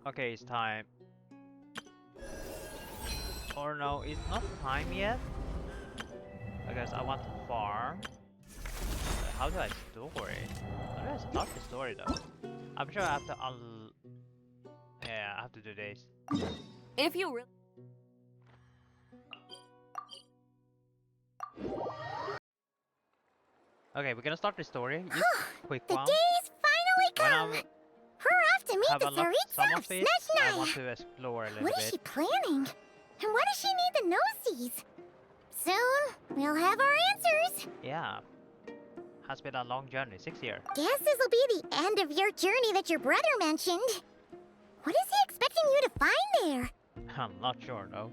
Okay, it's time. Or no, it's not time yet. Because I want to farm. How do I store it? How do I start the story though? I'm sure I have to yeah, I have to do this. If you really... Okay, we're gonna start the story. Just quick The one. day's finally When come! I We're off to meet have the unlocked some Tsaritsa of of it, I want Snezhnaya! to explore a little What is bit. she planning? And why does she need the nosies? Soon, we'll have our answers! Yeah. Has been a long journey, 6 years. Guess this'll be the end of your journey that your brother mentioned. What is he expecting you to find there? I'm not sure though.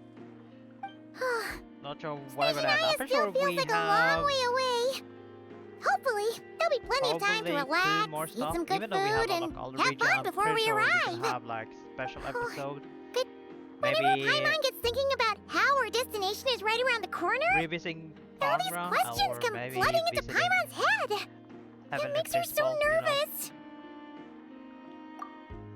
Not sure what I'm gonna Snezhnaya have. I'm pretty still sure feels we like a have long way away. Hopefully, there'll be plenty of time to probably relax, two more eat stuff. some good Even though we have food, and unlocked all the have region, fun I'm before pretty we sure we arrive. can have like special episode. Whenever Maybe Paimon gets thinking about how our destination is right around the corner, revisiting all these Farmground, questions or come maybe flooding into visiting Paimon's head. Heavenly It makes her so Principle, you know. nervous.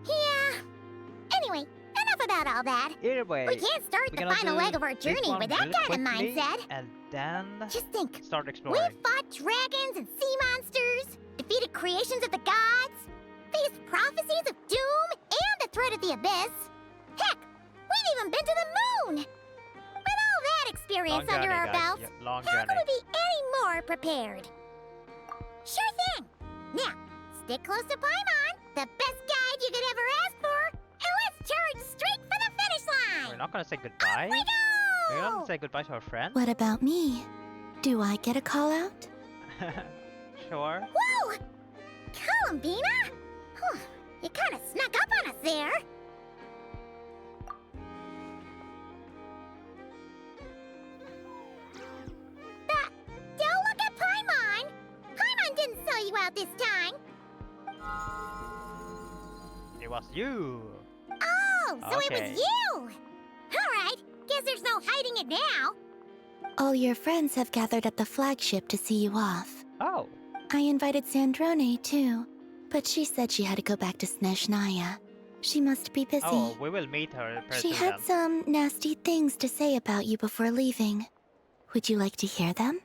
Yeah. Anyway, enough about all that. Either way, We can't start we're the gonna final do leg of our this journey one with that really kind of quickly, mindset. and then Just think. start We've exploring. fought dragons and sea monsters, defeated creations of the gods, faced prophecies of doom and the threat of the abyss. Heck, we've even been to the moon! With all that experience Long under journey, our guys. belts, Yeah, long how journey. could we be any more prepared? Sure thing! Now, stick close to Paimon, the best guide you could ever ask for, and let's charge straight for the finish We're line! not gonna say goodbye. We We're go! gonna say goodbye to our friend. What about me? Do I get a call out? Sure. Whoa! Columbina? Whew, you kind of snuck up on us there. Don't look at Paimon! Paimon didn't sell you out this time. It was you. Oh, so it Okay. was you! Alright, guess there's no hiding it now. All your friends have gathered at the flagship to see you off. Oh. I invited Sandrone too, but she said she had to go back to Snezhnaya. She must be busy. Oh, we will meet her in person She had then. some nasty things to say about you before leaving. Would you like to hear them?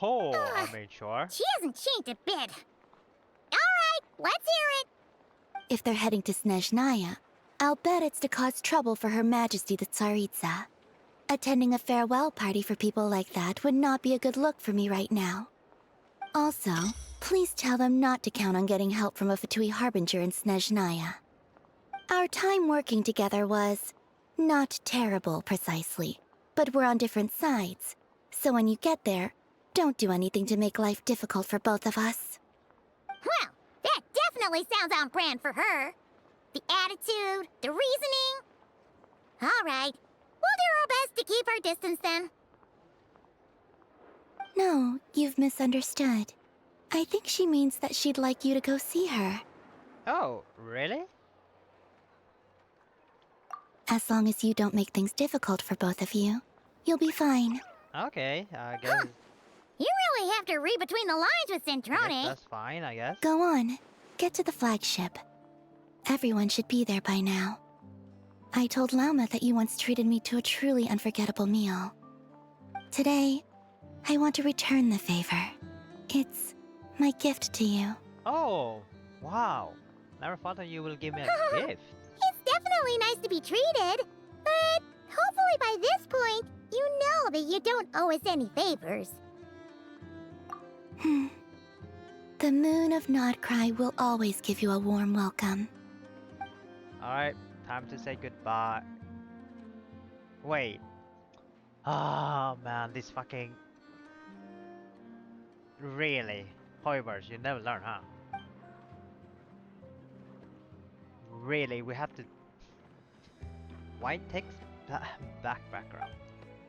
Oh, I mean, sure. She hasn't changed a bit. Alright, let's hear it. If they're heading to Snezhnaya, I'll bet it's to cause trouble for Her Majesty the Tsaritsa. Attending a farewell party for people like that would not be a good look for me right now. Also, please tell them not to count on getting help from a Fatui Harbinger in Snezhnaya. Our time working together was not terrible precisely, but we're on different sides. So when you get there, don't do anything to make life difficult for both of us. Well, that definitely sounds on brand for her. The attitude, the reasoning. Alright, we'll do our best to keep our distance then. No, you've misunderstood. I think she means that she'd like you to go see her. Oh, really? As long as you don't make things difficult for both of you, you'll be fine. Okay, I guess, You really have to read between the lines with I guess Centrone. that's fine, I guess. Go on, get to the flagship. Everyone should be there by now. I told Lauma that you once treated me to a truly unforgettable meal. Today, I want to return the favor. It's my gift to you. Oh, wow. Never thought that you will give me a gift. It's definitely nice to be treated, but hopefully by this point, you know that you don't owe us any favors. The moon of Nodcry will always give you a warm welcome. Alright, time to say goodbye. Wait. Oh man, this fucking... Really? Hoyoverse, you never learn, huh? Really, we have to... White text, black background,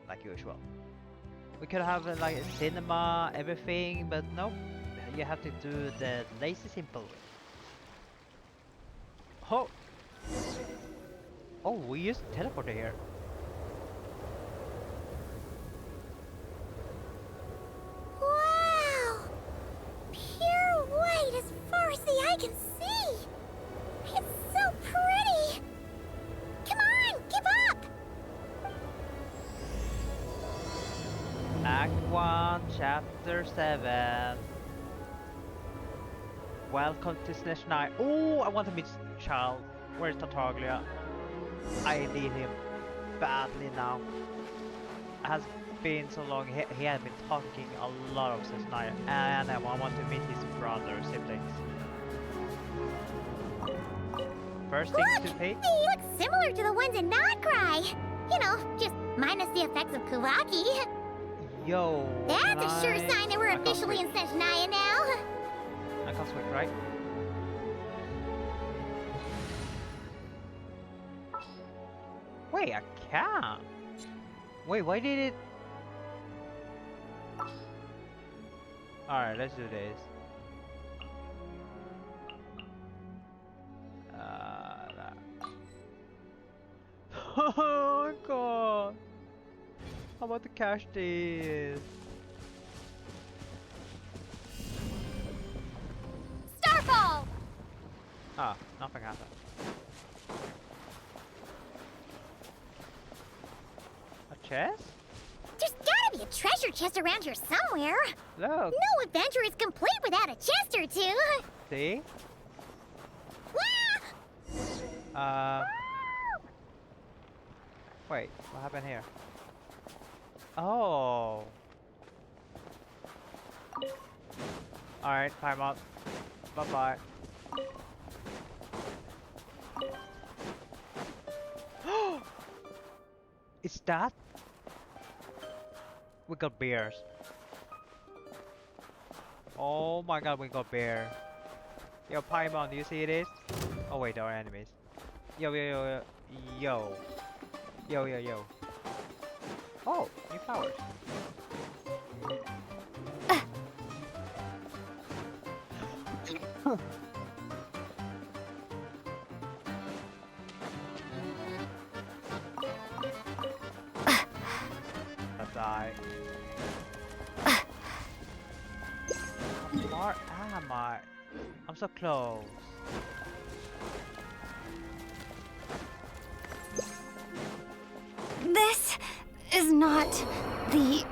like usual. We could have like a cinema, everything, but nope. You have to do the lazy simple way. Oh! Oh, we used teleporter here. Wow! Pure white as far as the eye can see! It's so pretty! Chapter 7. Welcome to Snezhnaya. Oh, I want to meet Child. Where's Tartaglia? I need him badly now. It has been so long. He has been talking a lot of Snezhnaya, and I want to meet his brother siblings. First thing to take. They look similar to the ones in Notcry. You know, just minus the effects of Kuvaki. Yo. That's a sure sign that we're officially in Snezhnaya now. I can switch, right? Wait, I can't. Wait, why did it? Alright, let's do this. Oh god! How about to cash this? Starfall! Ah, nothing happened. A chest? There's gotta be a treasure chest around here somewhere. Look. No adventure is complete without a chest or two. See? Ah! Wait, what happened here? Oh. Alright, time up. Bye bye. Is that? We got bears. Oh my god, we got bear. Yo, Paimon, do you see this? Oh wait, there are enemies. Yo, yo, yo, yo. Yo, yo, yo. Oh, new flowers. I die. Where am I? I'm so close. This is not the...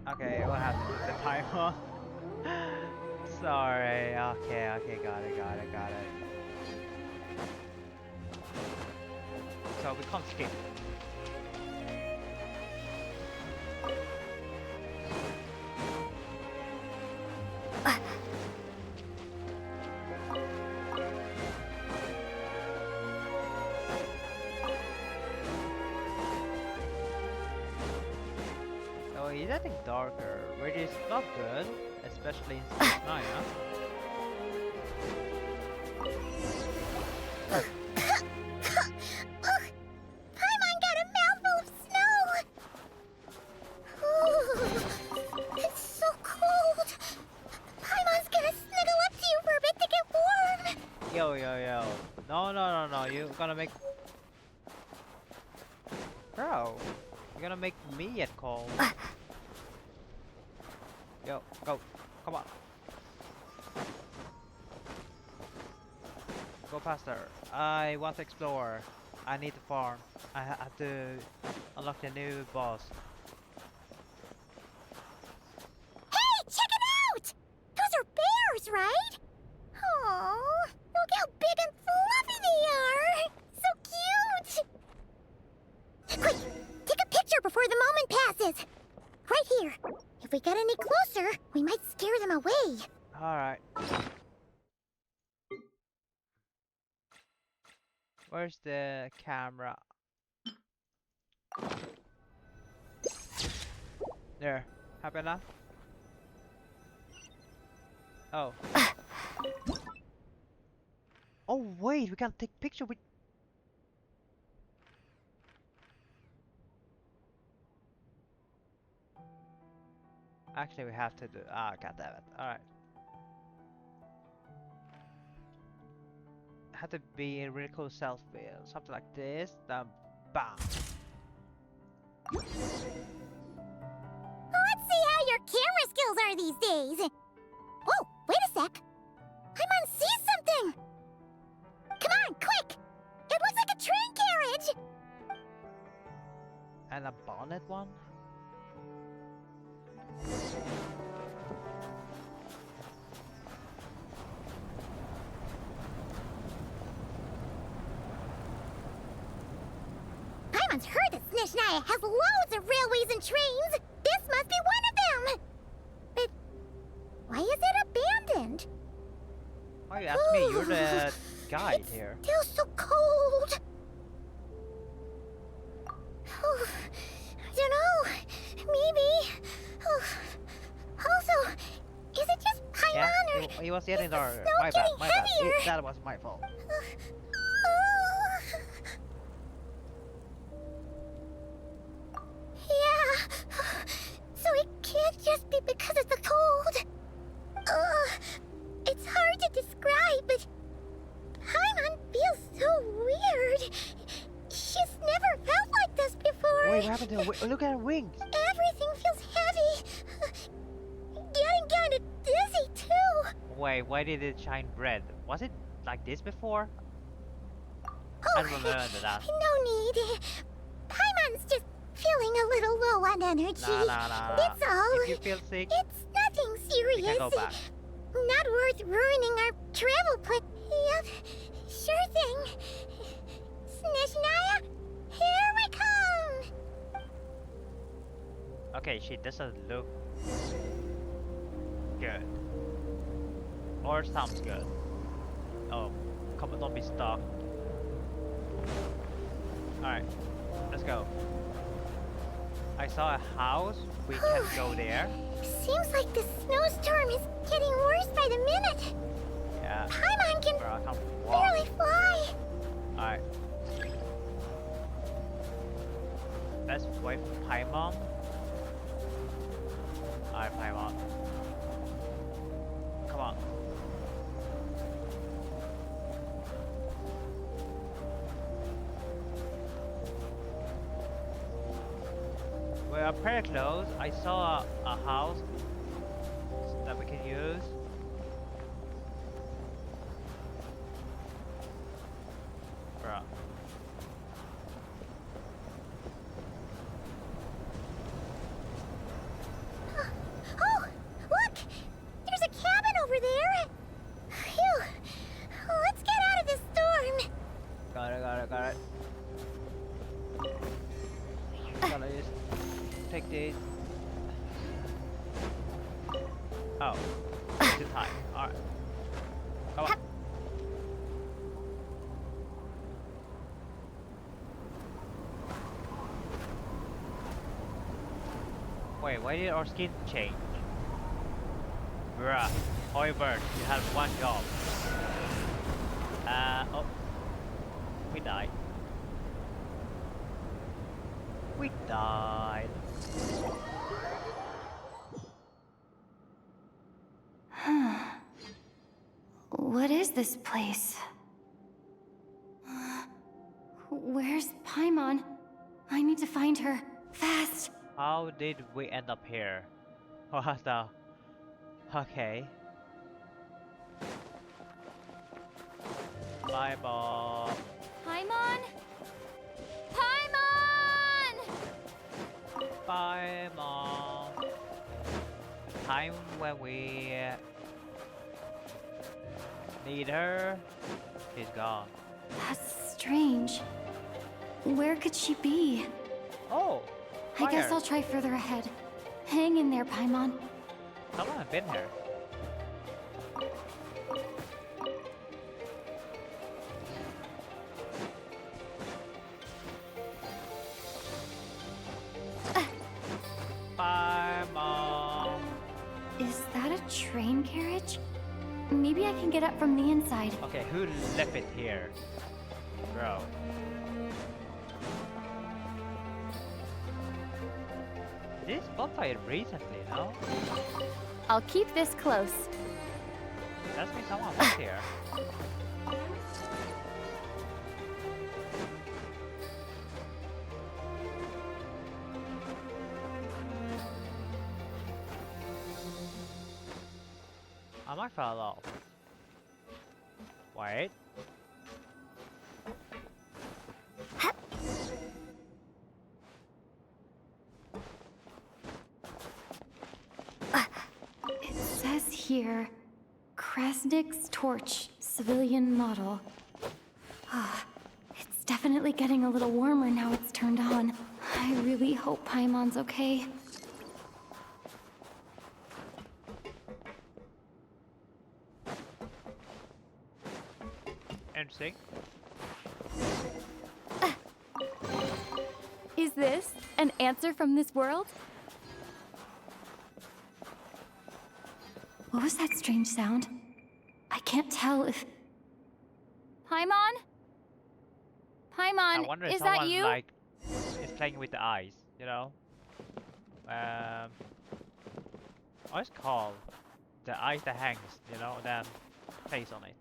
Okay, what happened with the timer? Sorry. Okay, okay, got it. So we can't skip. Oh, he's getting darker, which is not good, especially in Snezhnaya. Paimon got a mouthful of snow. Ooh, it's so cold. Paimon's gonna snuggle up to you for a bit to get warm. Yo, yo, yo. No, you're gonna make... Bro, you're gonna make me get cold. Yo, go. Come on. Go faster. I want to explore. I need to farm. I have to unlock the new boss. Hey, check it out! Those are bears, right? Oh, look how big and fluffy they are! So cute! Quick, take a picture before the moment passes. Right here. If we get any closer, we might scare them away. Alright. Where's the camera? There. Happy enough? Oh. Oh wait, we can take picture with... Actually, we have to do... Ah, god damn it. Alright. Had to be a really cool selfie. Something like this. Then, bam. Let's see how your camera skills are these days. Whoa, wait a sec. Paimon sees something. Come on, quick. It looks like a train carriage. And a bonnet one? Paimon's heard that Snezhnaya has loads of railways and trains. This must be one of them. But why is it abandoned? Why you ask me? You're the guide here. It's still so cold. Oh, I don't know. Maybe. Oh. Also, is it just Yeah, Paimon or he was getting is the dark. snow My bad, getting my bad. heavier? That was my fault. Yeah. So it can't just be because of the cold. It's hard to describe, but Paimon feels so weird. She's never felt like this before. Wait, what happened to her? Look at her wings. Everything feels heavy. Getting kinda dizzy too. Wait, why did it shine red? Was it like this before? Oh, I don't remember that. no need. Paimon's just feeling a little low on energy. Nah. That's all. If you feel sick, It's nothing we serious. can go back. Not worth ruining our travel plan. Yep, sure thing. Snezhnaya, here we come. Okay, she doesn't look good. Or sounds good. Oh, come on, don't be stuck. Alright, let's go. I saw a house. We can go there. Seems like the snowstorm is getting worse by the minute. Yeah. Paimon can Bro, I can't walk. barely fly. Alright. Let's wait for Paimon. Alright, Paimon. Come on. We are pretty close. I saw a house that we can use. Bruh. Oh, look! There's a cabin over there. Phew. Let's get out of this storm. Got it. Gotta just take this. Oh, too high. Alright. Come on. Wait, why did our skin change? Bruh, hoyoverse, you have one job. Oh. We died. We died. What is this place? Where's Paimon? I need to find her. Fast! How did we end up here? What the? Okay. Bye, Bob. Paimon? Paimon! Bye, Mom. Time when we need her, she's gone. That's strange. Where could she be? Oh, I guess fire. I'll try further ahead. Hang in there, Paimon. Someone has been here. Bye, Mom. Is that a train carriage? Maybe I can get up from the inside. Okay, who left it here? Bro. This bonfire recently, no? I'll keep this close. That's means someone was here. I might fall off. Wait. It says here, Krasnik's torch, civilian model. Ah, it's It's definitely getting a little warmer now it's turned on. I really hope Paimon's okay. Interesting. Is this an answer from this world? What was that strange sound? I can't tell if... Paimon? I Paimon, wonder if is that someone you? like is playing with the eyes, you know? What's it called? The eyes that hangs, you know, then face on it.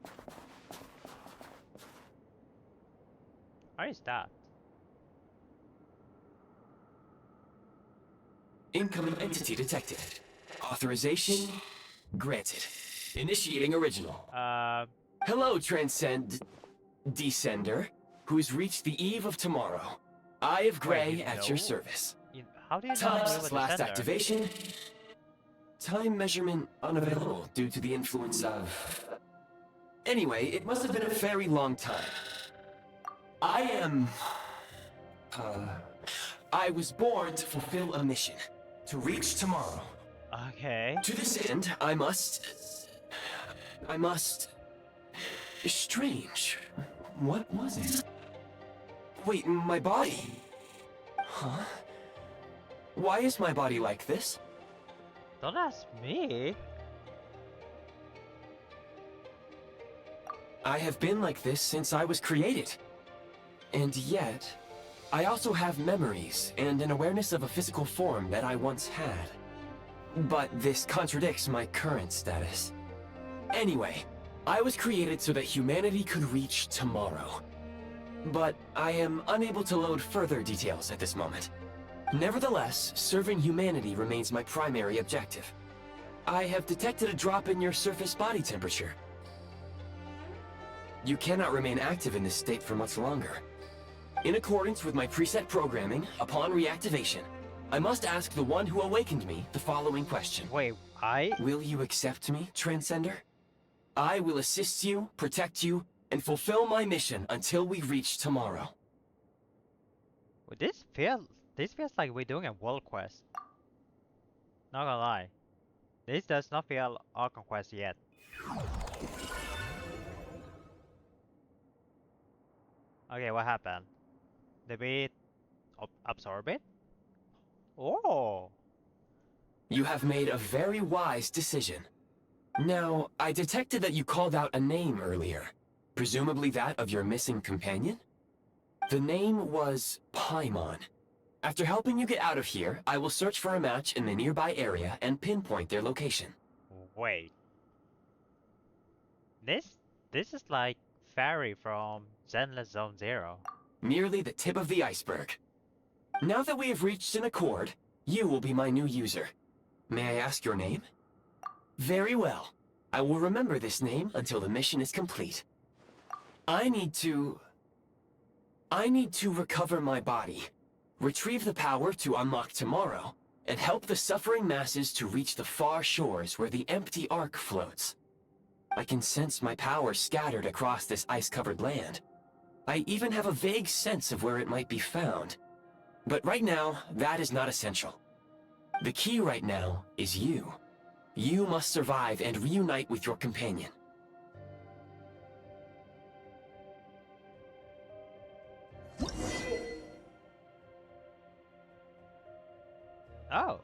What is that? Incoming entity detected. Authorization granted. Initiating original. Hello, Descender, who's reached the eve of tomorrow. Eye of Grey you at know? your service. How do you know Time's we were the last sender? activation. Time measurement unavailable due to the influence of... Anyway, it must have been a very long time. I was born to fulfill a mission. To reach tomorrow. Okay. To this end, I must... Strange. What was it? Wait, my body? Huh? Why is my body like this? Don't ask me. I have been like this since I was created. And yet, I also have memories and an awareness of a physical form that I once had. But this contradicts my current status. Anyway, I was created so that humanity could reach tomorrow. But I am unable to load further details at this moment. Nevertheless, serving humanity remains my primary objective. I have detected a drop in your surface body temperature. You cannot remain active in this state for much longer. In accordance with my preset programming, upon reactivation, I must ask the one who awakened me the following question. Wait, Will you accept me, Transcender? I will assist you, protect you, and fulfill my mission until we reach tomorrow. Well, this feels like we're doing a world quest. Not gonna lie. This does not feel Archon quest yet. Okay, what happened? Did we absorb it? Oh! You have made a very wise decision. Now, I detected that you called out a name earlier. Presumably that of your missing companion? The name was Paimon. After helping you get out of here, I will search for a match in the nearby area and pinpoint their location. Wait. This is like Fairy from Zenless Zone Zero. Merely the tip of the iceberg. Now that we have reached an accord, you will be my new user. May I ask your name? Very well. I will remember this name until the mission is complete. I need to recover my body, retrieve the power to unlock tomorrow, and help the suffering masses to reach the far shores where the empty Ark floats. I can sense my power scattered across this ice-covered land. I even have a vague sense of where it might be found. But right now, that is not essential. The key right now is you. You must survive and reunite with your companion. Oh.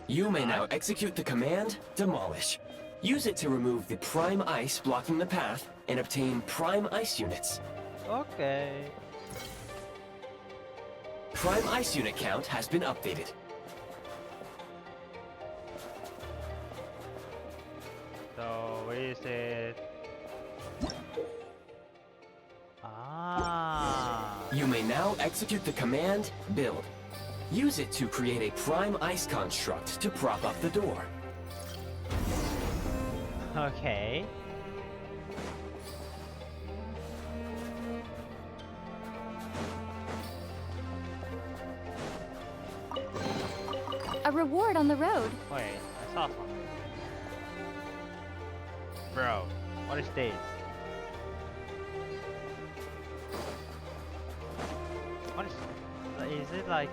You may now execute the command, Demolish. Use it to remove the prime ice blocking the path and obtain prime ice units. Okay. Prime ice unit count has been updated. So is it? Ah. You may now execute the command, Build. Use it to create a prime ice construct to prop up the door. Okay. A reward on the road. Wait, I saw something. Bro, what is this? is it like,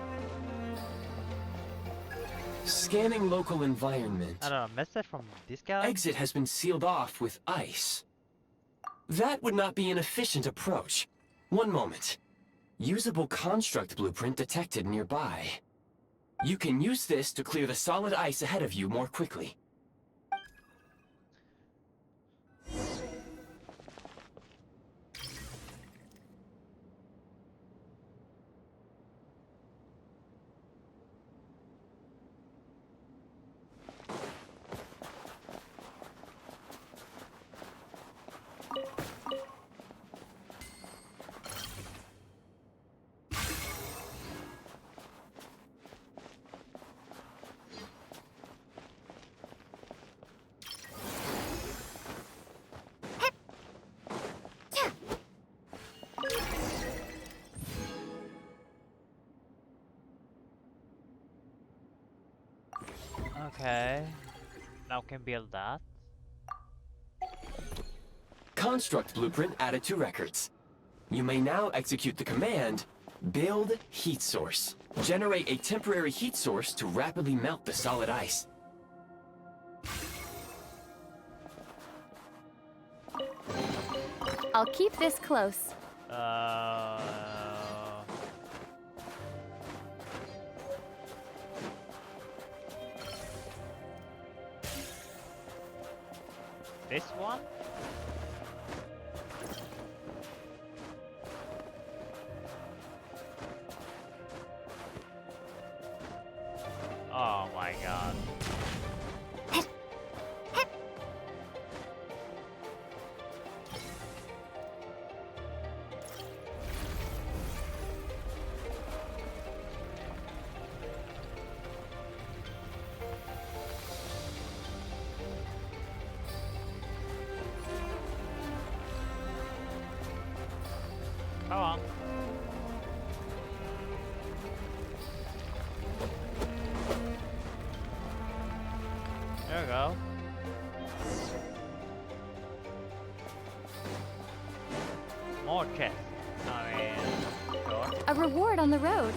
Scanning local environment. I don't know, message from this guy? Exit has been sealed off with ice. That would not be an efficient approach. One moment. Usable construct blueprint detected nearby. You can use this to clear the solid ice ahead of you more quickly. Okay. Now can build that. Construct blueprint added to records. You may now execute the command, build heat source. Generate a temporary heat source to rapidly melt the solid ice. I'll keep this close. This one? Oh my god. Come on. There we go. More chests. I mean, sure. A reward on the road.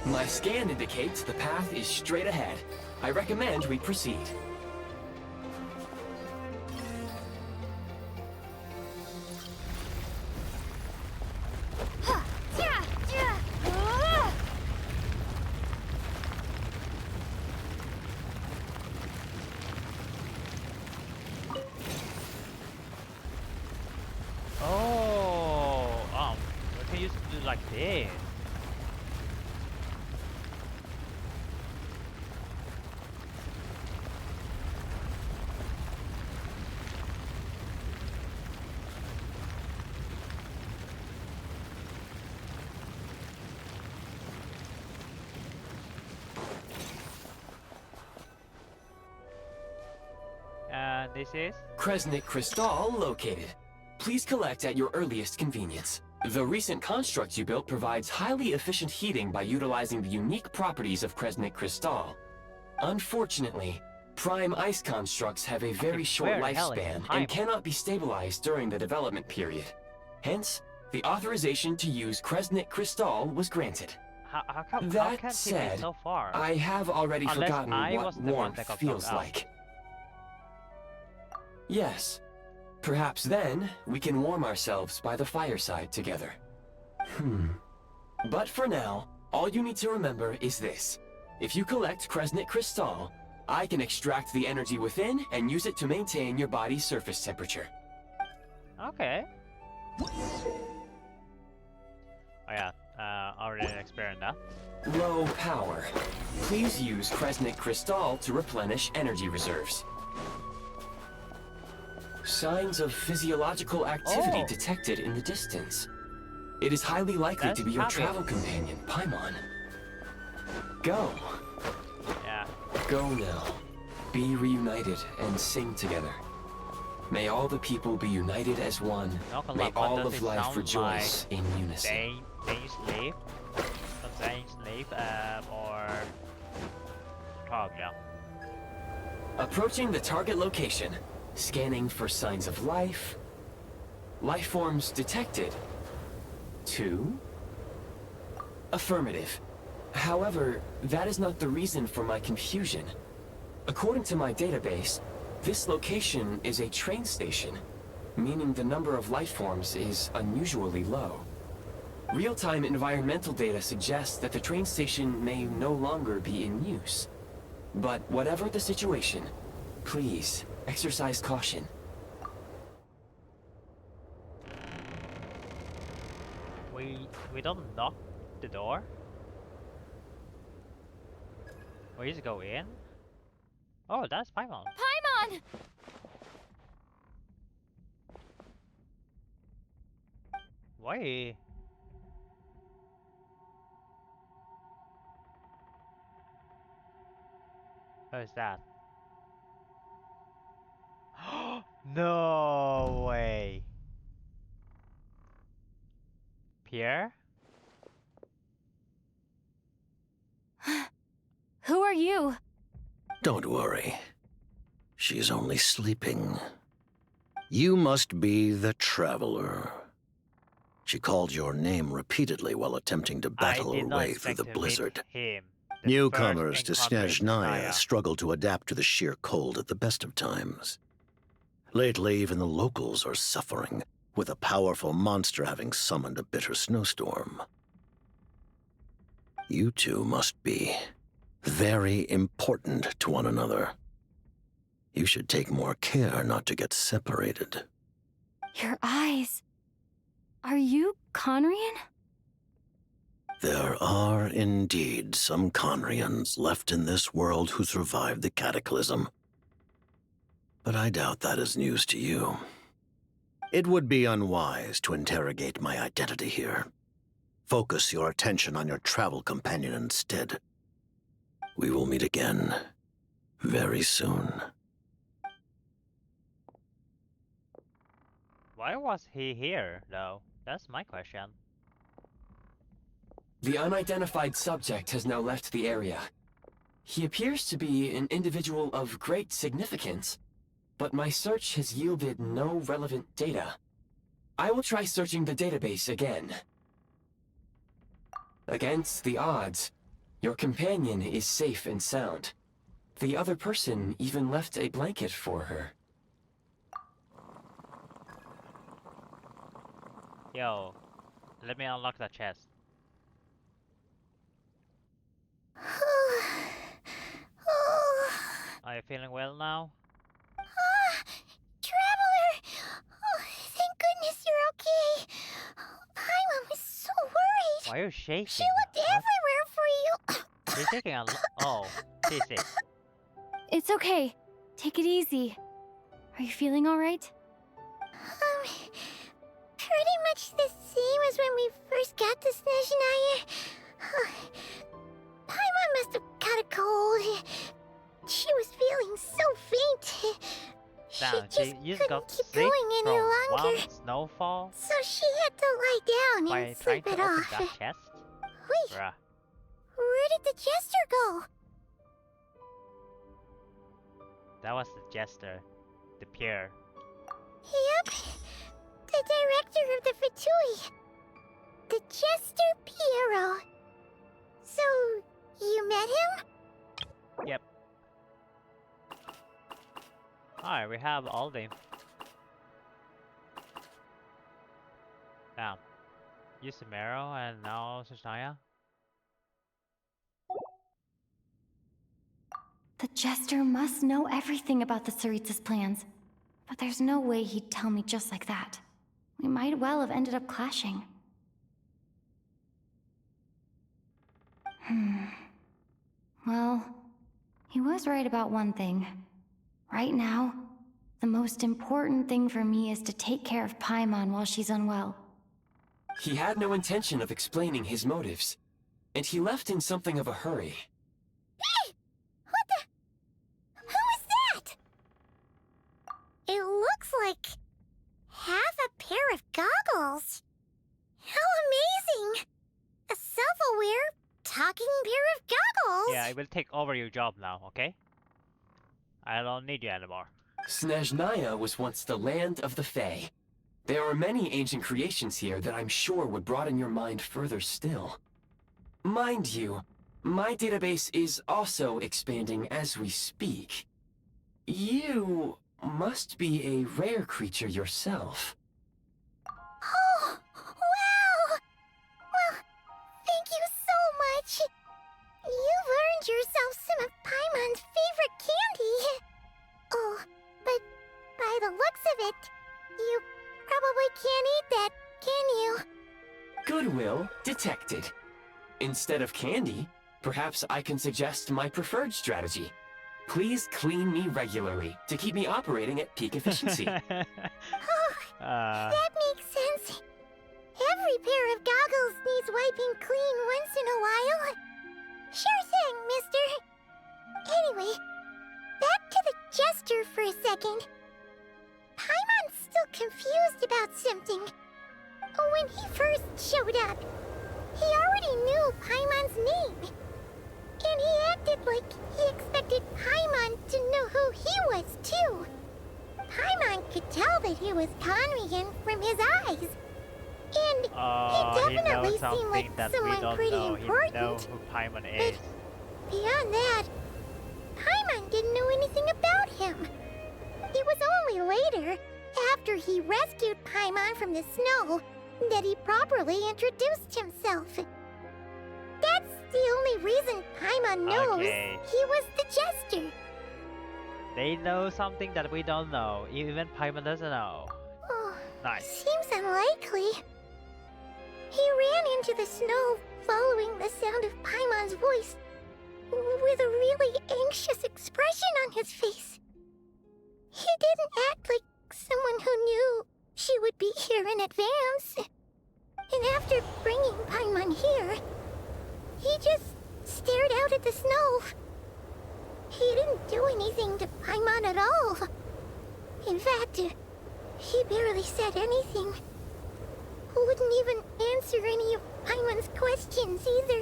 My scan indicates the path is straight ahead. I recommend we proceed. We can use it to do like this. And this is? Kresnik Crystal located. Please collect at your earliest convenience. The recent construct you built provides highly efficient heating by utilizing the unique properties of Kresnik Crystal. Unfortunately, prime ice constructs have a very short where the hell is lifespan Prime? and cannot be stabilized during the development period. Hence, the authorization to use Kresnik Crystal was granted. How come? How That can't he be said, so far? I have already Unless forgotten I what was the one warmth that got feels knocked out. like. Yes. Perhaps then, we can warm ourselves by the fireside together. But for now, all you need to remember is this. If you collect Kresnik Crystal, I can extract the energy within and use it to maintain your body's surface temperature. Okay. Oh yeah, already experienced that. Low power. Please use Kresnik Crystal to replenish energy reserves. Signs of physiological activity Oh. detected in the distance. It is highly likely That's to be your happening. travel companion, Paimon. Go. Yeah. Go now. Be reunited and sing together. May all the people be united as one. Not a May lot, but all does of it life sound rejoice in unison. They sleep. Not saying sleep, or talk, yeah. Approaching the target location. Scanning for signs of life. Life forms detected. 2. Affirmative. However, that is not the reason for my confusion. According to my database, this location is a train station, meaning the number of life forms is unusually low. Real-time environmental data suggests that the train station may no longer be in use. But whatever the situation, please exercise caution. We don't knock the door. We just go in. Oh, that's Paimon. Paimon! Why? What is that? No way. Pierre? Who are you? Don't worry. She's only sleeping. You must be the Traveler. She called your name repeatedly while attempting to battle I her did not way through expect the to meet blizzard. him. The Newcomers first to encounter with Snezhnaya Naya. struggle to adapt to the sheer cold at the best of times. Lately, even the locals are suffering, with a powerful monster having summoned a bitter snowstorm. You two must be very important to one another. You should take more care not to get separated. Your eyes. Are you Conrian? There are indeed some Conrians left in this world who survived the cataclysm. But I doubt that is news to you. It would be unwise to interrogate my identity here. Focus your attention on your travel companion instead. We will meet again very soon. Why was he here, though? That's my question. The unidentified subject has now left the area. He appears to be an individual of great significance, but my search has yielded no relevant data. I will try searching the database again. Against the odds, your companion is safe and sound. The other person even left a blanket for her. Yo, let me unlock that chest. Are you feeling well now? Traveler! Oh, thank goodness you're okay. Paimon was so worried. Why are you shaking? She looked What? everywhere for you. She's taking a oh, she's sick. It's okay. Take it easy. Are you feeling alright? Pretty much the same as when we first got to Snezhnaya. Paimon must have caught a cold. She was feeling so faint. Damn, She she just just couldn't got keep sick going any from longer. one snowfall So she had to lie down by and trying sleep to it open off. that chest? Wait, Bruh. where did the jester go? That was the jester. The Pierre. Yep, the director of the Fatui. The Jester Piero. So, you met him? Yep. Alright, we have all the... Damn. Use the marrow and now Snezhnaya. The Jester must know everything about the Tsaritsa's plans. But there's no way he'd tell me just like that. We might well have ended up clashing. Well, he was right about one thing. Right now, the most important thing for me is to take care of Paimon while she's unwell. He had no intention of explaining his motives, and he left in something of a hurry. Hey! What the? Who is that? It looks like half a pair of goggles. How amazing! A self-aware, talking pair of goggles! Yeah, I will take over your job now, okay? I don't need you anymore. Snezhnaya was once the land of the Fae. There are many ancient creations here that I'm sure would broaden your mind further still. Mind you, My database is also expanding as we speak. You must be a rare creature yourself. Oh, wow! Well, thank you so much. You've earned yourself some of Paimon's favorite candy. Oh, but by the looks of it, you probably can't eat that, can you? Goodwill detected. Instead of candy, perhaps I can suggest my preferred strategy. Please clean me regularly to keep me operating at peak efficiency. That makes sense. Every pair of goggles needs wiping clean once in a while. Sure thing, mister. Anyway, back to the jester for a second. Paimon's still confused about something. When he first showed up, he already knew Paimon's name. And he acted like he expected Paimon to know who he was, too. Paimon could tell that he was Conrian from his eyes. And he definitely seemed like that someone we don't pretty know. important. He knows who Paimon is. Beyond that, Paimon didn't know anything about him. It was only later, after he rescued Paimon from the snow, that he properly introduced himself. That's the only reason Paimon knows he was the jester. They know something that we don't know. Even Paimon doesn't know. Oh, Nice. seems unlikely. He ran into the snow following the sound of Paimon's voice, with a really anxious expression on his face. He didn't act like someone who knew she would be here in advance. And after bringing Paimon here, he just stared out at the snow. He didn't do anything to Paimon at all. In fact, he barely said anything. Wouldn't even answer any of Paimon's questions either.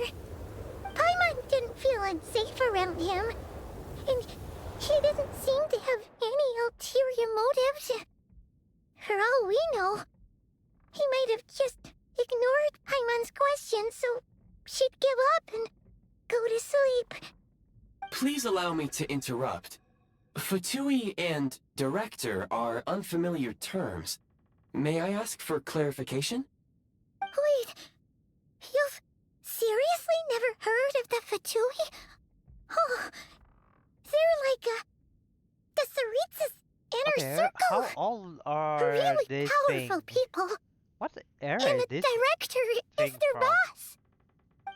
Paimon didn't feel unsafe around him, and he didn't seem to have any ulterior motives. For all we know, he might have just ignored Paimon's questions so she'd give up and go to sleep. Please allow me to interrupt. Fatui and director are unfamiliar terms. May I ask for clarification? Wait, you've seriously never heard of the Fatui? Oh, they're like the Tsaritsas' inner Okay, how circle. old are Really these powerful things? people. What era And is the this director is thing their from? boss.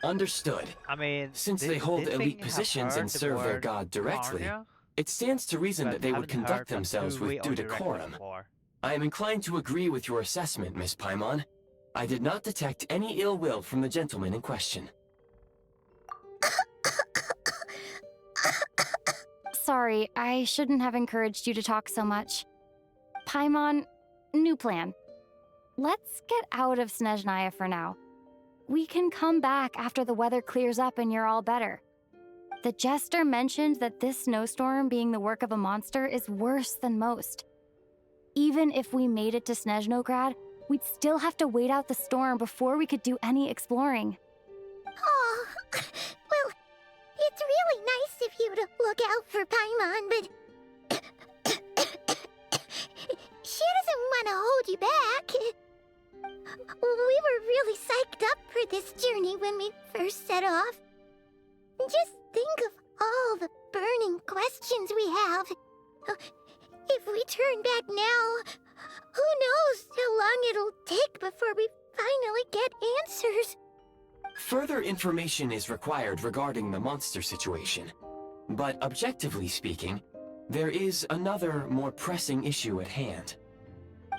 Understood. I mean, Since this, they hold this elite thing have positions heard and the serve their word god directly, Narnia, it stands to reason but that they would haven't heard conduct themselves Fatui with or due director decorum. before. I am inclined to agree with your assessment, Miss Paimon. I did not detect any ill will from the gentleman in question. Sorry, I shouldn't have encouraged you to talk so much. Paimon, new plan. Let's get out of Snezhnaya for now. We can come back after the weather clears up and you're all better. The jester mentioned that this snowstorm being the work of a monster is worse than most. Even if we made it to Snezhnograd, we'd still have to wait out the storm before we could do any exploring. Oh, well, it's really nice of you to look out for Paimon, but she doesn't want to hold you back. We were really psyched up for this journey when we first set off. Just think of all the burning questions we have. If we turn back now, who knows how long it'll take before we finally get answers. Further information is required regarding the monster situation. But objectively speaking, there is another, more pressing issue at hand.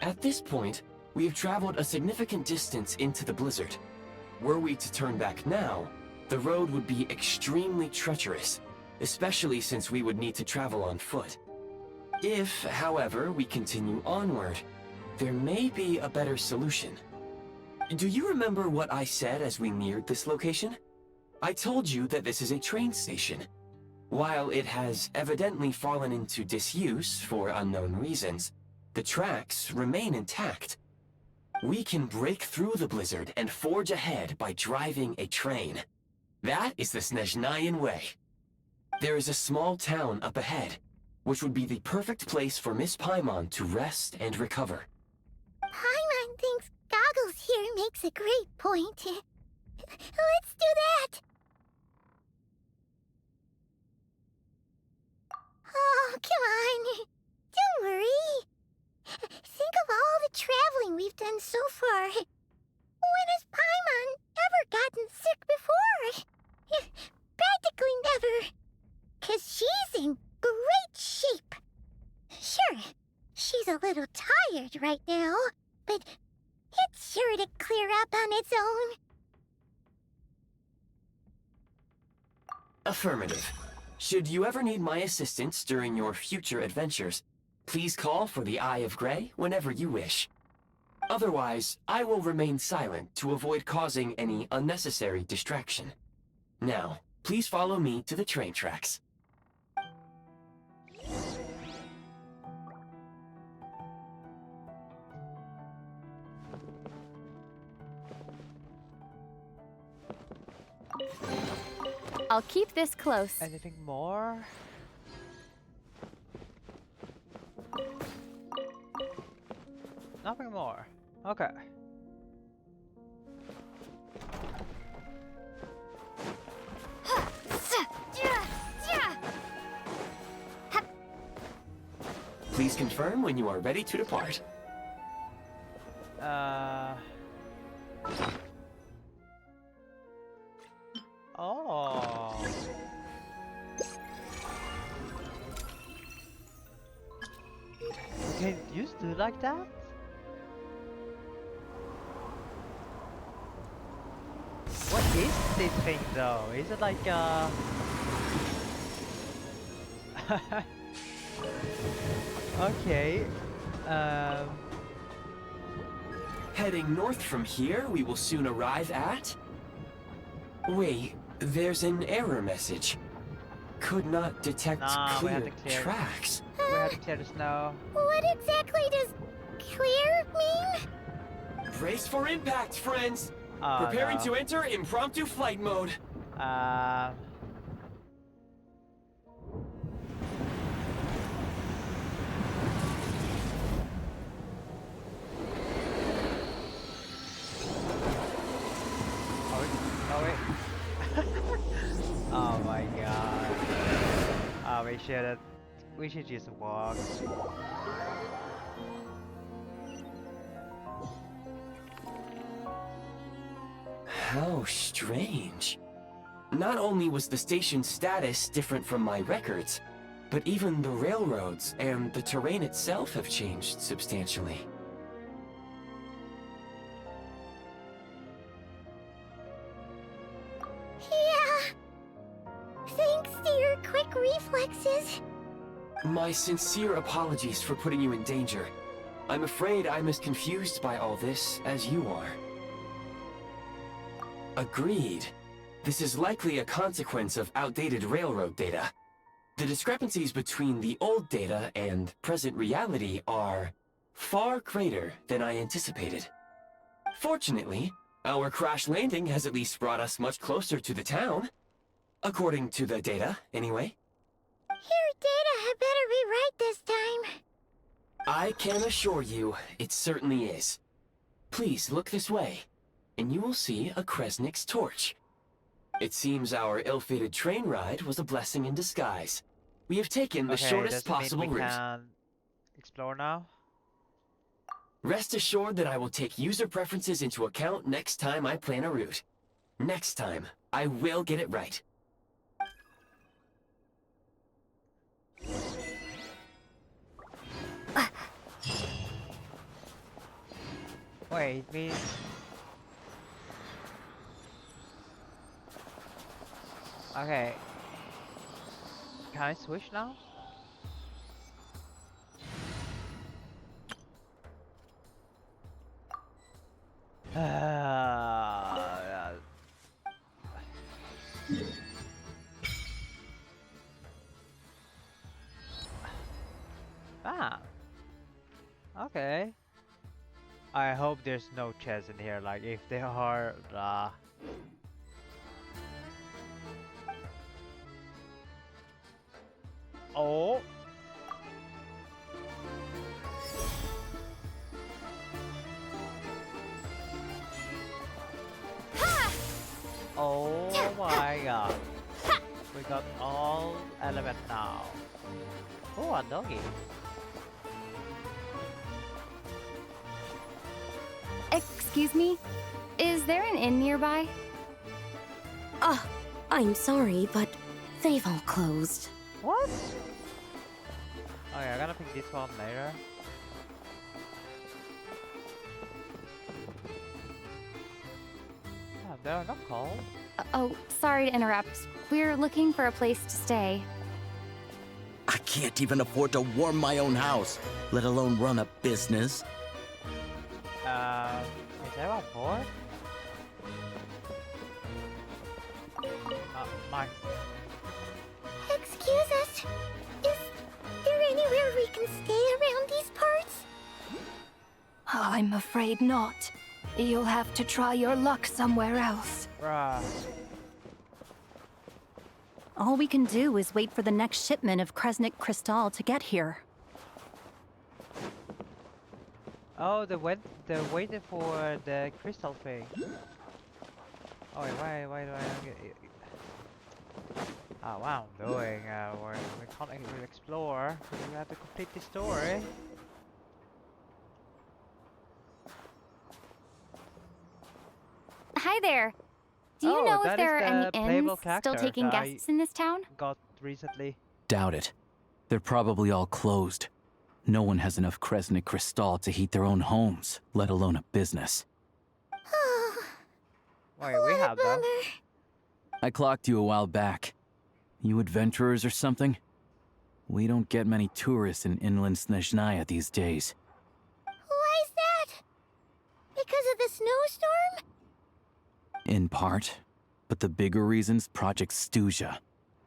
At this point, we have traveled a significant distance into the blizzard. Were we to turn back now, the road would be extremely treacherous, especially since we would need to travel on foot. If, however, we continue onward, there may be a better solution. Do you remember what I said as we neared this location? I told you that this is a train station. While it has evidently fallen into disuse for unknown reasons, the tracks remain intact. We can break through the blizzard and forge ahead by driving a train. That is the Snezhnayan way. There is a small town up ahead, which would be the perfect place for Miss Paimon to rest and recover. Paimon thinks Goggles here makes a great point. Let's do that! Oh, come on. Don't worry. Think of all the traveling we've done so far. When has Paimon ever gotten sick before? Practically never. 'Cause she's in great shape. Sure, she's a little tired right now, but it's sure to clear up on its own. Affirmative. Should you ever need my assistance during your future adventures, please call for the Eye of Grey whenever you wish. Otherwise, I will remain silent to avoid causing any unnecessary distraction. Now, please follow me to the train tracks. I'll keep this close. Anything more? Nothing more. Okay. Please confirm when you are ready to depart. Oh. You can used to like that? What is this thing though? Is it like okay. Heading north from here, we will soon arrive at... Wait, there's an error message. Could not detect Nah, we have clear to clear. tracks. We have to clear the snow. What exactly does clear mean? Brace for impact, friends! Oh, Preparing no. to enter impromptu flight mode. Oh wait. Oh my god. Oh, we should just walk. How strange. Not only was the station's status different from my records, but even the railroads and the terrain itself have changed substantially. Yeah. Thanks to your quick reflexes. My sincere apologies for putting you in danger. I'm afraid I'm as confused by all this as you are. Agreed. This is likely a consequence of outdated railroad data. The discrepancies between the old data and present reality are far greater than I anticipated. Fortunately, our crash landing has at least brought us much closer to the town. According to the data, anyway. Your data had better be right this time. I can assure you, it certainly is. Please look this way, and you will see a Kresnik's torch. It seems our ill-fated train ride was a blessing in disguise. We have taken the Okay, shortest does it mean possible we route. can explore now? Rest assured that I will take user preferences into account next time I plan a route. Next time, I will get it right. Wait, it means... Okay. Can I switch now? Ah. Okay. I hope there's no chests in here. Like, if there are, Oh. Oh my god. We got all element now. Oh, a doggy. Excuse me? Is there an inn nearby? I'm sorry, but they've all closed. What? Okay, I'm gonna pick this one later. Yeah, they're not cold. Oh, sorry to interrupt. We're looking for a place to stay. I can't even afford to warm my own house, let alone run a business. Is everyone bored? Mine. Excuse us. Is there anywhere we can stay around these parts? I'm afraid not. You'll have to try your luck somewhere else. Bruh. All we can do is wait for the next shipment of Kresnik Crystal to get here. Oh, they're waiting for the crystal thing. Oh wait, why do I not get it? Oh, wow, I'm doing. We can't even explore. We have to complete the story. Hi there. Do you Oh, know that if there is are any the playable inns still character taking that I guests in this town? Got recently. Doubt it. They're probably all closed. No one has enough Kresnik Crystal to heat their own homes, let alone a business. Wait, we have them. I clocked you a while back. You adventurers or something? We don't get many tourists in inland Snezhnaya these days. Why is that? Because of the snowstorm? In part. But the bigger reason's Project Stuja.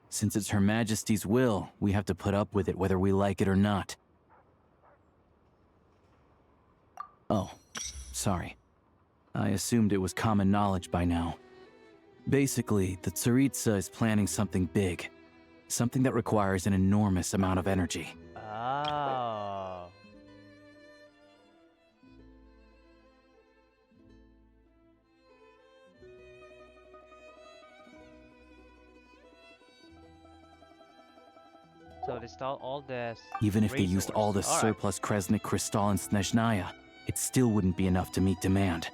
Since it's Her Majesty's will, we have to put up with it whether we like it or not. Oh, sorry. I assumed it was common knowledge by now. Basically, the Tsaritsa is planning something big. Something that requires an enormous amount of energy. Oh. So they stole all the Even if they used all the resource. surplus Kresnik Crystal in Snezhnaya, it still wouldn't be enough to meet demand.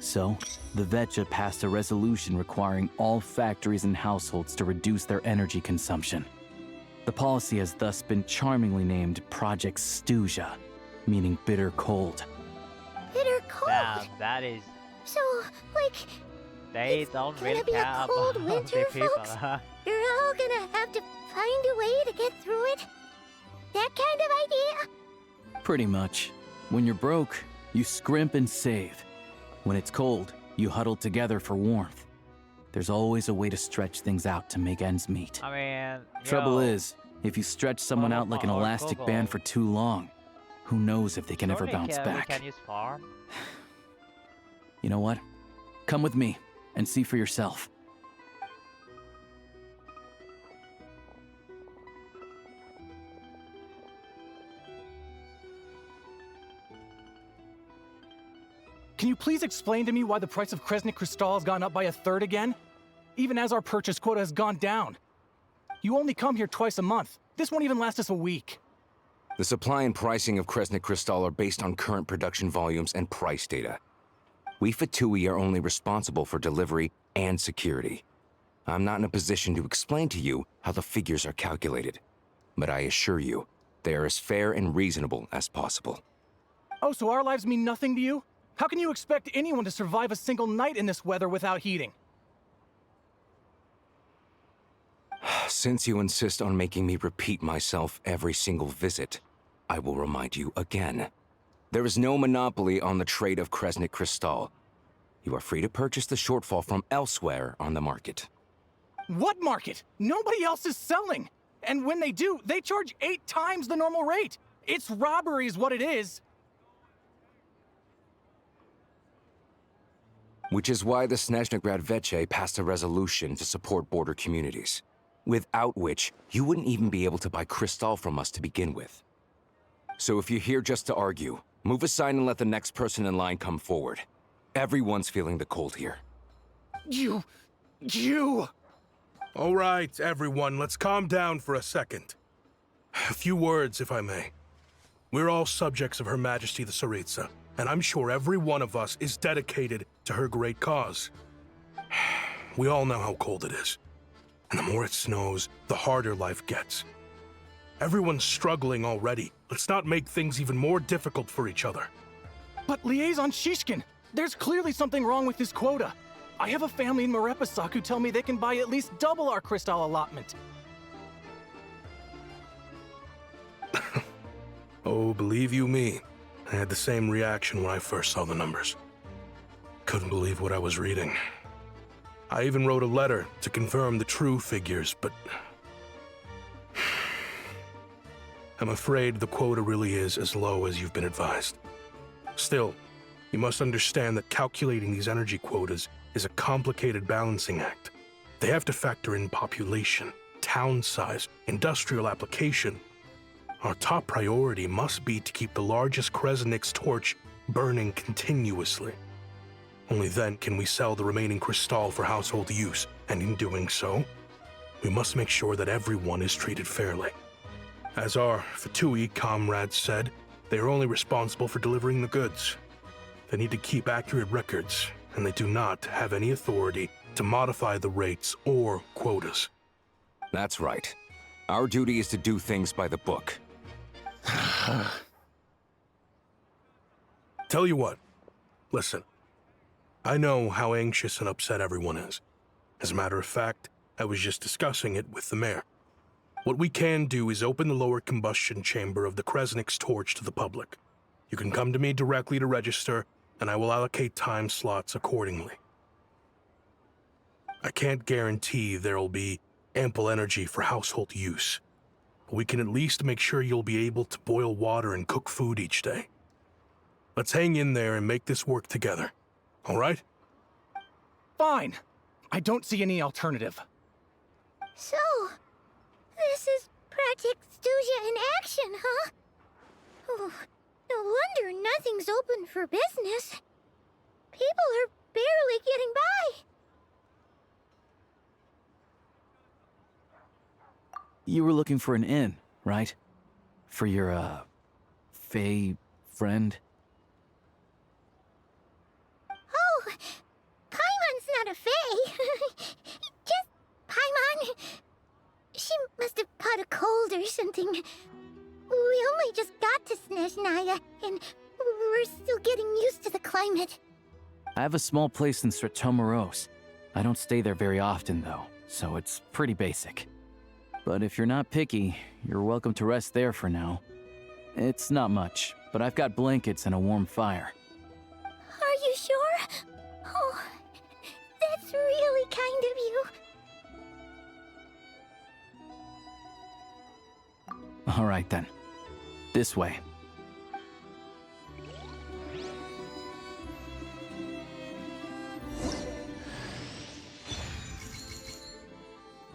So, the Vetcha passed a resolution requiring all factories and households to reduce their energy consumption. The policy has thus been charmingly named Project Stuja, meaning bitter cold. Bitter cold. Damn, that is. So, like, They It's don't gonna really be a care cold about winter, the people. folks. you're all gonna have to find a way to get through it. That kind of idea. Pretty much. When you're broke, you scrimp and save. When it's cold, you huddle together for warmth. There's always a way to stretch things out to make ends meet. I mean, Trouble yo, is, if you stretch someone out like an or elastic Google. band for too long, who knows if they can ever surely bounce we back. can use farm. You know what? Come with me and see for yourself. Can you please explain to me why the price of Kresnik Crystal has gone up by 1/3 again? Even as our purchase quota has gone down. You only come here twice a month. This won't even last us a week. The supply and pricing of Kresnik Crystal are based on current production volumes and price data. We Fatui are only responsible for delivery and security. I'm not in a position to explain to you how the figures are calculated, but I assure you, they are as fair and reasonable as possible. Oh, so our lives mean nothing to you? How can you expect anyone to survive a single night in this weather without heating? Since you insist on making me repeat myself every single visit, I will remind you again. There is no monopoly on the trade of Kresnik Crystal. You are free to purchase the shortfall from elsewhere on the market. What market? Nobody else is selling. And when they do, they charge 8 times the normal rate. It's robbery is what it is. Which is why the Snezhnegrad Veche passed a resolution to support border communities. without which you wouldn't even be able to buy Crystal from us to begin with. So if you're here just to argue, move aside and let the next person in line come forward. Everyone's feeling the cold here. You... All right, everyone, let's calm down for a second. A few words, if I may. We're all subjects of Her Majesty the Tsaritsa, and I'm sure every one of us is dedicated to her great cause. We all know how cold it is. And the more it snows, the harder life gets. Everyone's struggling already. Let's not make things even more difficult for each other. But Liaison Shishkin, there's clearly something wrong with this quota. I have a family in Marepasak who tell me they can buy at least double our crystal allotment. Oh, believe you me, I had the same reaction when I first saw the numbers. Couldn't believe what I was reading. I even wrote a letter to confirm the true figures, but... I'm afraid the quota really is as low as you've been advised. Still, you must understand that calculating these energy quotas is a complicated balancing act. They have to factor in population, town size, industrial application. Our top priority must be to keep the largest Kresnik's torch burning continuously. Only then can we sell the remaining crystal for household use, and in doing so, we must make sure that everyone is treated fairly. As our Fatui comrades said, they are only responsible for delivering the goods. They need to keep accurate records, and they do not have any authority to modify the rates or quotas. That's right. Our duty is to do things by the book. Tell you what, listen. I know how anxious and upset everyone is. As a matter of fact, I was just discussing it with the mayor. What we can do is open the lower combustion chamber of the Kresnik's torch to the public. You can come to me directly to register, and I will allocate time slots accordingly. I can't guarantee there'll be ample energy for household use, but we can at least make sure you'll be able to boil water and cook food each day. Let's hang in there and make this work together, all right? Fine. I don't see any alternative. So, this is Project Stuja in action, huh? Oh, no wonder nothing's open for business. People are barely getting by. You were looking for an inn, right? For your, Fae friend? Oh, Paimon's not a fae. Just Paimon. She must have caught a cold or something. We only just got to Snezhnaya, and we're still getting used to the climate. I have a small place in Stratomaros. I don't stay there very often, though, so it's pretty basic. But if you're not picky, you're welcome to rest there for now. It's not much, but I've got blankets and a warm fire. Are you sure? Oh, that's really kind of you. All right, then. This way.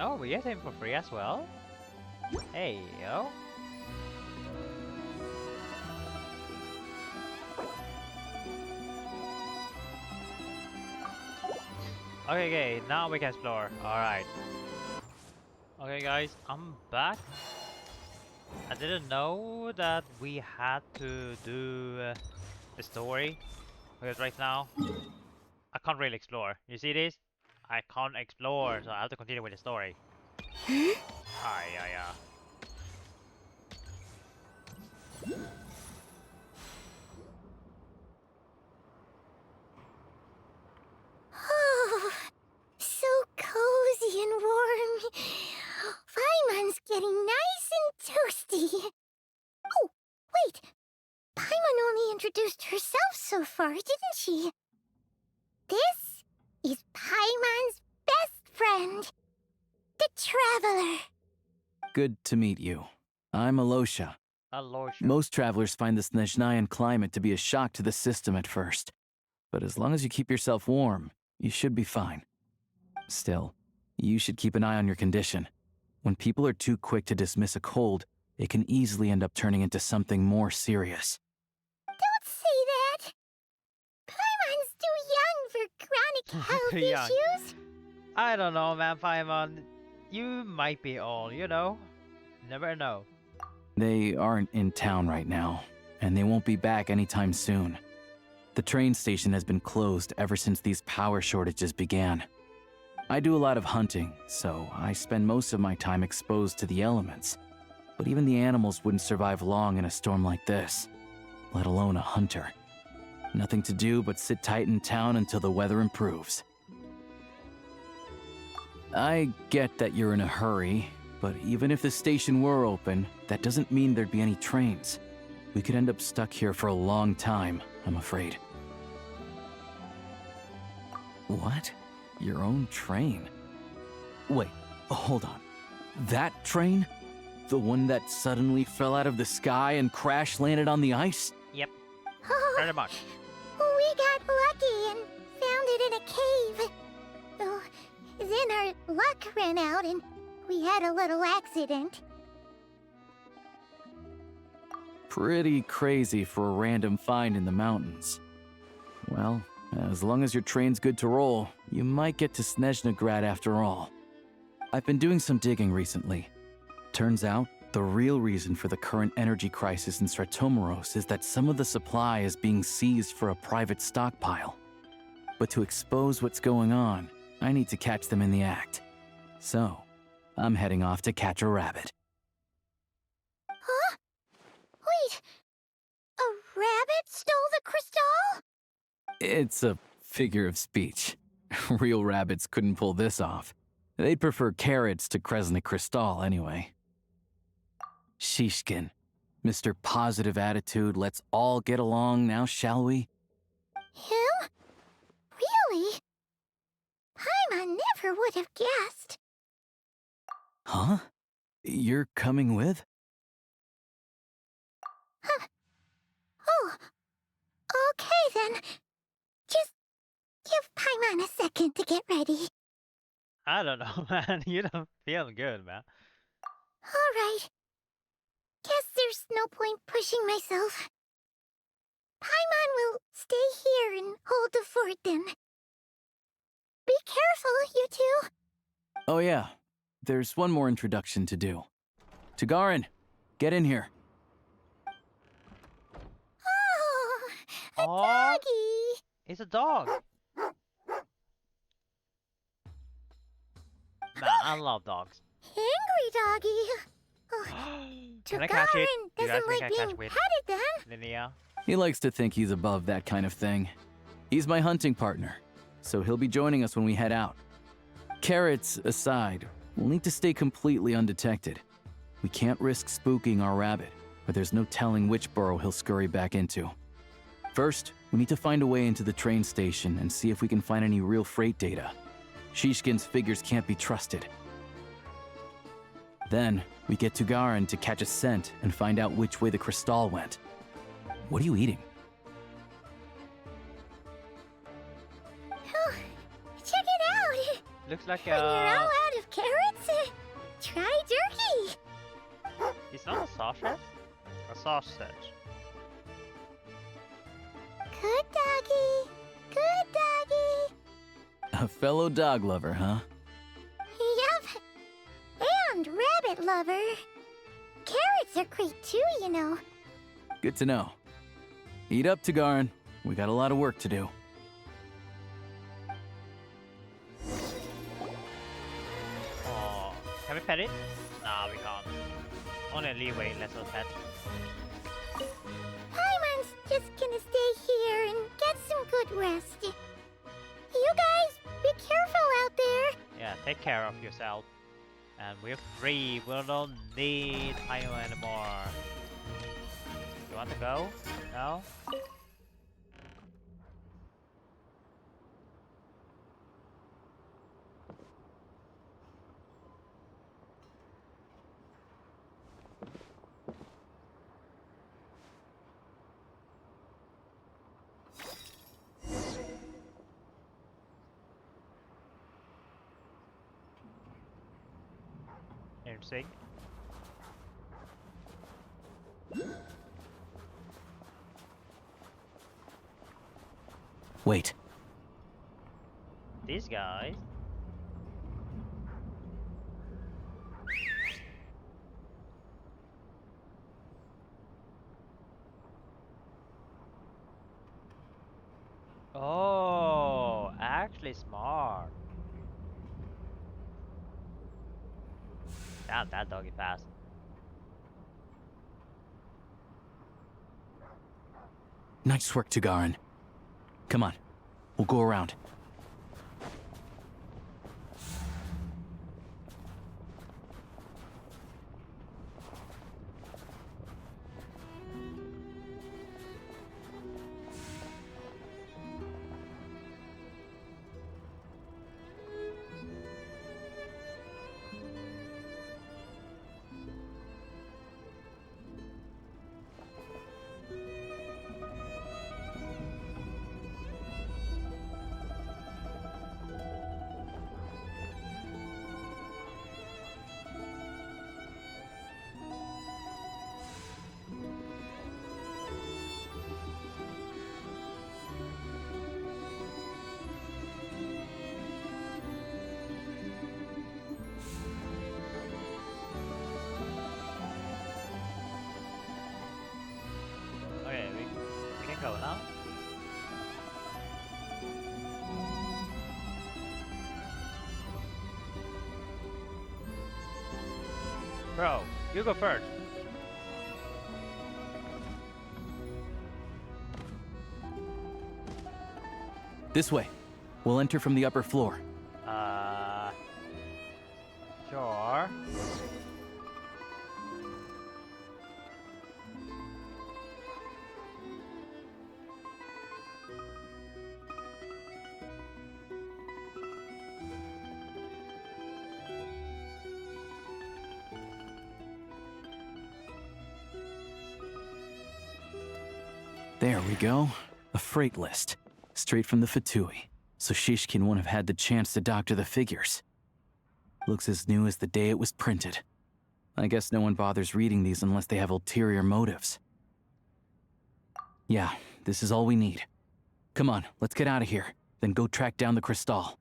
Oh, we get him for free as well? Hey, yo. Okay, now we can explore. Alright. Okay guys, I'm back. I didn't know that we had to do the story. Because right now, I can't really explore. You see this? I can't explore, so I have to continue with the story. Yeah. Oh, so cozy and warm. Paimon's getting nice and toasty. Oh, wait. Paimon only introduced herself so far, didn't she? This is Paimon's best friend, the Traveler. Good to meet you. I'm Alosha. Alosha. Most travelers find the Snezhnayan climate to be a shock to the system at first. But as long as you keep yourself warm, you should be fine. Still, you should keep an eye on your condition. When people are too quick to dismiss a cold, it can easily end up turning into something more serious. Don't say that! Paimon's too young for chronic health Too young. issues. I don't know, man, Paimon. You might be old, you know? Never know. They aren't in town right now, and they won't be back anytime soon. The train station has been closed ever since these power shortages began. I do a lot of hunting, so I spend most of my time exposed to the elements. But even the animals wouldn't survive long in a storm like this, let alone a hunter. Nothing to do but sit tight in town until the weather improves. I get that you're in a hurry, but even if the station were open, that doesn't mean there'd be any trains. We could end up stuck here for a long time, I'm afraid. What? Your own train? Wait, hold on. That train? The one that suddenly fell out of the sky and crash landed on the ice? Yep, Oh, pretty much. we got lucky and found it in a cave. Oh, then our luck ran out and we had a little accident. Pretty crazy for a random find in the mountains. Well, as long as your train's good to roll, you might get to Snezhnegrad after all. I've been doing some digging recently. Turns out, the real reason for the current energy crisis in Stratomeros is that some of the supply is being seized for a private stockpile. But to expose what's going on, I need to catch them in the act. So, I'm heading off to catch a rabbit. Huh? Wait, a rabbit stole the crystal? It's a figure of speech. Real rabbits couldn't pull this off. They'd prefer carrots to Kresnik Crystal anyway. Shishkin, Mr. Positive Attitude, let's all get along now, shall we? Him? Really? Paimon never would have guessed. Huh? You're coming with? Huh. Oh, okay then. Just give Paimon a second to get ready. I don't know, man. You don't feel good, man. Alright. Guess there's no point pushing myself. Paimon will stay here and hold the fort then. Be careful, you two. Oh yeah, there's one more introduction to do. Tagarin, get in here. Oh, a Aw. doggy. It's a dog. Man, I love dogs. Angry doggy. Oh, Can I catch it? Tagarin You guys doesn't think like I being catch it? petted then. Linnea? He likes to think he's above that kind of thing. He's my hunting partner, so he'll be joining us when we head out. Carrots aside, we'll need to stay completely undetected. We can't risk spooking our rabbit, but there's no telling which burrow he'll scurry back into. First, we need to find a way into the train station and see if we can find any real freight data. Shishkin's figures can't be trusted. Then, we get Tugarin to catch a scent and find out which way the crystal went. What are you eating? Oh, check it out. Looks like When you're all out of carrots, try jerky. It's not a sausage? A sausage. Good doggy. Good doggy. A fellow dog lover, huh? Yup. And rabbit lover. Carrots are great too, you know. Good to know. Eat up, Tugarin. We got a lot of work to do. Oh, can we pet it? Nah, we can't. Only a leeway lets us pet. Paimon's just gonna stay here and get some good rest. You guys, be careful out there. Yeah, take care of yourself. And we're free. We don't need Paimon anymore. You want to go? No? Interesting. Wait. These guys. Oh, actually smart. Damn, that dog is fast. Nice work, Tugarin. Come on, we'll go around. Okay, we can go now. Bro, you go first. This way. We'll enter from the upper floor. Sure. There we go. A freight list. Straight from the Fatui. So Shishkin won't have had the chance to doctor the figures. Looks as new as the day it was printed. I guess no one bothers reading these unless they have ulterior motives. Yeah, this is all we need. Come on, let's get out of here. Then go track down the crystal.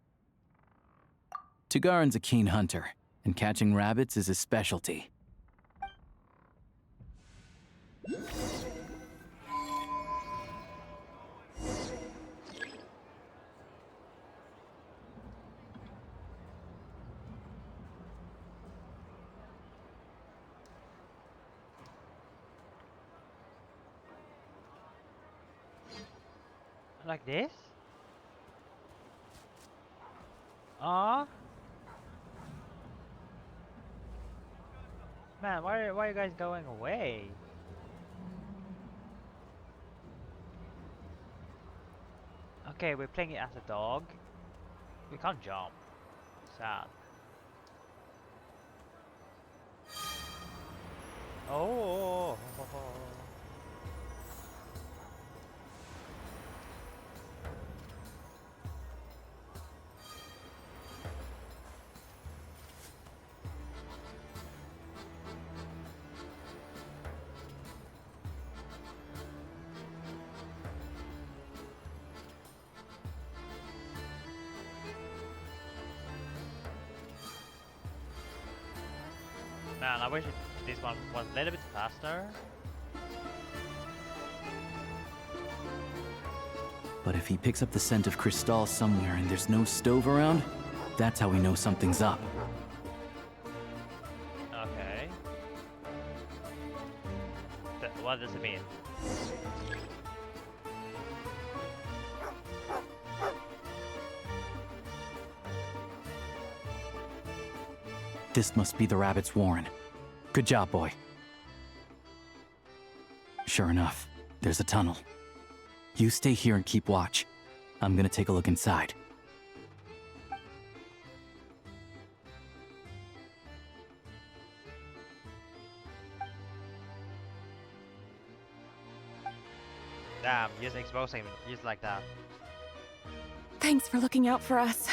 Tugarin's a keen hunter, and catching rabbits is his specialty. Like this? Ah. Man, why are you guys going away? Okay, we're playing it as a dog. We can't jump. Sad. Oh. Man, I wish this one was a little bit faster. But if he picks up the scent of crystal somewhere and there's no stove around, that's how we know something's up. Okay. What does it mean? This must be the rabbit's warren. Good job, boy. Sure enough, there's a tunnel. You stay here and keep watch. I'm gonna take a look inside. Damn, just exposing him, just like that. Thanks for looking out for us.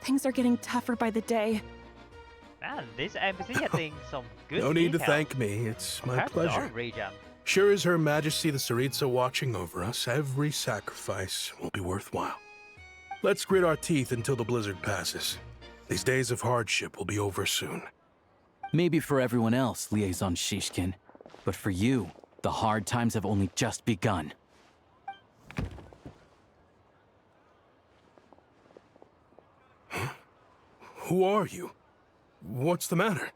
Things are getting tougher by the day. Man, this NPC getting some good No need to details thank me. It's my compared to the pleasure. other region. Sure as Her Majesty the Tsaritsa watching over us, every sacrifice will be worthwhile. Let's grit our teeth until the blizzard passes. These days of hardship will be over soon. Maybe for everyone else, Liaison Shishkin. But for you, the hard times have only just begun. Huh? Who are you? What's the matter?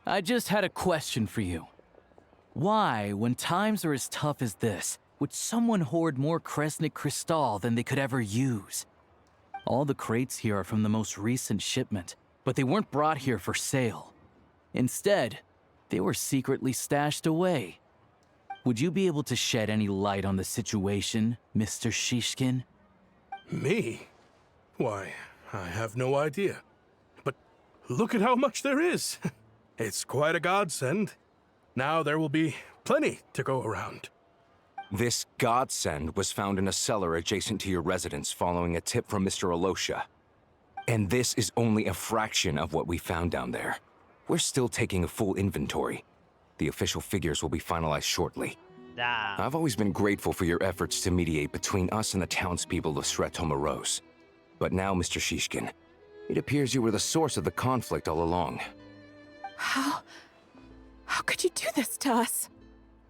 I just had a question for you. Why, when times are as tough as this, would someone hoard more Kresnik Crystal than they could ever use? All the crates here are from the most recent shipment, but they weren't brought here for sale. Instead, they were secretly stashed away. Would you be able to shed any light on the situation, Mr. Shishkin? Me? Why, I have no idea. But look at how much there is. It's quite a godsend. Now there will be plenty to go around. This godsend was found in a cellar adjacent to your residence following a tip from Mr. Alosha. And this is only a fraction of what we found down there. We're still taking a full inventory. The official figures will be finalized shortly. Damn. I've always been grateful for your efforts to mediate between us and the townspeople of Sretomaros. But now, Mr. Shishkin, it appears you were the source of the conflict all along. How could you do this to us?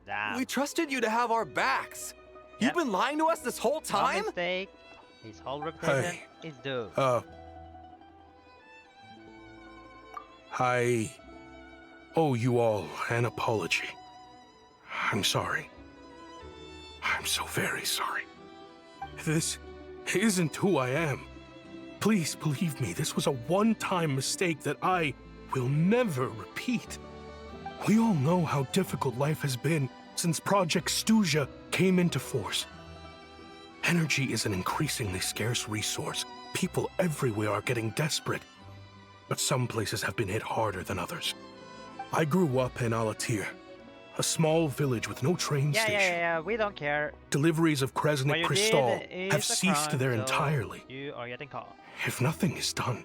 Damn. We trusted you to have our backs. Yep. You've been lying to us this whole No time? mistake. His whole reputation Hey. is doomed. I owe you all an apology. I'm sorry. I'm so very sorry. This isn't who I am. Please believe me, this was a one-time mistake that I will never repeat. We all know how difficult life has been since Project Stuja came into force. Energy is an increasingly scarce resource. People everywhere are getting desperate. But some places have been hit harder than others. I grew up in Alatir, a small village with no train station. Yeah, we don't care. Deliveries of What Kresnik you Crystal did is have a ceased crime, there so entirely. You are getting caught. If nothing is done,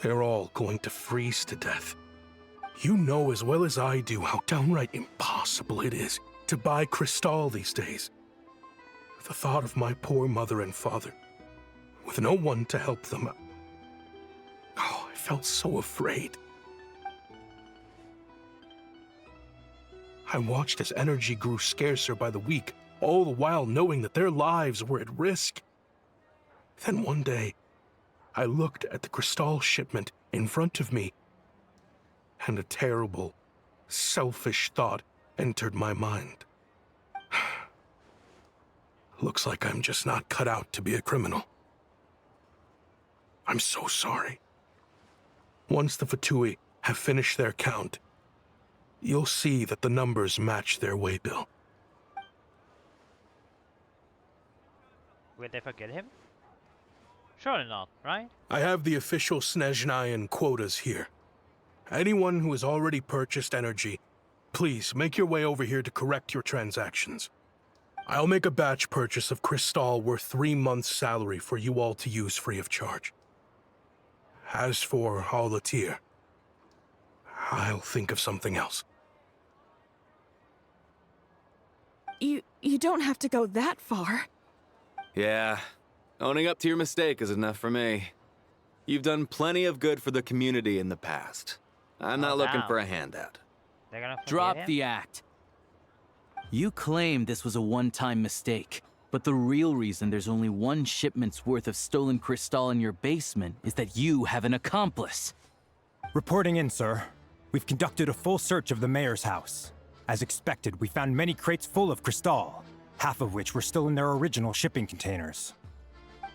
they're all going to freeze to death. You know as well as I do how downright impossible it is to buy Crystal these days. The thought of my poor mother and father, with no one to help them. Oh, I felt so afraid. I watched as energy grew scarcer by the week, all the while knowing that their lives were at risk. Then one day, I looked at the Crystal shipment in front of me, and a terrible, selfish thought entered my mind. Looks like I'm just not cut out to be a criminal. I'm so sorry. Once the Fatui have finished their count, you'll see that the numbers match their waybill. Will they forget him? Surely not, right? I have the official Snezhnayan quotas here. Anyone who has already purchased energy, please make your way over here to correct your transactions. I'll make a batch purchase of Crystal worth 3 months' salary for you all to use free of charge. As for Alatir, I'll think of something else. You don't have to go that far. Yeah, owning up to your mistake is enough for me. You've done plenty of good for the community in the past. I'm not looking damn. for a handout. They're gonna forget Drop him? the act. You claim this was a one-time mistake, but the real reason there's only one shipment's worth of stolen Crystal in your basement is that you have an accomplice. Reporting in, sir. We've conducted a full search of the mayor's house. As expected, we found many crates full of Crystal, half of which were still in their original shipping containers.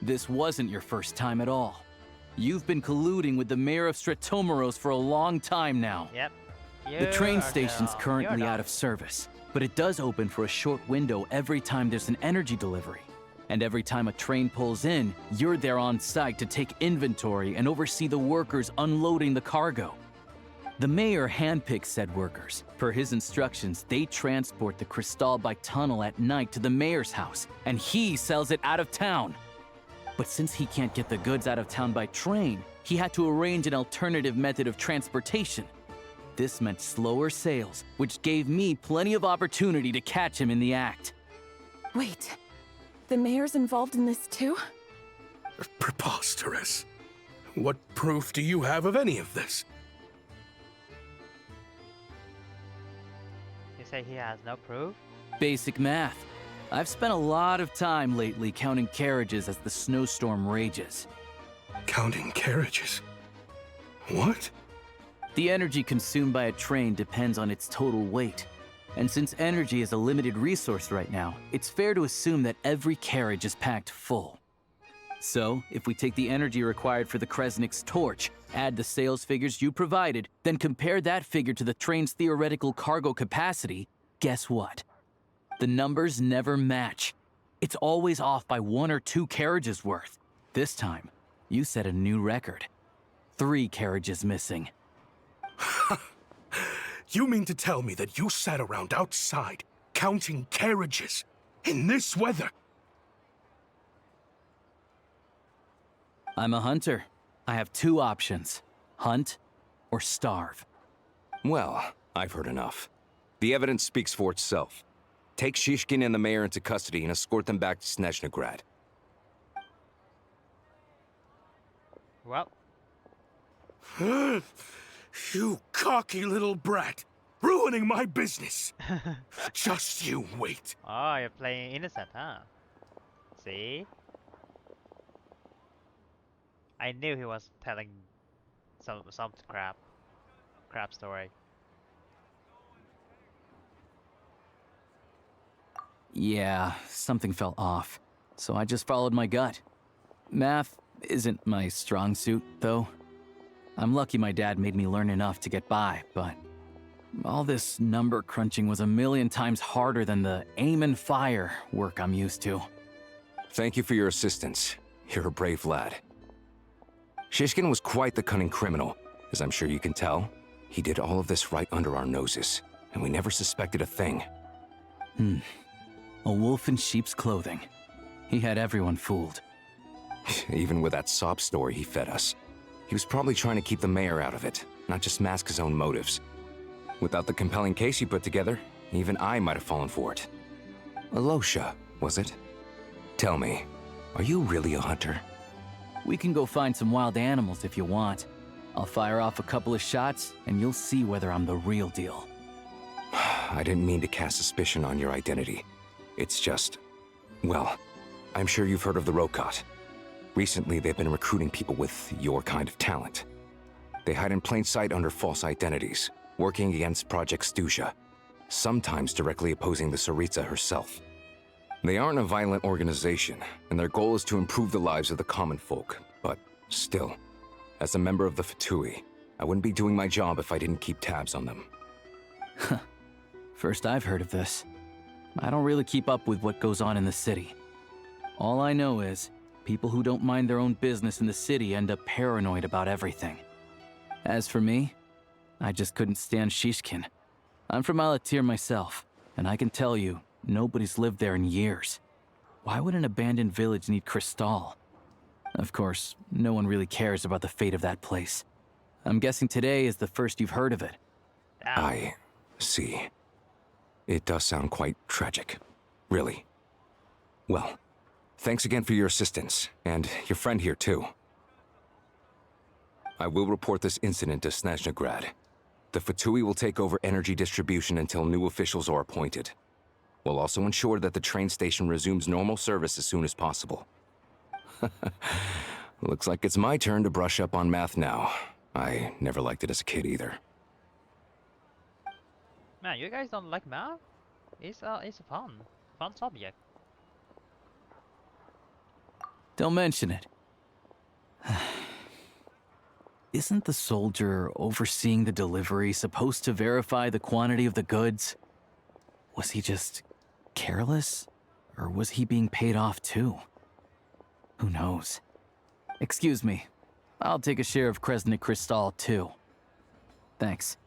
This wasn't your first time at all. You've been colluding with the mayor of Sretomaros for a long time now. Yep. The train You are station's dumb. currently You're out dumb. of service, but it does open for a short window every time there's an energy delivery. And every time a train pulls in, you're there on site to take inventory and oversee the workers unloading the cargo. The mayor handpicks said workers. Per his instructions, they transport the crystal by tunnel at night to the mayor's house, and he sells it out of town. But since he can't get the goods out of town by train, he had to arrange an alternative method of transportation. This meant slower sales, which gave me plenty of opportunity to catch him in the act. Wait, the mayor's involved in this too? Preposterous. What proof do you have of any of this? You say he has no proof? Basic math. I've spent a lot of time lately counting carriages as the snowstorm rages. Counting carriages? What? The energy consumed by a train depends on its total weight. And since energy is a limited resource right now, it's fair to assume that every carriage is packed full. So, if we take the energy required for the Kresnik's torch, add the sales figures you provided, then compare that figure to the train's theoretical cargo capacity, guess what? The numbers never match. It's always off by 1 or 2 carriages worth. This time, you set a new record. 3 carriages missing. You mean to tell me that you sat around outside, counting carriages, in this weather? I'm a hunter. I have 2 options. Hunt or starve. Well, I've heard enough. The evidence speaks for itself. Take Shishkin and the mayor into custody and escort them back to Snezhnograd. Well. You cocky little brat! Ruining my business! Just you wait. Oh, you're playing innocent, huh? See? I knew he was telling some crap story. Yeah, something felt off, so I just followed my gut. Math isn't my strong suit, though. I'm lucky my dad made me learn enough to get by, but all this number crunching was a million times harder than the aim and fire work I'm used to. Thank you for your assistance. You're a brave lad. Shishkin was quite the cunning criminal, as I'm sure you can tell. He did all of this right under our noses, and we never suspected a thing. A wolf in sheep's clothing. He had everyone fooled. Even with that sob story he fed us. He was probably trying to keep the mayor out of it, not just mask his own motives. Without the compelling case he put together, even I might have fallen for it. Alosha, was it? Tell me, are you really a hunter? We can go find some wild animals if you want. I'll fire off a couple of shots, and you'll see whether I'm the real deal. I didn't mean to cast suspicion on your identity. It's just... well, I'm sure you've heard of the Rokot. Recently, they've been recruiting people with your kind of talent. They hide in plain sight under false identities, working against Project Stusha, sometimes directly opposing the Tsaritsa herself. They aren't a violent organization, and their goal is to improve the lives of the common folk, but still, as a member of the Fatui, I wouldn't be doing my job if I didn't keep tabs on them. First I've heard of this. I don't really keep up with what goes on in the city. All I know is, people who don't mind their own business in the city end up paranoid about everything. As for me, I just couldn't stand Shishkin. I'm from Alatir myself, and I can tell you, nobody's lived there in years. Why would an abandoned village need Crystal? Of course, no one really cares about the fate of that place. I'm guessing today is the first you've heard of it. I see. It does sound quite tragic. Really. Well, thanks again for your assistance, and your friend here too. I will report this incident to Snezhnograd. The Fatui will take over energy distribution until new officials are appointed. We'll also ensure that the train station resumes normal service as soon as possible. Looks like it's my turn to brush up on math now. I never liked it as a kid either. Man, you guys don't like math? It's a fun subject. Don't mention it. Isn't the soldier overseeing the delivery supposed to verify the quantity of the goods? Was he just careless? Or was he being paid off too? Who knows? Excuse me. I'll take a share of Kresnik Crystal too. Thanks.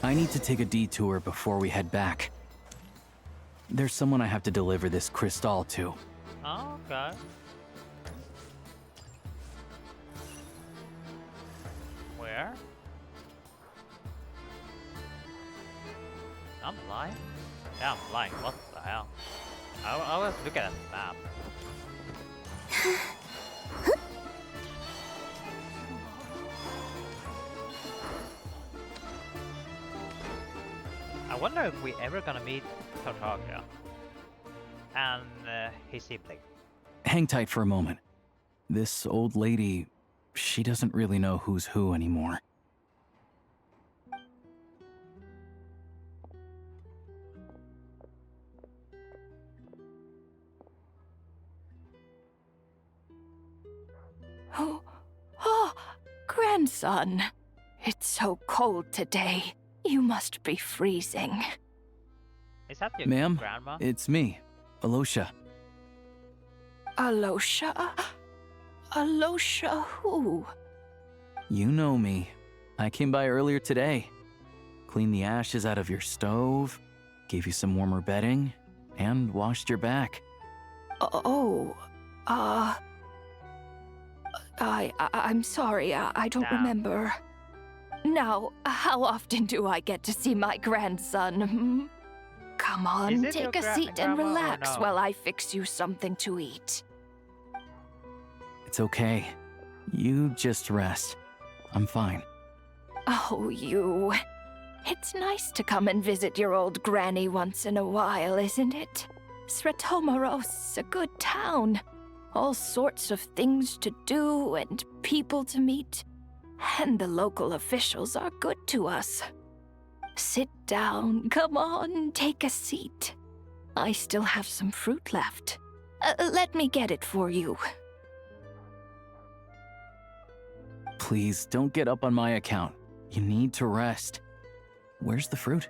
I need to take a detour before we head back. There's someone I have to deliver this crystal to. Oh, okay. Where? I'm blind? Yeah, I'm blind. What the hell? I always look at the map. I wonder if we ever gonna meet Tartaria and his sibling. Hang tight for a moment. This old lady, she doesn't really know who's who anymore. Oh, grandson. It's so cold today. You must be freezing. Is that your Ma'am, grandma? it's me, Alosha. Alosha? Alosha who? You know me. I came by earlier today. Cleaned the ashes out of your stove, gave you some warmer bedding, and washed your back. I'm sorry, I don't remember. Now, how often do I get to see my grandson? Hmm? Come on, take a seat and relax while I fix you something to eat. It's okay. You just rest. I'm fine. Oh, you. It's nice to come and visit your old granny once in a while, isn't it? Sretomaros, a good town. All sorts of things to do and people to meet. And the local officials are good to us. Sit down, come on, take a seat. I still have some fruit left. Let me get it for you. Please, don't get up on my account. You need to rest. Where's the fruit?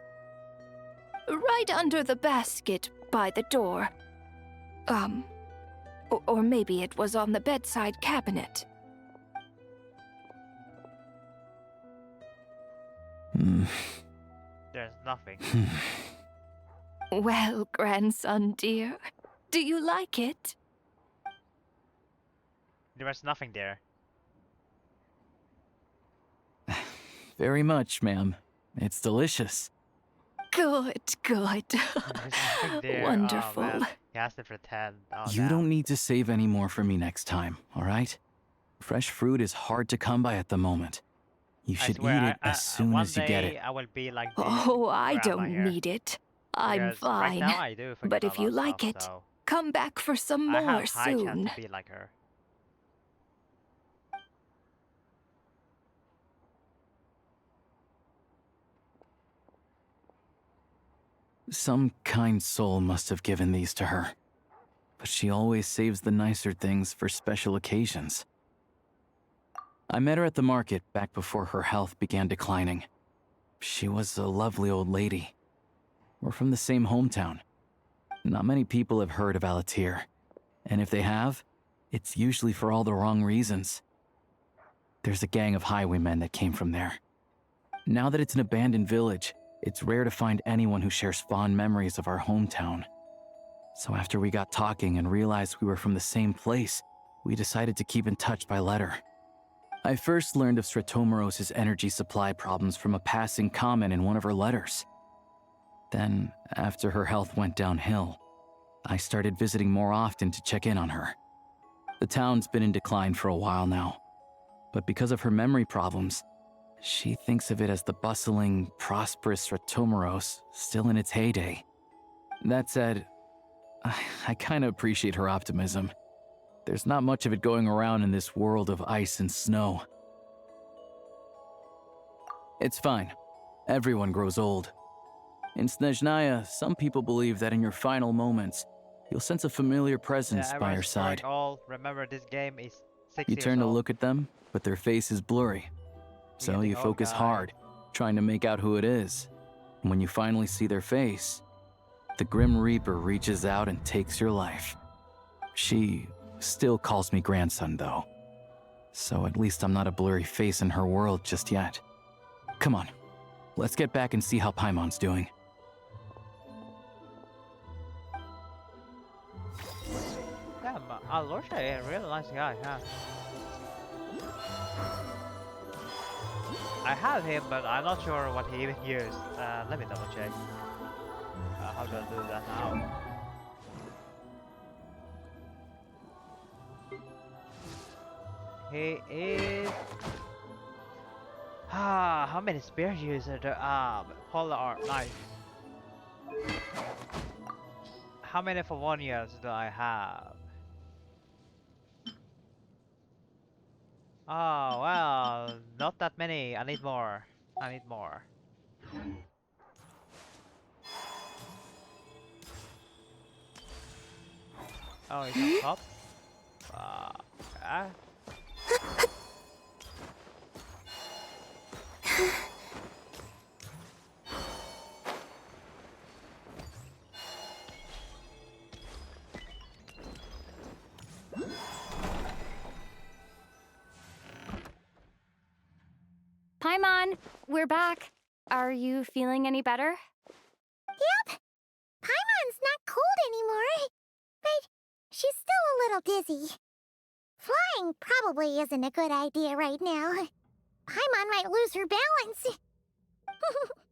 Right under the basket by the door. Or maybe it was on the bedside cabinet. There's nothing. Well, grandson dear, do you like it? There was nothing there. Very much, ma'am. It's delicious. Good, good. There. Wonderful. Oh, he has to pretend. Oh, You don't need to save any more for me next time, all right? Fresh fruit is hard to come by at the moment. You should eat it as soon as you get it. I will be like Oh, I grandma don't here. need it. I'm Because fine. Right now I do forget But a if lot you of like stuff, it, so come back for some I more have high soon. chance to be like her. Some kind soul must have given these to her. But she always saves the nicer things for special occasions. I met her at the market back before her health began declining. She was a lovely old lady. We're from the same hometown. Not many people have heard of Alatir. And if they have, it's usually for all the wrong reasons. There's a gang of highwaymen that came from there. Now that it's an abandoned village, it's rare to find anyone who shares fond memories of our hometown. So after we got talking and realized we were from the same place, we decided to keep in touch by letter. I first learned of Sretomaros' energy supply problems from a passing comment in one of her letters. Then, after her health went downhill, I started visiting more often to check in on her. The town's been in decline for a while now, but because of her memory problems, she thinks of it as the bustling, prosperous Sretomaros still in its heyday. That said, I kinda appreciate her optimism. There's not much of it going around in this world of ice and snow. It's fine. Everyone grows old. In Snezhnaya, some people believe that in your final moments, you'll sense a familiar presence by your side. All. Remember, this game is 6 You years turn to old. look at them, but their face is blurry. So you focus hard, trying to make out who it is. And when you finally see their face, the Grim Reaper reaches out and takes your life. She still calls me grandson, though. So at least I'm not a blurry face in her world just yet. Come on, let's get back and see how Paimon's doing. Yeah, but Lorcha is a really nice guy, yeah. I have him, but I'm not sure what he even used. Let me double check. How do I do that now? He is... how many spears user do polar art knife? How many for 1 year do I have? Oh, well, not that many. I need more. I need more. Oh, it's on top? Okay. Paimon, we're back. Are you feeling any better? Yep. Paimon's not cold anymore, but she's still a little dizzy. Flying probably isn't a good idea right now. Paimon might lose her balance.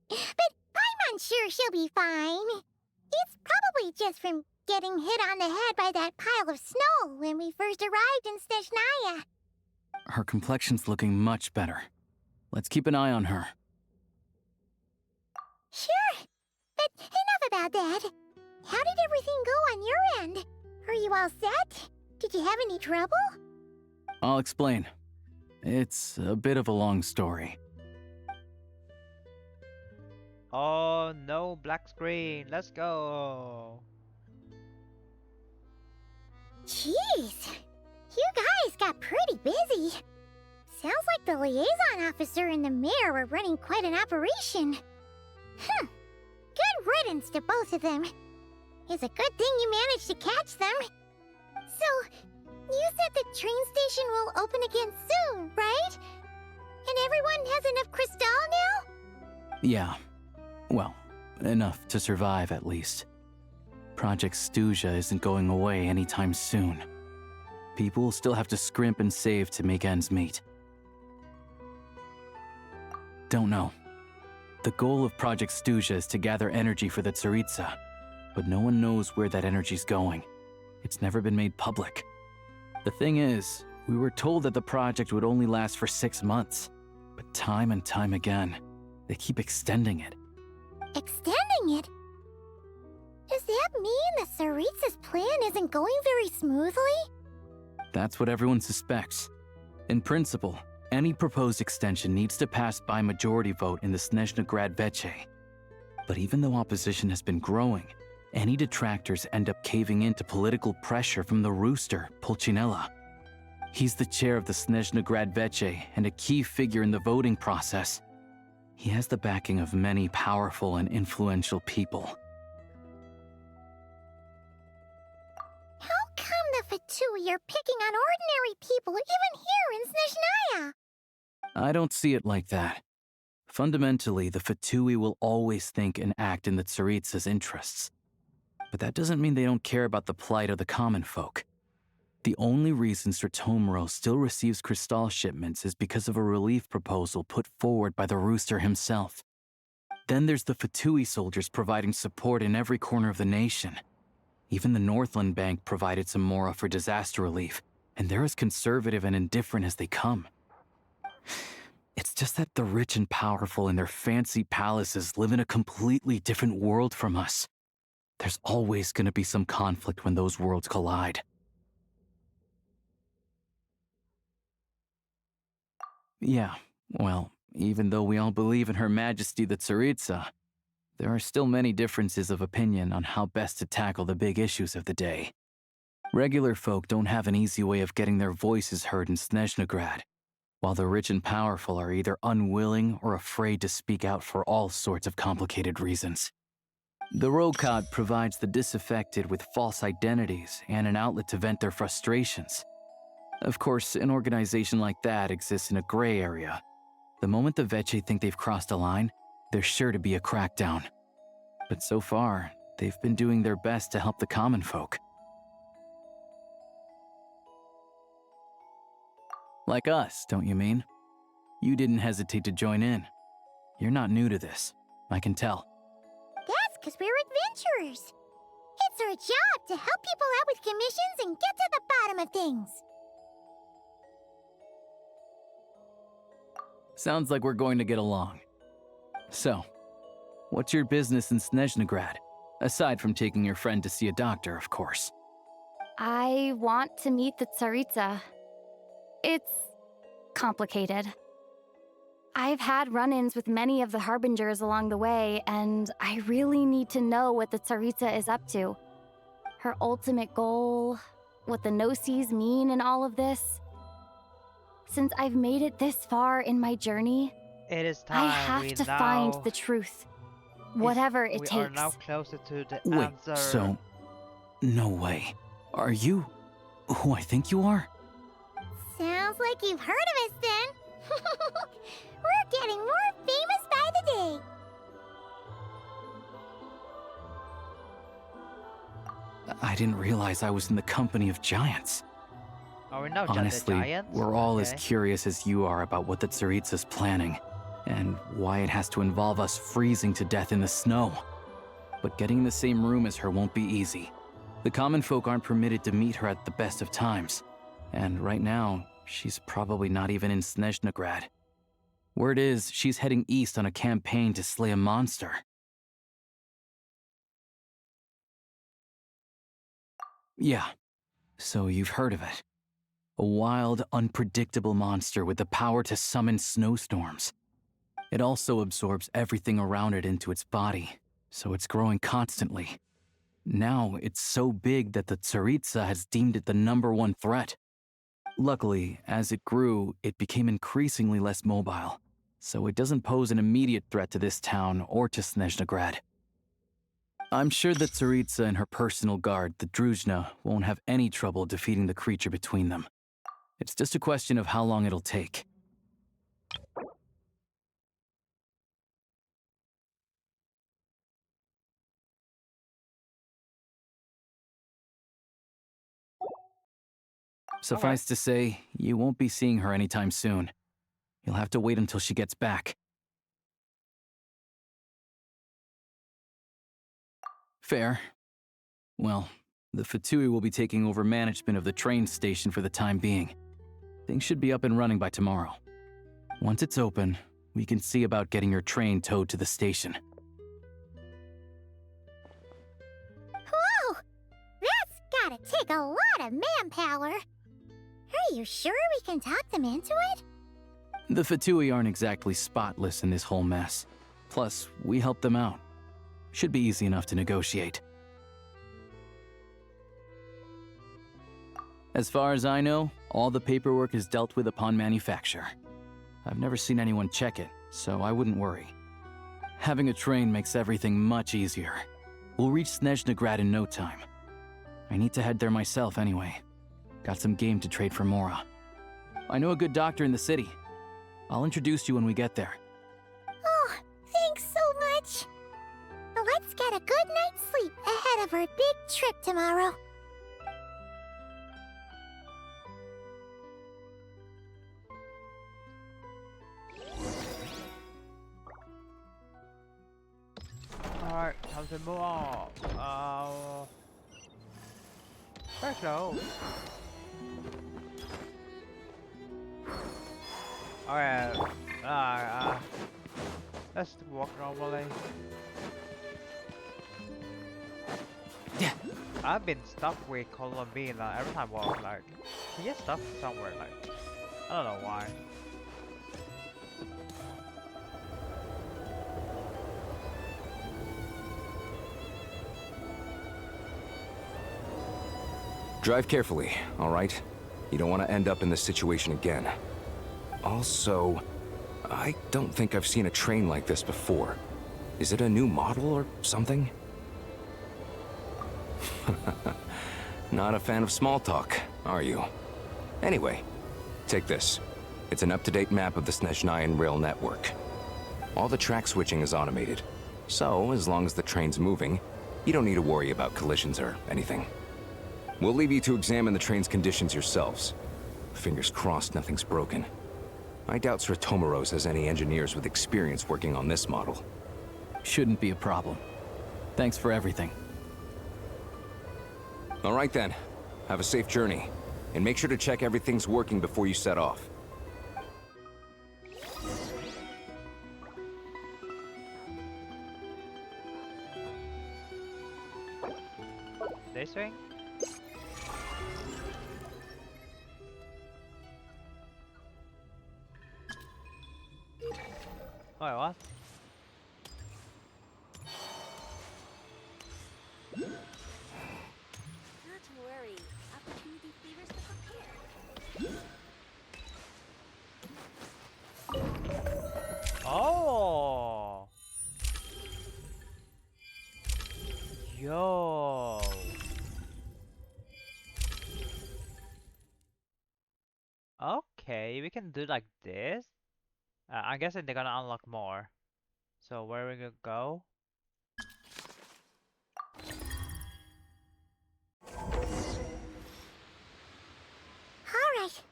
But Paimon's sure she'll be fine. It's probably just from getting hit on the head by that pile of snow when we first arrived in Snezhnaya. Her complexion's looking much better. Let's keep an eye on her. Sure, but enough about that. How did everything go on your end? Are you all set? Did you have any trouble? I'll explain. It's a bit of a long story. Oh no, black screen. Let's go. Jeez, you guys got pretty busy. Sounds like the liaison officer and the mayor were running quite an operation. Good riddance to both of them. It's a good thing you managed to catch them. So, you said the train station will open again soon, right? And everyone has enough crystal now? Yeah. Well, enough to survive at least. Project Stuja isn't going away anytime soon. People will still have to scrimp and save to make ends meet. Don't know. The goal of Project Stuja is to gather energy for the Tsaritsa, but no one knows where that energy's going. It's never been made public. The thing is, we were told that the project would only last for 6 months, but time and time again, they keep extending it. Extending it? Does that mean the Tsaritsa's plan isn't going very smoothly? That's what everyone suspects. In principle, any proposed extension needs to pass by majority vote in the Snezhnegrad Veche. But even though opposition has been growing, any detractors end up caving into political pressure from the rooster, Pulcinella. He's the chair of the Snezhnegrad Veche and a key figure in the voting process. He has the backing of many powerful and influential people. How come the Fatui are picking on ordinary people even here in Snezhnaya? I don't see it like that. Fundamentally, the Fatui will always think and act in the Tsaritsa's interests. But that doesn't mean they don't care about the plight of the common folk. The only reason Sratomiro still receives crystal shipments is because of a relief proposal put forward by the Rooster himself. Then there's the Fatui soldiers providing support in every corner of the nation. Even the Northland Bank provided some mora for disaster relief, and they're as conservative and indifferent as they come. It's just that the rich and powerful in their fancy palaces live in a completely different world from us. There's always going to be some conflict when those worlds collide. Yeah, well, even though we all believe in Her Majesty the Tsaritsa, there are still many differences of opinion on how best to tackle the big issues of the day. Regular folk don't have an easy way of getting their voices heard in Snezhnegrad, while the rich and powerful are either unwilling or afraid to speak out for all sorts of complicated reasons. The Rokad provides the disaffected with false identities and an outlet to vent their frustrations. Of course, an organization like that exists in a gray area. The moment the Veche think they've crossed a line, there's sure to be a crackdown. But so far, they've been doing their best to help the common folk. Like us, don't you mean? You didn't hesitate to join in. You're not new to this, I can tell. That's because we're adventurers. It's our job to help people out with commissions and get to the bottom of things. Sounds like we're going to get along. So, what's your business in Snezhnegrad? Aside from taking your friend to see a doctor, of course. I want to meet the Tsaritsa. It's complicated. I've had run-ins with many of the Harbingers along the way, and I really need to know what the Tsaritsa is up to. Her ultimate goal, what the Gnosis mean in all of this. Since I've made it this far in my journey, It is time. I have to find the truth. Whatever it takes. We are now closer to the Wait, answer. so... No way. Are you who I think you are? Sounds like you've heard of us then. We're getting more famous by the day. I didn't realize I was in the company of giants. Are we now Honestly, the giants? we're all as Okay. curious as you are about what the Tsaritsa's planning, and why it has to involve us freezing to death in the snow. But getting in the same room as her won't be easy. The common folk aren't permitted to meet her at the best of times, and right now, she's probably not even in Snezhnegrad. Word is, she's heading east on a campaign to slay a monster. Yeah, so you've heard of it. A wild, unpredictable monster with the power to summon snowstorms. It also absorbs everything around it into its body, so it's growing constantly. Now, it's so big that the Tsaritsa has deemed it the #1 threat. Luckily, as it grew, it became increasingly less mobile, so it doesn't pose an immediate threat to this town or to Snezhnegrad. I'm sure that Tsaritsa and her personal guard, the Druzhna, won't have any trouble defeating the creature between them. It's just a question of how long it'll take. Suffice to say, you won't be seeing her anytime soon. You'll have to wait until she gets back. Fair. Well, the Fatui will be taking over management of the train station for the time being. Things should be up and running by tomorrow. Once it's open, we can see about getting your train towed to the station. Whoa! That's gotta take a lot of manpower. Are you sure we can talk them into it? The Fatui aren't exactly spotless in this whole mess. Plus, we helped them out. Should be easy enough to negotiate. As far as I know, all the paperwork is dealt with upon manufacture. I've never seen anyone check it, so I wouldn't worry. Having a train makes everything much easier. We'll reach Snezhnegrad in no time. I need to head there myself anyway. Got some game to trade for Mora. I know a good doctor in the city. I'll introduce you when we get there. Oh, thanks so much. Let's get a good night's sleep ahead of our big trip tomorrow. Alright, time to move on. Very close. Alright, let's walk normally. Yeah. I've been stuck with Colombina every time I walk, like, you get stuck somewhere, like, I don't know why. Drive carefully, all right? You don't want to end up in this situation again. Also, I don't think I've seen a train like this before. Is it a new model or something? Not a fan of small talk, are you? Anyway, take this. It's an up-to-date map of the Snezhnayan rail network. All the track switching is automated, so as long as the train's moving, you don't need to worry about collisions or anything. We'll leave you to examine the train's conditions yourselves. Fingers crossed nothing's broken. I doubt Sratomaros has any engineers with experience working on this model. Shouldn't be a problem. Thanks for everything. All right then. Have a safe journey. And make sure to check everything's working before you set off. This way? Wait, what? Not to worry. Opportunity favors the prepared. Oh! Yo! Okay, we can do like this. I'm guessing they're gonna unlock more. So where are we gonna go? Alright.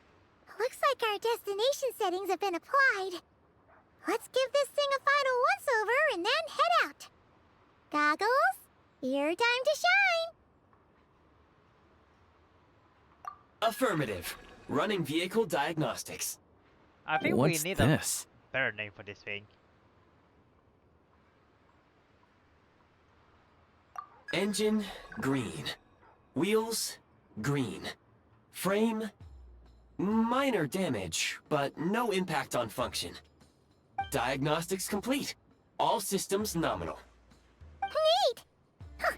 Looks like our destination settings have been applied. Let's give this thing a final once-over and then head out. Goggles, your time to shine! Affirmative. Running vehicle diagnostics. I think What's we need this? a better name for this thing. Engine, green. Wheels, green. Frame, minor damage, but no impact on function. Diagnostics complete. All systems nominal. Neat! Huh.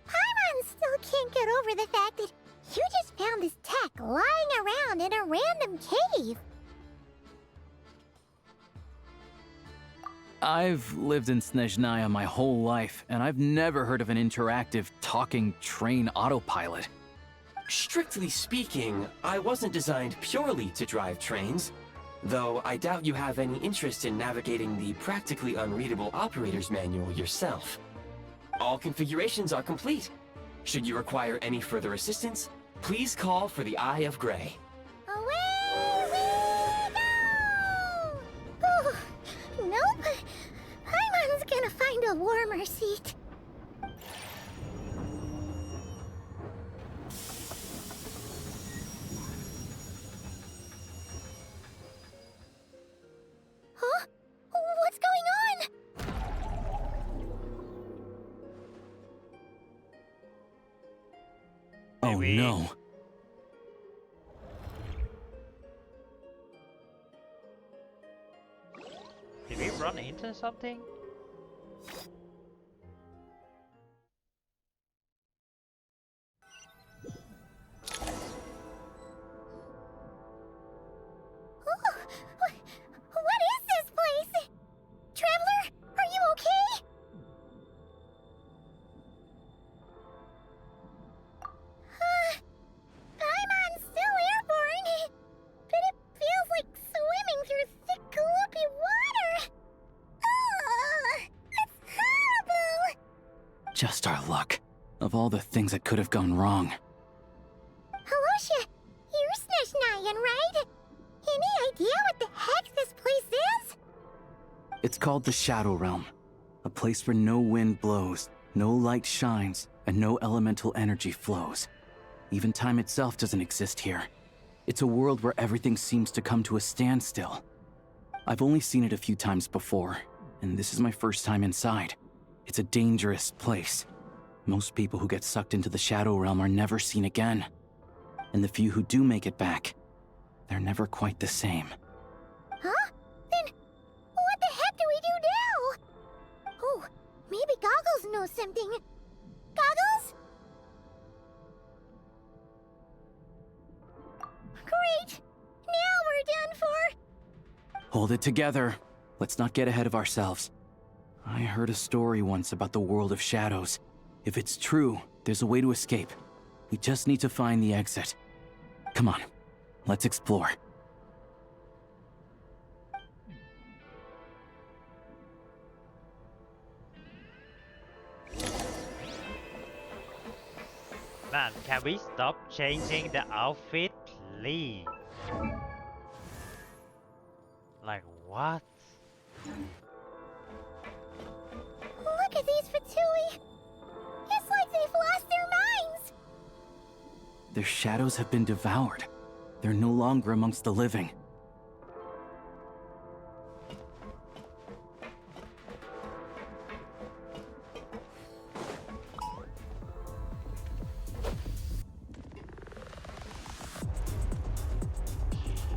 Paimon still can't get over the fact that you just found this tech lying around in a random cave. I've lived in Snezhnaya my whole life, and I've never heard of an interactive, talking train autopilot. Strictly speaking, I wasn't designed purely to drive trains, though I doubt you have any interest in navigating the practically unreadable operator's manual yourself. All configurations are complete. Should you require any further assistance, please call for the Eye of Grey. Away we go! Ooh, nope. Paimon's gonna find a warmer seat. Huh? What's going on? Oh no. Did we run into something? What is this place? Traveler, are you okay? Paimon's still airborne, but it feels like swimming through thick, gloopy water. Ugh, it's horrible. Just our luck. Of all the things that could have gone wrong. Halosha, you're Snezhnayan, right? Any idea what the heck this place is? It's called the Shadow Realm. A place where no wind blows, no light shines, and no elemental energy flows. Even time itself doesn't exist here. It's a world where everything seems to come to a standstill. I've only seen it a few times before, and this is my first time inside. It's a dangerous place. Most people who get sucked into the Shadow Realm are never seen again. And the few who do make it back, they're never quite the same. Huh? Then what the heck do we do now? Oh, maybe Goggles knows something. Goggles? Great! Now we're done for! Hold it together. Let's not get ahead of ourselves. I heard a story once about the world of shadows. If it's true, there's a way to escape. We just need to find the exit. Come on. Let's explore. Man, can we stop changing the outfit, please? Like what? Look at these Fatui! It's like they've lost their minds! Their shadows have been devoured. They're no longer amongst the living.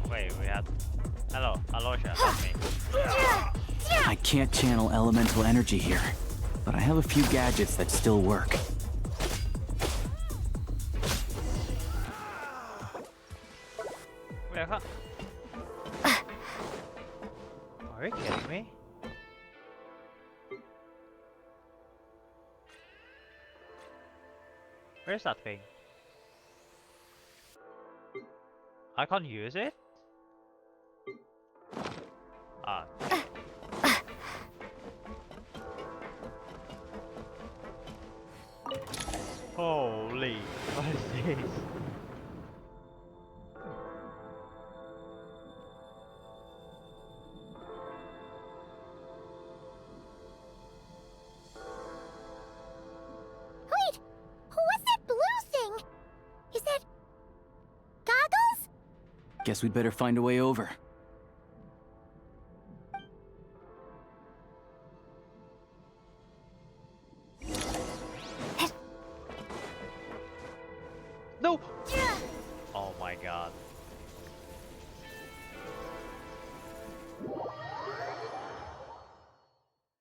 Wait, we had... Hello, Alosha, help me. I can't channel elemental energy here, but I have a few gadgets that still work. Wait, I can't... Are you kidding me? Where's that thing? I can't use it? Ah. Holy, what is this? Wait! What's that blue thing? Is that... goggles? Guess we'd better find a way over. No! Oh my god.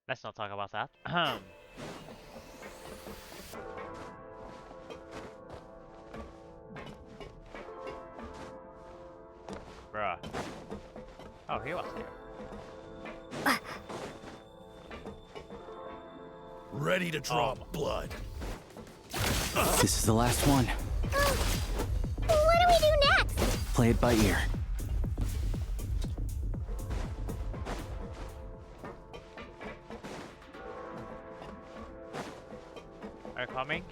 Let's not talk about that. Bruh. Oh, he was here. Ready to draw blood. This is the last one. What do we do next? Play it by ear. Are you coming?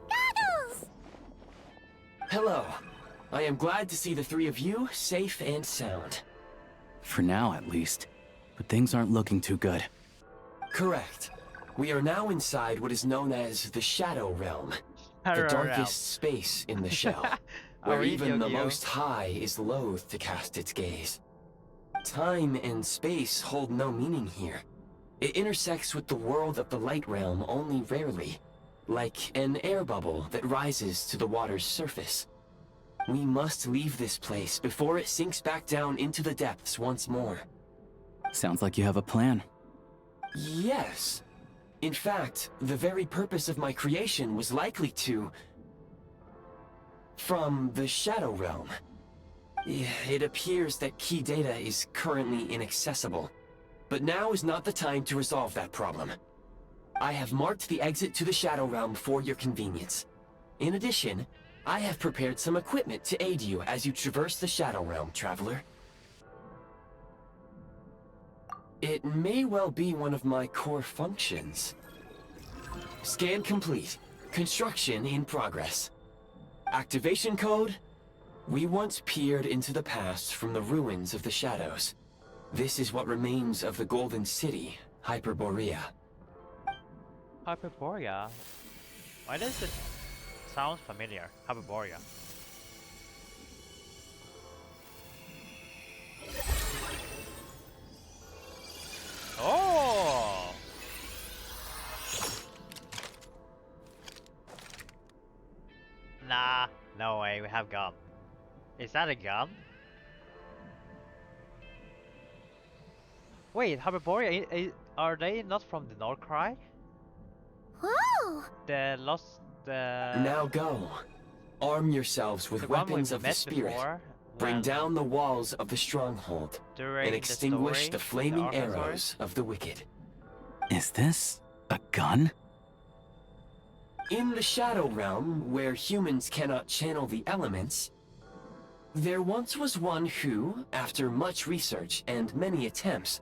Goggles! Hello. I am glad to see the three of you safe and sound. For now, at least. But things aren't looking too good. Correct. We are now inside what is known as the Shadow Realm. Shadow The darkest Realm. space in the shell. Are where we even the Yu-Gi-Oh? Most High is loath to cast its gaze. Time and space hold no meaning here. It intersects with the world of the Light Realm only rarely, like an air bubble that rises to the water's surface. We must leave this place before it sinks back down into the depths once more. Sounds like you have a plan. Yes. In fact, the very purpose of my creation was likely to... from the Shadow Realm. It appears that key data is currently inaccessible, but now is not the time to resolve that problem. I have marked the exit to the Shadow Realm for your convenience. In addition, I have prepared some equipment to aid you as you traverse the Shadow Realm, Traveler. It may well be one of my core functions. Scan complete. Construction in progress. Activation code? We once peered into the past from the ruins of the shadows. This is what remains of the Golden City, Hyperborea. Hyperborea? Why does it sound familiar? Hyperborea. Oh! Nah, no way, we have gun. Is that a gun? Wait, Hyperborea, are they not from the Northcry? Whoa! The lost... Now go. Arm yourselves with the one weapons we of the met spirit. before, Bring down the walls of the stronghold During and the extinguish story, the flaming Archon story? arrows of the wicked. Is this a gun? In the Shadow Realm, where humans cannot channel the elements, there once was one who, after much research and many attempts,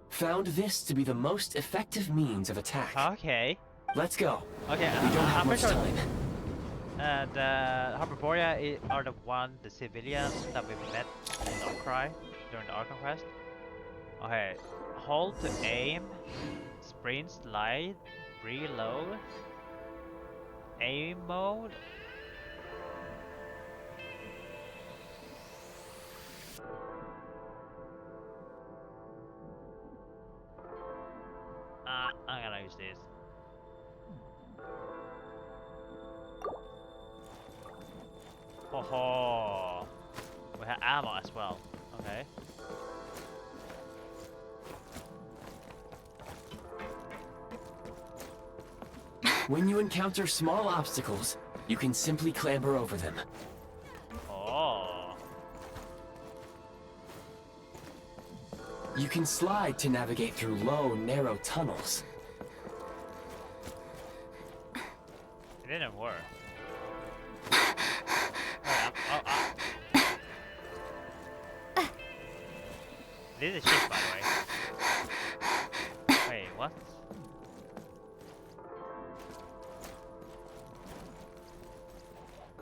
found this to be the most effective means of attack. Okay. Let's go. Okay, We don't have I'm much pretty sure time. the Hyperborea are the civilians that we met in Honkai during the Archon quest. Okay, hold to aim, sprint, slide, reload, aim mode. I'm gonna use this. Oh, we have ammo as well. Okay. When you encounter small obstacles, you can simply clamber over them. Oh. You can slide to navigate through low, narrow tunnels. It didn't work. This is shit, by the way. Wait, what?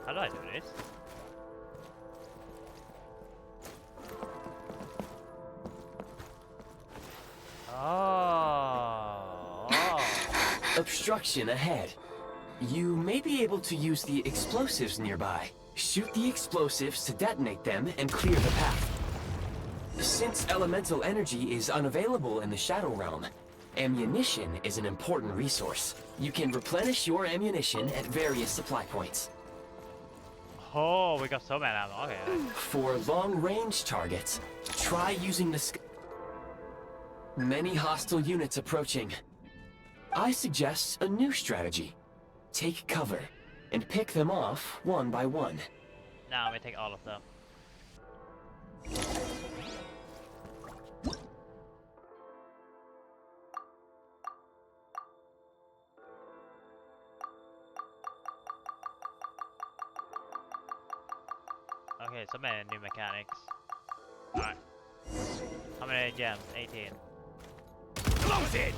How do I do this? Obstruction ahead. You may be able to use the explosives nearby. Shoot the explosives to detonate them and clear the path. Since elemental energy is unavailable in the Shadow Realm, ammunition is an important resource. You can replenish your ammunition at various supply points. Oh, we got so many ammo. Okay. For long-range targets, try using the many hostile units approaching. I suggest a new strategy. Take cover and pick them off one by one. Now I'm gonna take all of them. Okay, so many new mechanics. Alright. How many gems? 18. Close it!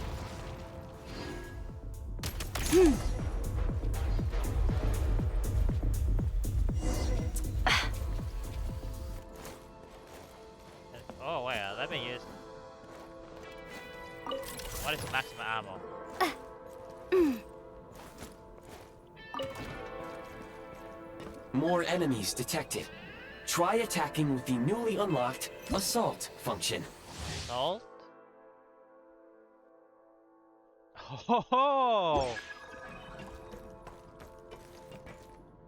Oh wait, let me use. What is maximum ammo? More enemies detected. Try attacking with the newly unlocked Assault function. Assault? Ho ho!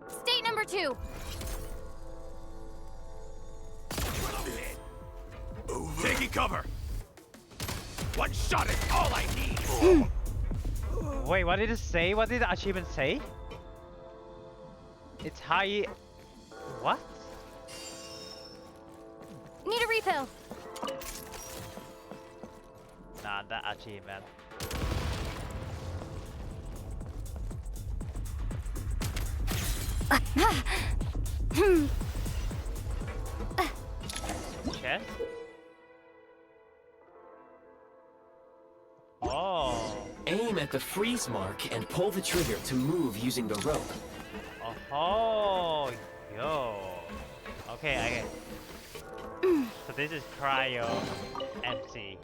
State number 2. Taking cover. One shot is all I need. Wait, what did it say? What did the achievement say? It's high. What? Need a refill. Nah, that achievement. Chest? Oh. Aim at the freeze mark and pull the trigger to move using the rope. Oh, yo. Okay, I get. So this is cryo MC.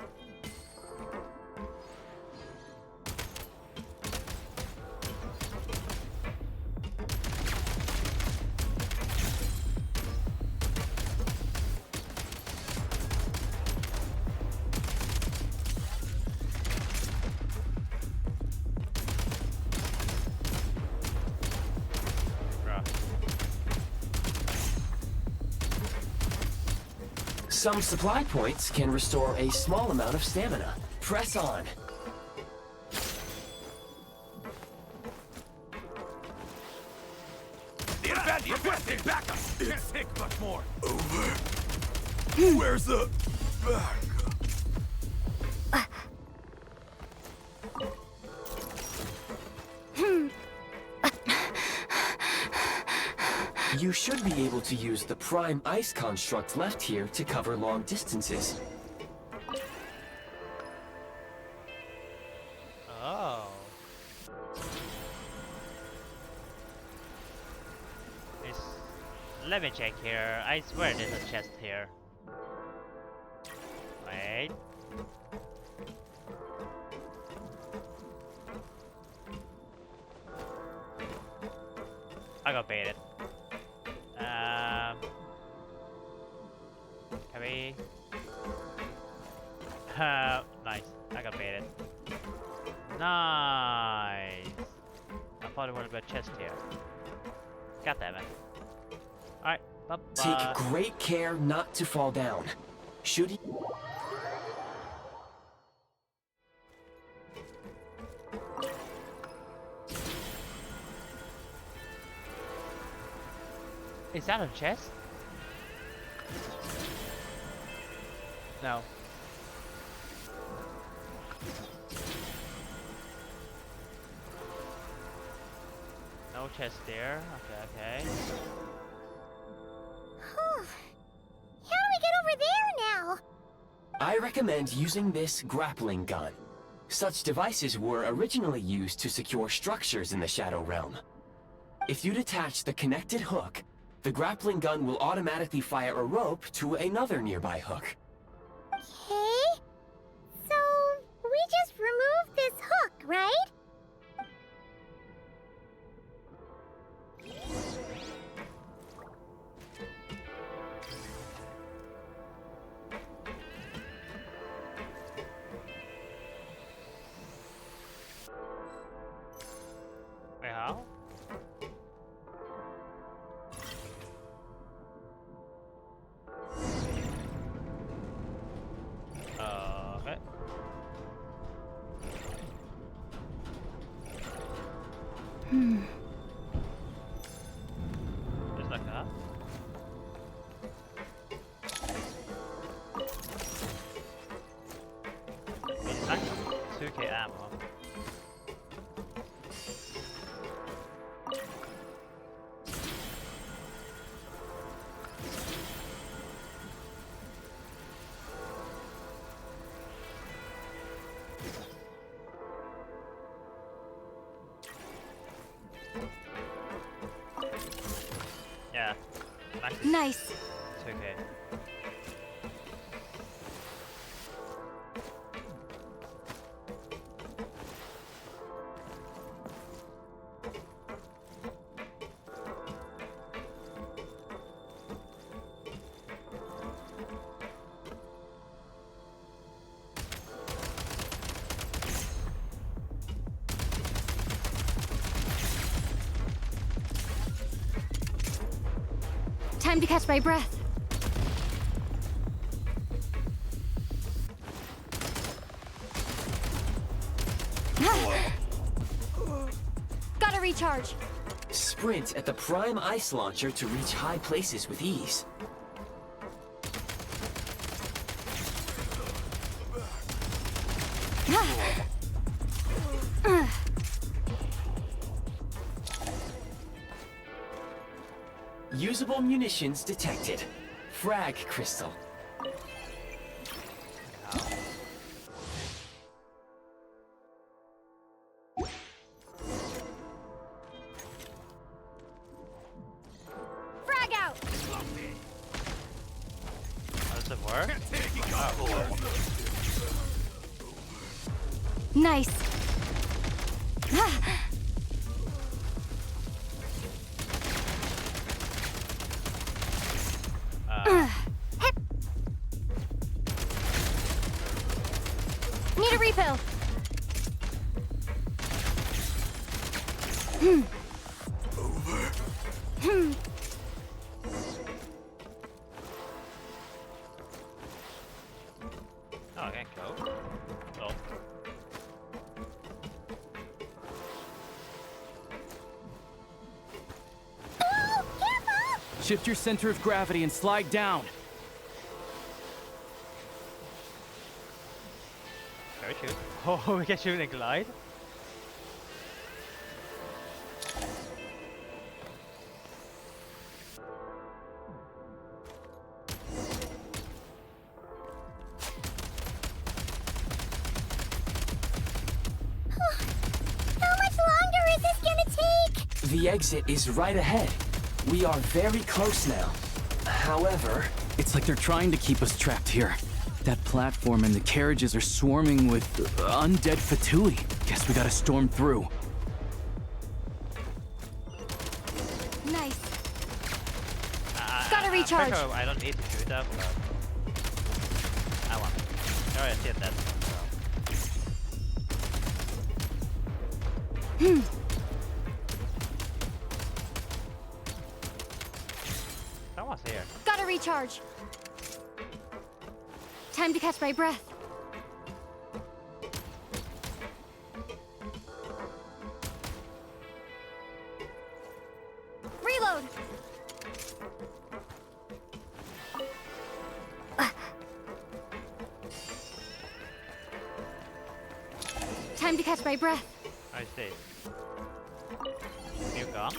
Some supply points can restore a small amount of stamina. Press on. The advance requesting backup. Can't take much more. Over. Where's the back? You should be able to use the prime ice construct left here to cover long distances. Oh. Let me check here. I swear there's a chest here. Wait. I got baited. Can we? Nice. I got baited. Nice. I thought there would have been a chest here. God damn it. Alright, bye-bye. Take great care not to fall down. Should he... Is that a chest? No. No chest there. Okay, okay. How do we get over there now? I recommend using this grappling gun. Such devices were originally used to secure structures in the Shadow Realm. If you detach the connected hook, the grappling gun will automatically fire a rope to another nearby hook. Okay. So, we just remove this hook, right? Wait, how? Okay. Just like that. It's like 2k ammo. Yeah. Nice. It's okay. Time to catch my breath. Gotta recharge. Sprint at the prime ice launcher to reach high places with ease. Usable munitions detected. Frag crystal. Frag out. How does it work? Nice. Need a refill. Oh, I can't go. Oh. Shift your center of gravity and slide down. shoot. Oh, we can shoot and glide. How much longer is this gonna take? The exit is right ahead. We are very close now. However... It's like they're trying to keep us trapped here. That platform and the carriages are swarming with undead Fatui. Guess we gotta storm through. Nice. Gotta recharge. Sure I don't need to shoot them, but I want it. I already did that. So. Someone's here. Gotta recharge. Time to catch my breath. Reload. Time to catch my breath. I see. You gone?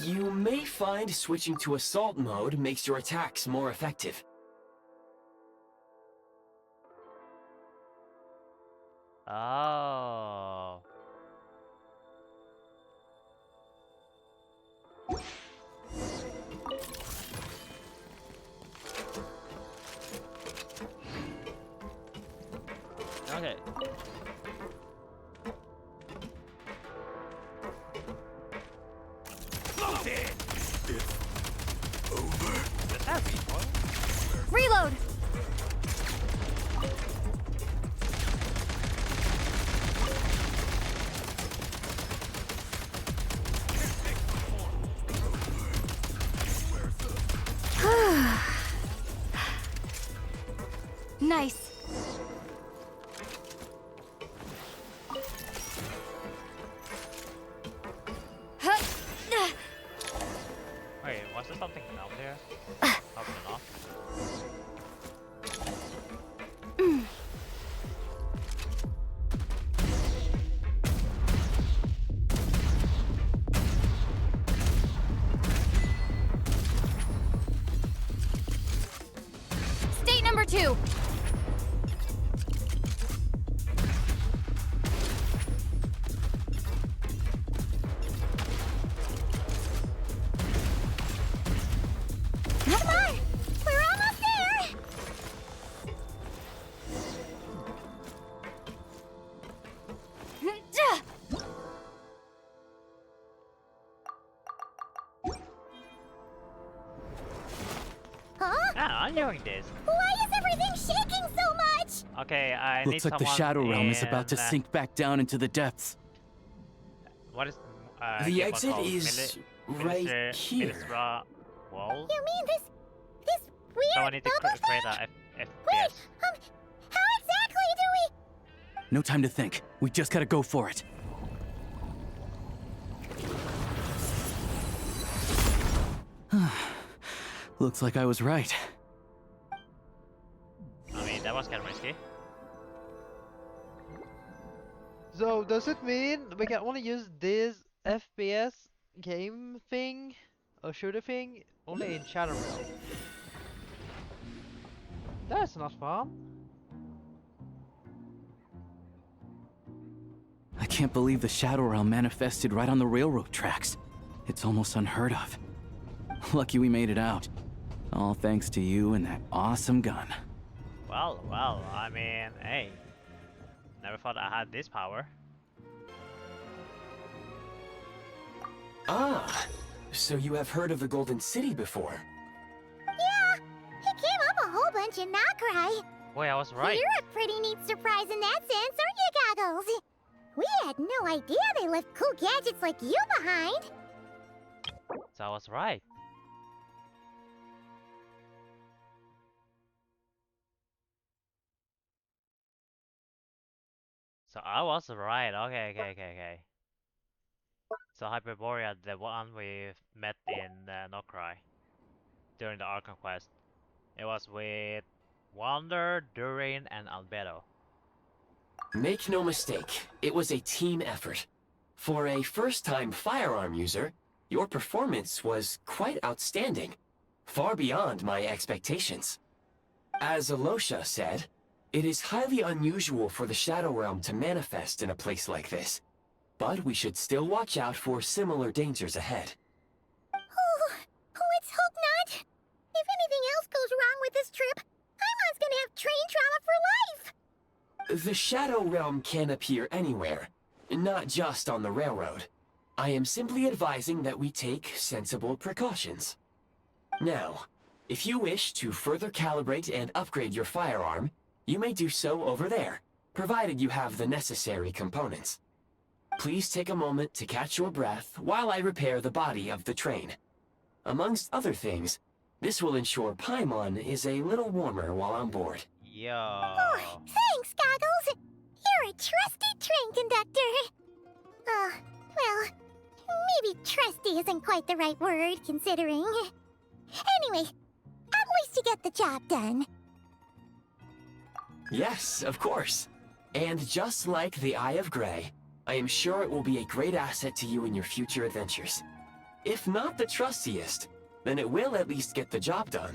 You may find switching to assault mode makes your attacks more effective. Oh. Okay. Reload. Nice. Wait, was there something down there? Probably not. State number 2. Come on! We're almost there! Huh? Ah, I'm doing this. Why is everything shaking so much? Okay, I need Looks like someone the Shadow Realm is about to in, sink back down into the depths. What is The game exit called? is right here. Ministra Wall? You mean this weird Someone need to bubble create thing? a FPS. Wait, how exactly do we... No time to think. We just gotta go for it. Looks like I was right. I mean, that was kind of risky. So, does it mean we can only use this FPS game thing or shooter thing only in Shadow Realm? That's not fun. I can't believe the Shadow Realm manifested right on the railroad tracks. It's almost unheard of. Lucky we made it out. All thanks to you and that awesome gun. Well, I mean, hey. Never thought I had this power. Ah, so you have heard of the Golden City before? Yeah, it came up a whole bunch in Nokrai. Boy, I was right. You're a pretty neat surprise in that sense, aren't you, Goggles? We had no idea they left cool gadgets like you behind. So I was right. So I was right. Okay. So Hyperborea, the one we met in Nokrai during the Archon quest, it was with Wander, Durin, and Albedo. Make no mistake, it was a team effort. For a first-time firearm user, your performance was quite outstanding, far beyond my expectations. As Alosha said, it is highly unusual for the Shadow Realm to manifest in a place like this, but we should still watch out for similar dangers ahead. Oh, let's hope not. If anything else goes wrong with this trip, Paimon's gonna have train trauma for life! The Shadow Realm can appear anywhere, not just on the railroad. I am simply advising that we take sensible precautions. Now, if you wish to further calibrate and upgrade your firearm, you may do so over there, provided you have the necessary components. Please take a moment to catch your breath while I repair the body of the train. Amongst other things, this will ensure Paimon is a little warmer while on board. Yo. Oh, thanks, Goggles! You're a trusty train conductor! Well, maybe trusty isn't quite the right word, considering. Anyway, at least you get the job done. Yes, of course. And just like the Eye of Grey, I am sure it will be a great asset to you in your future adventures. If not the trustiest, then it will at least get the job done.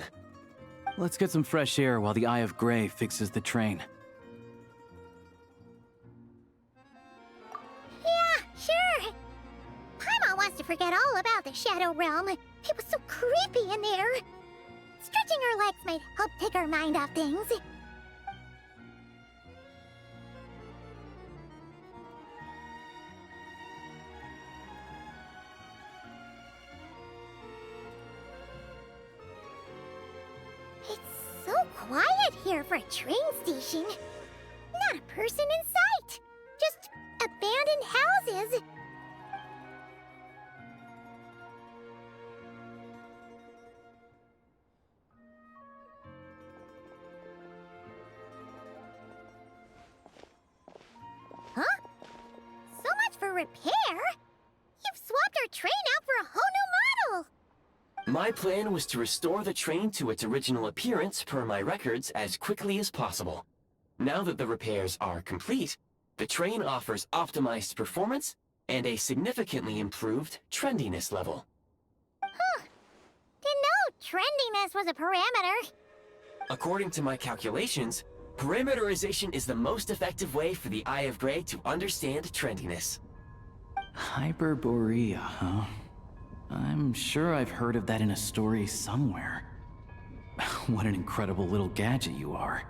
Let's get some fresh air while the Eye of Grey fixes the train. Yeah, sure. Paimon wants to forget all about the Shadow Realm. It was so creepy in there. Stretching her legs might help take her mind off things. It's so quiet here for a train station. Not a person in sight. Just abandoned houses. Huh? So much for repair? You've swapped our train out for a whole new model! My plan was to restore the train to its original appearance per my records as quickly as possible. Now that the repairs are complete, the train offers optimized performance and a significantly improved trendiness level. Huh. Didn't know trendiness was a parameter. According to my calculations, parameterization is the most effective way for the Eye of Grey to understand trendiness. Hyperborea, huh? I'm sure I've heard of that in a story somewhere. What an incredible little gadget you are.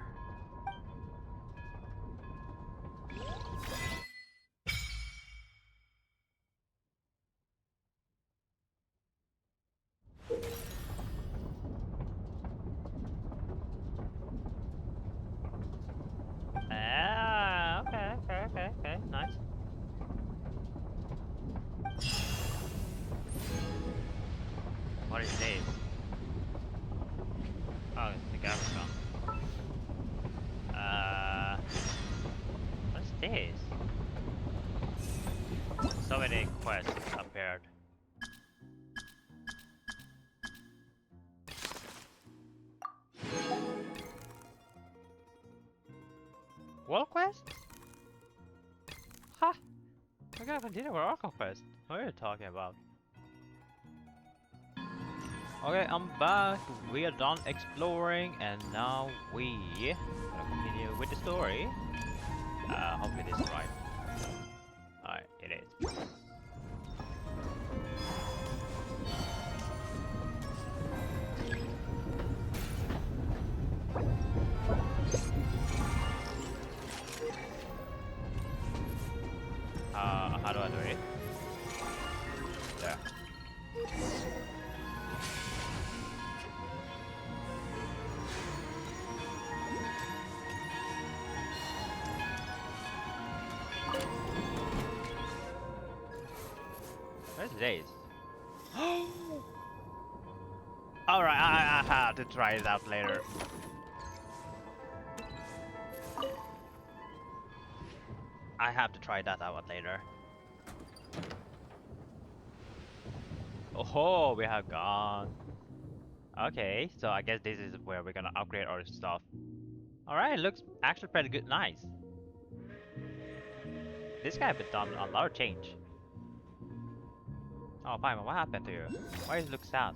Ah, okay, nice. What is this? Oh, the Archon. What's this? So many quests appeared. World quest? Ha! We're gonna continue with Archon quest. What are you talking about? Okay, I'm back. We are done exploring, and now we gonna continue with the story. Hopefully this is right. Alright, it is. How do I do it? There. Where's this? Alright, I have to try it out later. I have to try that out later. Oh, we have gone. Okay, so I guess this is where we're gonna upgrade our stuff. Alright, looks actually pretty good. Nice. This guy has done a lot of change. Oh, Paimon, what happened to you? Why does it look sad?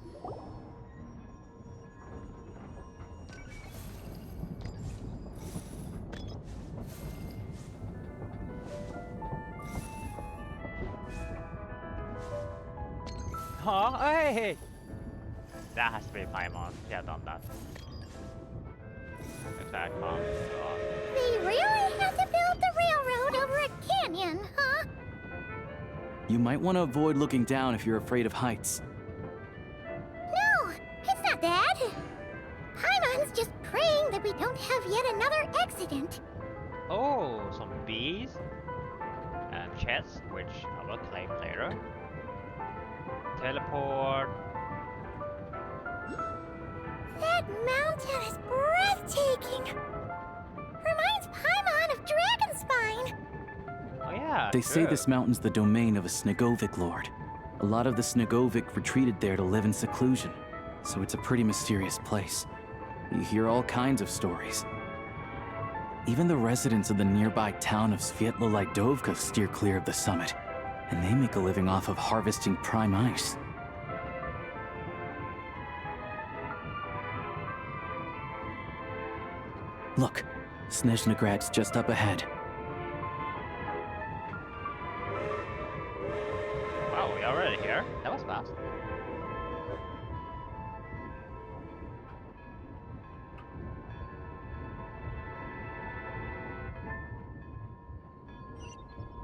Oh, hey! That has to be Paimon. She had done that. Looks like Mom. They really had to build the railroad over a canyon, huh? You might want to avoid looking down if you're afraid of heights. No, it's not that. Paimon's just praying that we don't have yet another accident. Oh, some bees and chests, which I will claim later. Teleport. That mountain is breathtaking. Reminds Paimon of Dragonspine. Oh yeah, They say true. this mountain's the domain of a Snegovic lord. A lot of the Snegovic retreated there to live in seclusion, so it's a pretty mysterious place. You hear all kinds of stories. Even the residents of the nearby town of Svietlolaidovka steer clear of the summit, and they make a living off of harvesting prime ice. Look, Snezhnograd's just up ahead. Wow, we already here? That was fast.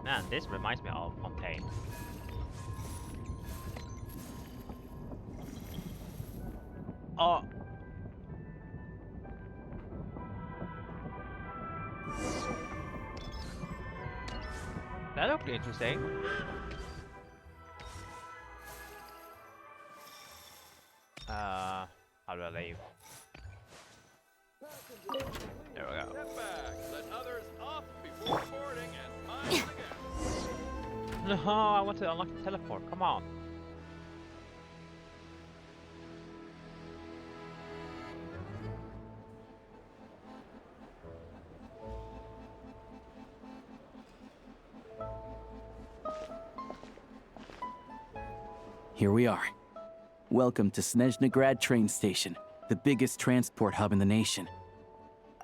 Man, this reminds me of Fontaine. Oh! That looked interesting. How do I leave? There we go. Step back. Let others off before boarding and mind the gap. No, I want to unlock the teleport. Come on. Here we are. Welcome to Snezhnograd train station, the biggest transport hub in the nation.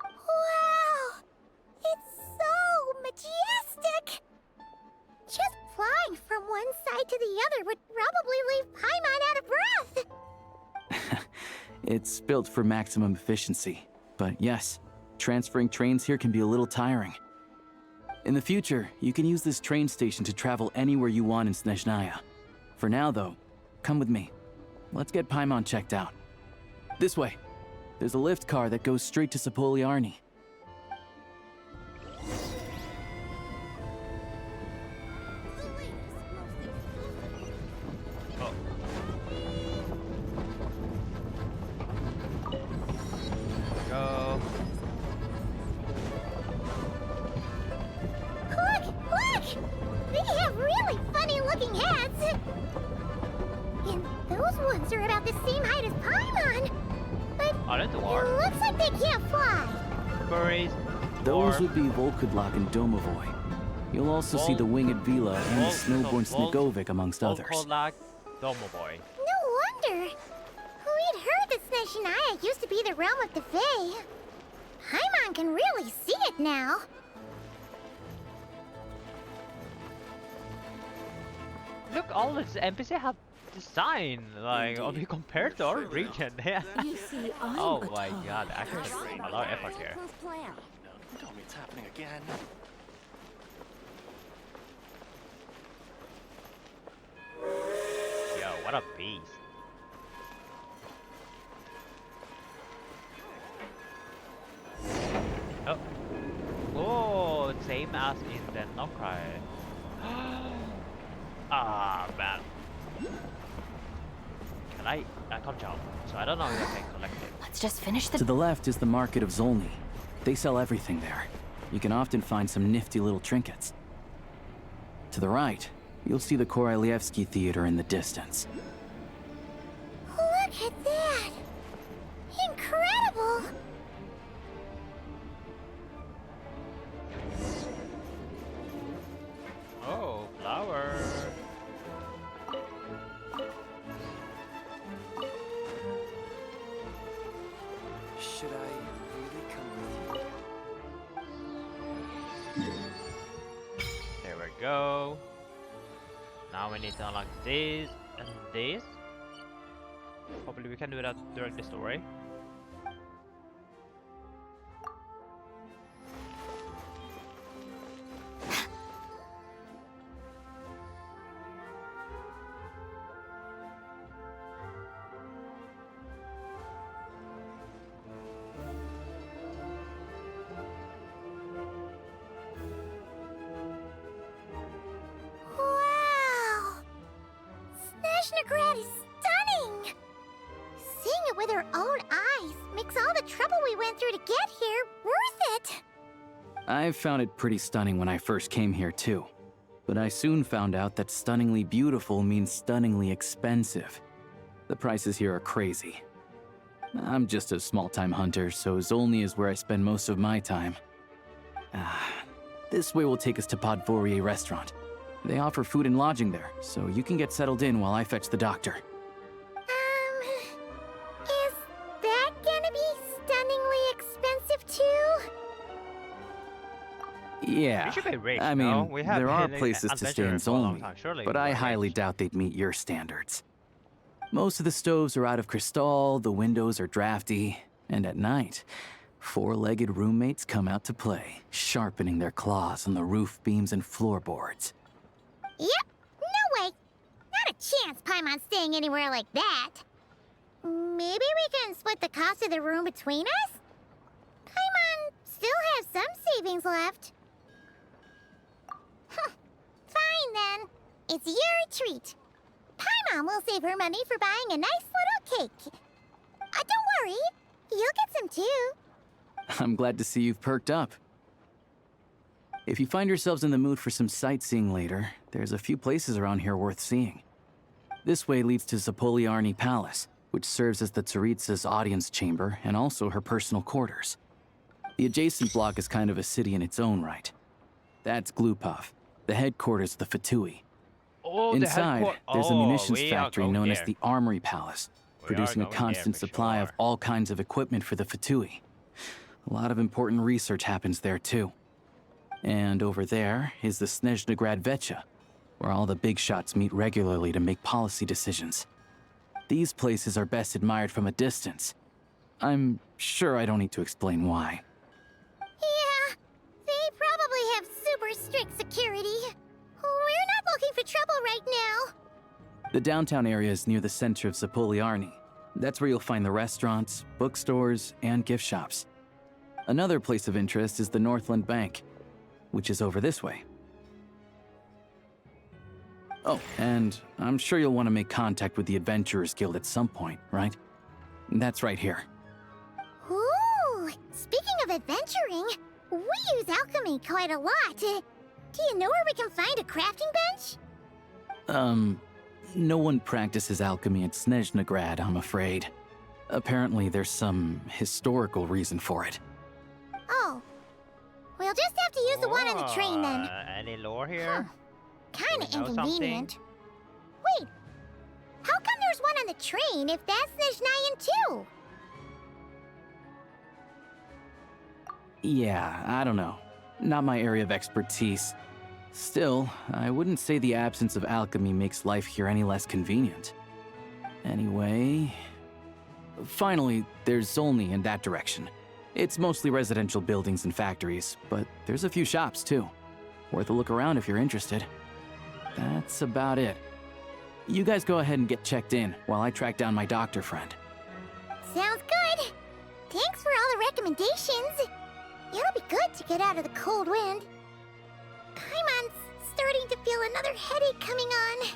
Wow! It's so majestic! Just flying from one side to the other would probably leave Paimon out of breath! It's built for maximum efficiency, but yes, transferring trains here can be a little tiring. In the future, you can use this train station to travel anywhere you want in Snezhnaya. For now, though, come with me. Let's get Paimon checked out. This way. There's a lift car that goes straight to Sapoliarny. Go. Look! Look! They have really funny-looking heads! And those ones are about the same height as Paimon! But Oh, that's a it war. looks like they can't fly! Furries. Those would be Volkudlak and Domovoy. You'll also see the winged Vila and the snowborn Snegovic, amongst others. Volkodlak, Domovoy. No wonder! We'd heard that Snezhnaya used to be the realm of the Fae. Paimon can really see it now. Look, all this NPC have design, like, only compared to our region. Yeah. You see, I'm Oh a my Tau. god, actually a lot of effort here. Tell me it's happening again. Yo, what a beast. Oh. Oh, same as in the Nokai. Ah, man. Can I can't jump, so I don't know if I can collect it. Let's just finish the. To the left is the market of Zolny. They sell everything there. You can often find some nifty little trinkets. To the right, you'll see the Korolyevsky Theater in the distance. Look at that! Incredible! Should I really come with you? There we go. Now we need to unlock this and this. Hopefully we can do that during the story. Wow! Snezhnegrad is stunning! Seeing it with our own eyes makes all the trouble we went through to get here worth it! I found it pretty stunning when I first came here too. But I soon found out that stunningly beautiful means stunningly expensive. The prices here are crazy. I'm just a small-time hunter, so Zolny is where I spend most of my time. This way will take us to Podvorier restaurant. They offer food and lodging there, so you can get settled in while I fetch the doctor. Is that gonna be stunningly expensive too? Yeah, We should be rich, I no? mean, We have there are been places to stay in adventuring for a long Zolny, time. Surely but we I are highly doubt they'd meet your standards. Most of the stoves are out of crystal, the windows are drafty, and at night, four-legged roommates come out to play, sharpening their claws on the roof beams and floorboards. Yep, no way! Not a chance Paimon's staying anywhere like that. Maybe we can split the cost of the room between us? Paimon still has some savings left. Fine then. It's your treat. Paimon will save her money for buying a nice little cake. Don't worry, you'll get some too. I'm glad to see you've perked up. If you find yourselves in the mood for some sightseeing later, there's a few places around here worth seeing. This way leads to Zapoliarny Palace, which serves as the Tsaritsa's audience chamber and also her personal quarters. The adjacent block is kind of a city in its own right. That's Glupov, the headquarters of the Fatui. Oh, Inside, there's a munitions we are factory going known as there. the Armory Palace, producing a going there constant for supply of sure. all kinds of equipment for the Fatui. A lot of important research happens there too. And over there is the Snezhnegrad Vecha, where all the big shots meet regularly to make policy decisions. These places are best admired from a distance. I'm sure I don't need to explain why. Yeah, they probably have super strict security. We're not looking for trouble right now. The downtown area is near the center of Zapoliarny. That's where you'll find the restaurants, bookstores, and gift shops. Another place of interest is the Northland Bank, which is over this way. Oh, and I'm sure you'll want to make contact with the Adventurers Guild at some point, right? That's right here. Ooh, speaking of adventuring, we use alchemy quite a lot. Do you know where we can find a crafting bench? No one practices alchemy at Snezhnegrad, I'm afraid. Apparently there's some historical reason for it. Oh, we'll just have to use the one on the train then. Any lore here? Kinda Do we know inconvenient. Wait, how come there's one on the train if that's Snezhnayan too? Yeah, I don't know. Not my area of expertise. Still, I wouldn't say the absence of alchemy makes life here any less convenient. Anyway... Finally, there's Zolny in that direction. It's mostly residential buildings and factories, but there's a few shops too. Worth a look around if you're interested. That's about it. You guys go ahead and get checked in while I track down my doctor friend. Sounds good. Thanks for all the recommendations. It'll be good to get out of the cold wind. Paimon's starting to feel another headache coming on.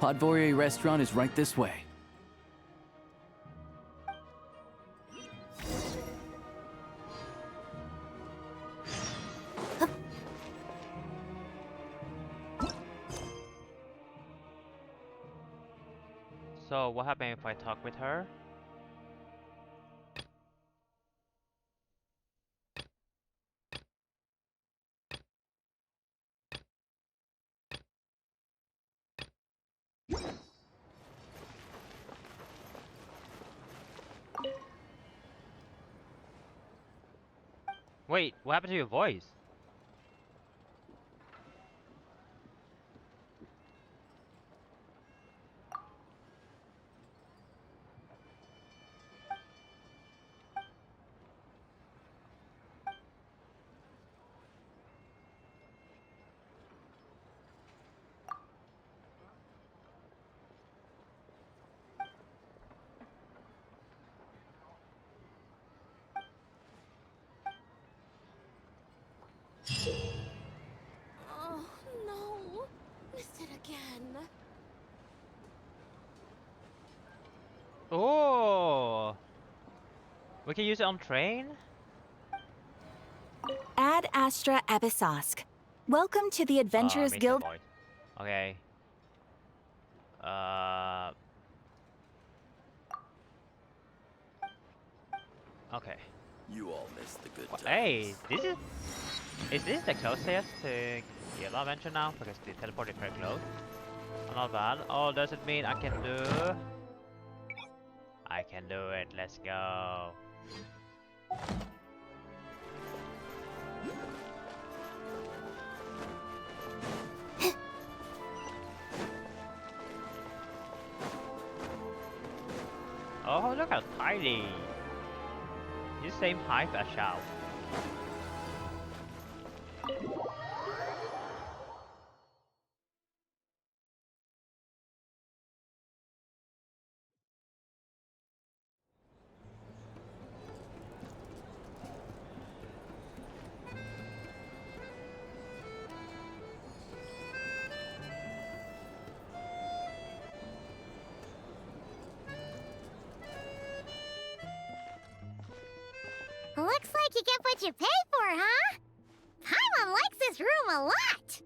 Podvorier restaurant is right this way. So what happens if I talk with her? Wait, what happened to your voice? Oh, no. Missed it again. Oh, we can use it on train. Ad Astra Abyssosk. Welcome to the Adventurers Missed the Guild. voice. Okay. Okay. You all missed the good times. Hey, is this the closest to Guild Adventure now? Because the teleport is very close. Not bad. Oh, does it mean I can do? I can do it. Let's go. Oh, look how tiny. He's the same height as Shao. Looks like you get what you pay for, huh? Paimon likes this room a lot.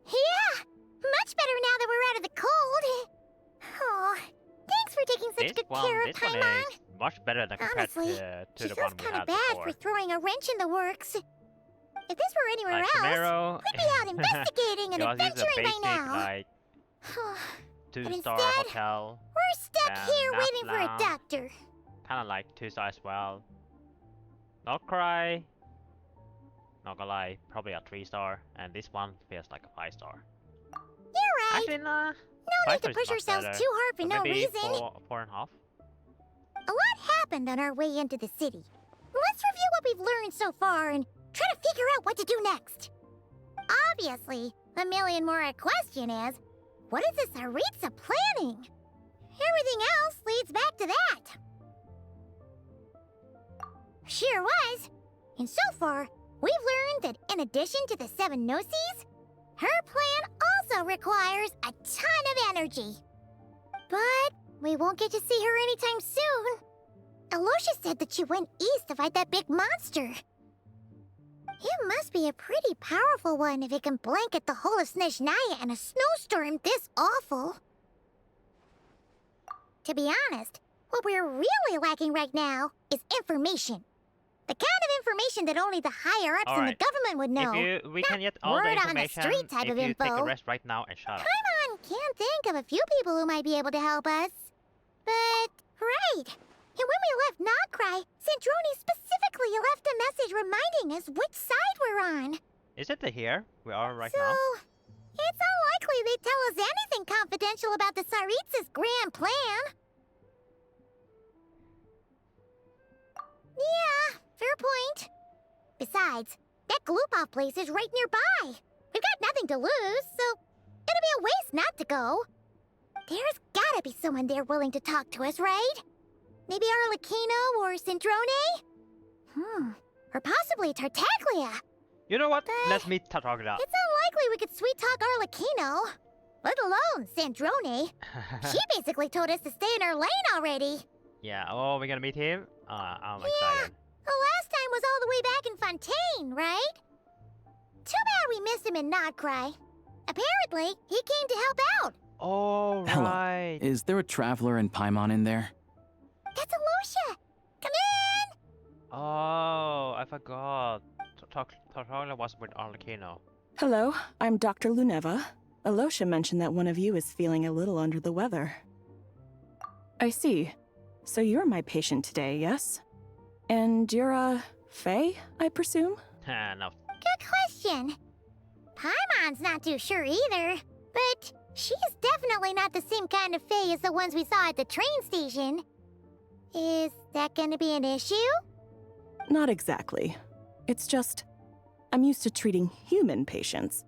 Yeah, much better now that we're out of the cold. Oh, thanks for taking such good care of This one Paimon. is much better than compared Honestly, to she the feels one we kind had of bad before. for throwing a wrench in the works. If this were anywhere Like else, Camaro, we'd be out investigating and yours is a adventuring by basic, now. like But 2-star instead, hotel. we're stuck and here nap waiting for a lounge. doctor. Kind of like 2-star as well. Not cry. Not gonna lie, probably a 3-star, and this one feels like a 5-star. You're right. Actually, nah. No need 5-star to is push much ourselves better. too hard for So no maybe reason. 4.5. A lot happened on our way into the city. Let's review what we've learned so far and try to figure out what to do next. Obviously, the million more question is, what is the Tsaritsa planning? Everything else leads back to that. Sure was. And so far, we've learned that in addition to the 7 Gnosis, her plan also requires a ton of energy. But we won't get to see her anytime soon. Alosha said that she went east to fight that big monster. It must be a pretty powerful one if it can blanket the whole of Snezhnaya in a snowstorm this awful. To be honest, what we're really lacking right now is information. The kind of information that only the higher-ups in the Alright. government would know. We can get all the word on the information street type if of you info. take a rest right now and shut up. Paimon can't think of a few people who might be able to help us. But, right. And when we left Nocry, Sandrone specifically left a message reminding us which side we're on. Is it the here we are right So, now? it's unlikely they'd tell us anything confidential about the Tsaritsa's grand plan. Yeah, fair point. Besides, that Gloop-off place is right nearby. We've got nothing to lose, so it'll be a waste not to go. There's gotta be someone there willing to talk to us, right? Maybe Arlecchino or Sandrone? Or possibly Tartaglia. You know what? Let's meet Tartaglia. It's unlikely we could sweet-talk Arlecchino. Let alone Sandrone. She basically told us to stay in her lane already. Yeah, oh, we're gonna meet him? I'm excited. The last time was all the way back in Fontaine, right? Too bad we missed him in Nocry. Apparently, he came to help out. Oh, Hello. right. Is there a traveler in Paimon in there? That's Alosha. Come in! Oh, I forgot. Tartaglia was with Arlecchino. Hello, I'm Dr. Luneva. Alosha mentioned that one of you is feeling a little under the weather. I see. So you're my patient today, yes? And you're, Faye, I presume? No. Good question. Paimon's not too sure either, but she's definitely not the same kind of Fae as the ones we saw at the train station. Is that gonna be an issue? Not exactly. It's just, I'm used to treating human patients.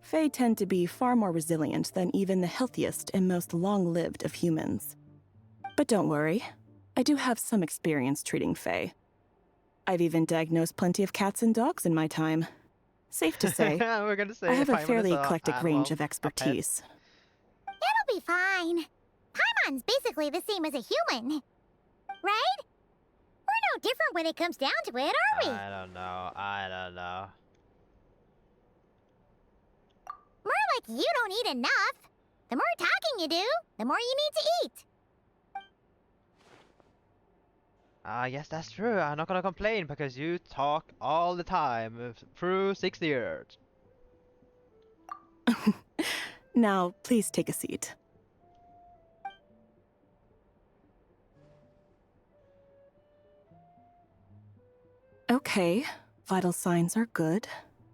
Fae tend to be far more resilient than even the healthiest and most long-lived of humans. But don't worry, I do have some experience treating Fae. I've even diagnosed plenty of cats and dogs in my time. Safe to say, We're gonna say I have a Paimon fairly is eclectic animal, range of a pet. expertise. It'll be fine. Paimon's basically the same as a human. Right? We're no different when it comes down to it, are we? I don't know. More like you don't eat enough. The more talking you do, the more you need to eat. Yes, that's true. I'm not gonna complain because you talk all the time through 6 years. Now, please take a seat. Okay, vital signs are good.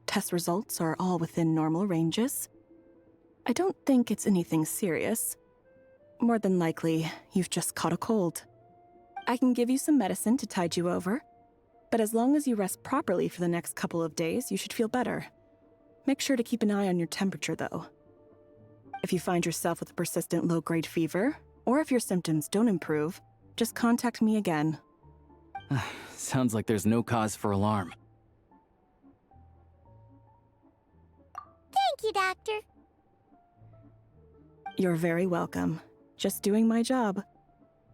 Test results are all within normal ranges. I don't think it's anything serious. More than likely, you've just caught a cold. I can give you some medicine to tide you over, but as long as you rest properly for the next couple of days, you should feel better. Make sure to keep an eye on your temperature, though. If you find yourself with a persistent low-grade fever, or if your symptoms don't improve, just contact me again. Sounds like there's no cause for alarm. Thank you, Doctor. You're very welcome. Just doing my job.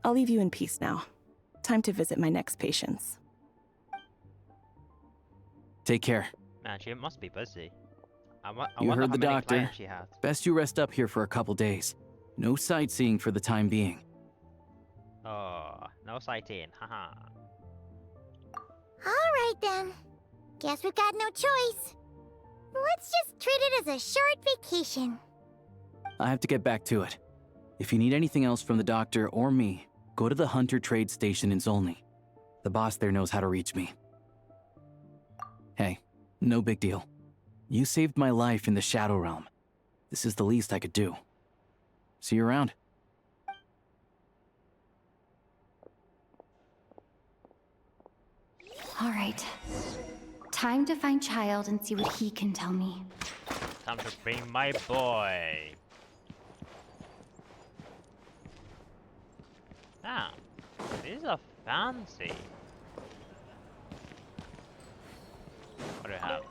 I'll leave you in peace now. Time to visit my next patients. Take care. Man, she must be busy. I You wonder heard how the many doctor. clients she has. Best you rest up here for a couple days. No sightseeing for the time being. Oh, no sighting. Haha. Alright then. Guess we've got no choice. Let's just treat it as a short vacation. I have to get back to it. If you need anything else from the doctor or me, go to the Hunter Trade Station in Zolny. The boss there knows how to reach me. Hey, no big deal. You saved my life in the Shadow Realm. This is the least I could do. See you around. All right. Time to find Child and see what he can tell me. Time to bring my boy. Damn, these are fancy. What do you have?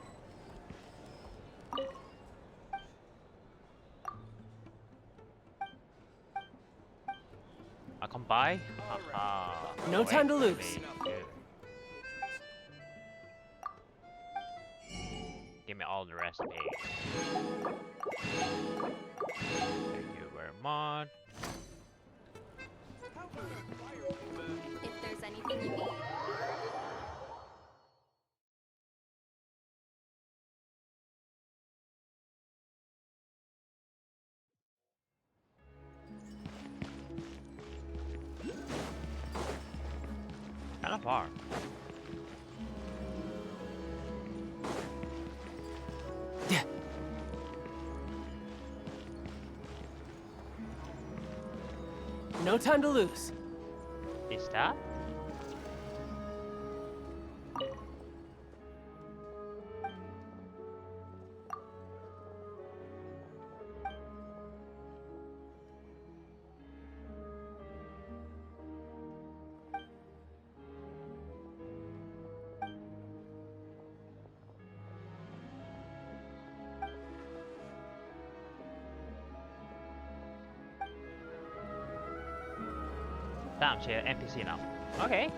I can buy? Haha. No time to lose. Give me all the recipes. Thank you very much. If there's anything you need. Kind of far. No time to lose. Is that? Damn, she's an NPC now. Okay.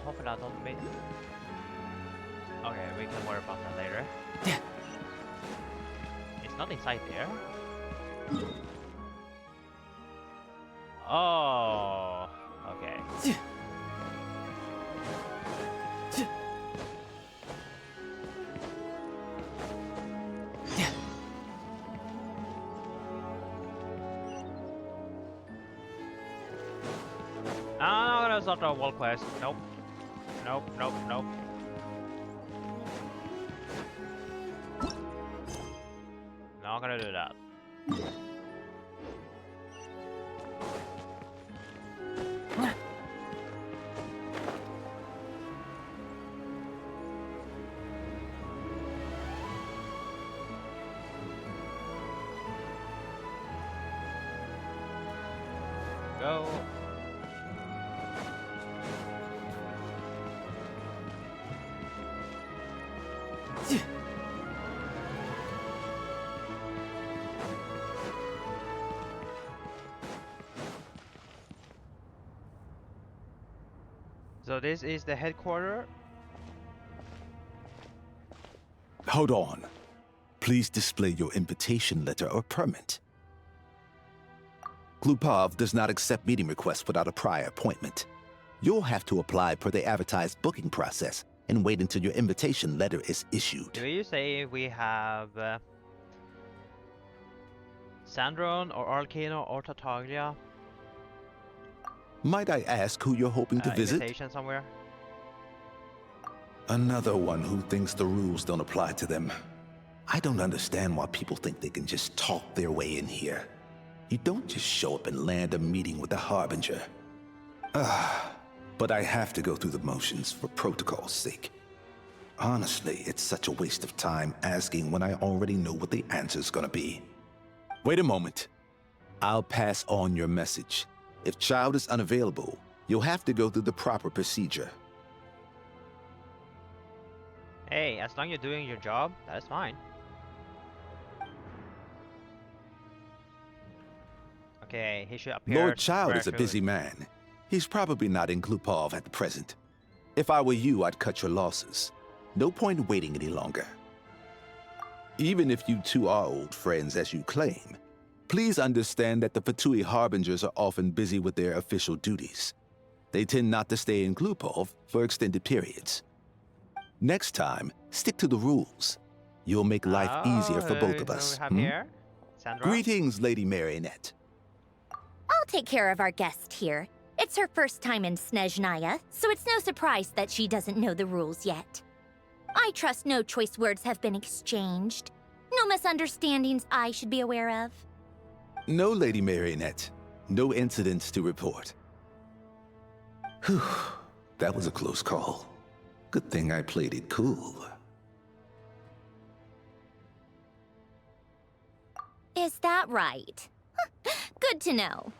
Hopefully I don't miss. Okay, we can worry about that later. It's not inside there. Oh, okay. gonna start a wall quest. Nope. Nope, nope, nope. Not gonna do that. Go. So this is the headquarters. Hold on. Please display your invitation letter or permit. Glupov does not accept meeting requests without a prior appointment. You'll have to apply per the advertised booking process and wait until your invitation letter is issued. Do you say we have Sandron or Arcano or Tartaglia? Might I ask who you're hoping to visit? Invitation somewhere? Another one who thinks the rules don't apply to them. I don't understand why people think they can just talk their way in here. You don't just show up and land a meeting with the Harbinger. But I have to go through the motions for protocol's sake. Honestly, it's such a waste of time asking when I already know what the answer's gonna be. Wait a moment. I'll pass on your message. If Child is unavailable, you'll have to go through the proper procedure. Hey, as long as you're doing your job, that's fine. Okay, he should appear. Lord Child is a busy man. He's probably not in Glupov at the present. If I were you, I'd cut your losses. No point waiting any longer. Even if you two are old friends as you claim, please understand that the Fatui Harbingers are often busy with their official duties. They tend not to stay in Glupov for extended periods. Next time, stick to the rules. You'll make life easier for both of us. Greetings, Lady Marionette. I'll take care of our guest here. It's her first time in Snezhnaya, so it's no surprise that she doesn't know the rules yet. I trust no choice words have been exchanged. No misunderstandings I should be aware of. No, Lady Marionette. No incidents to report. Whew, that was a close call. Good thing I played it cool. Is that right? Good to know.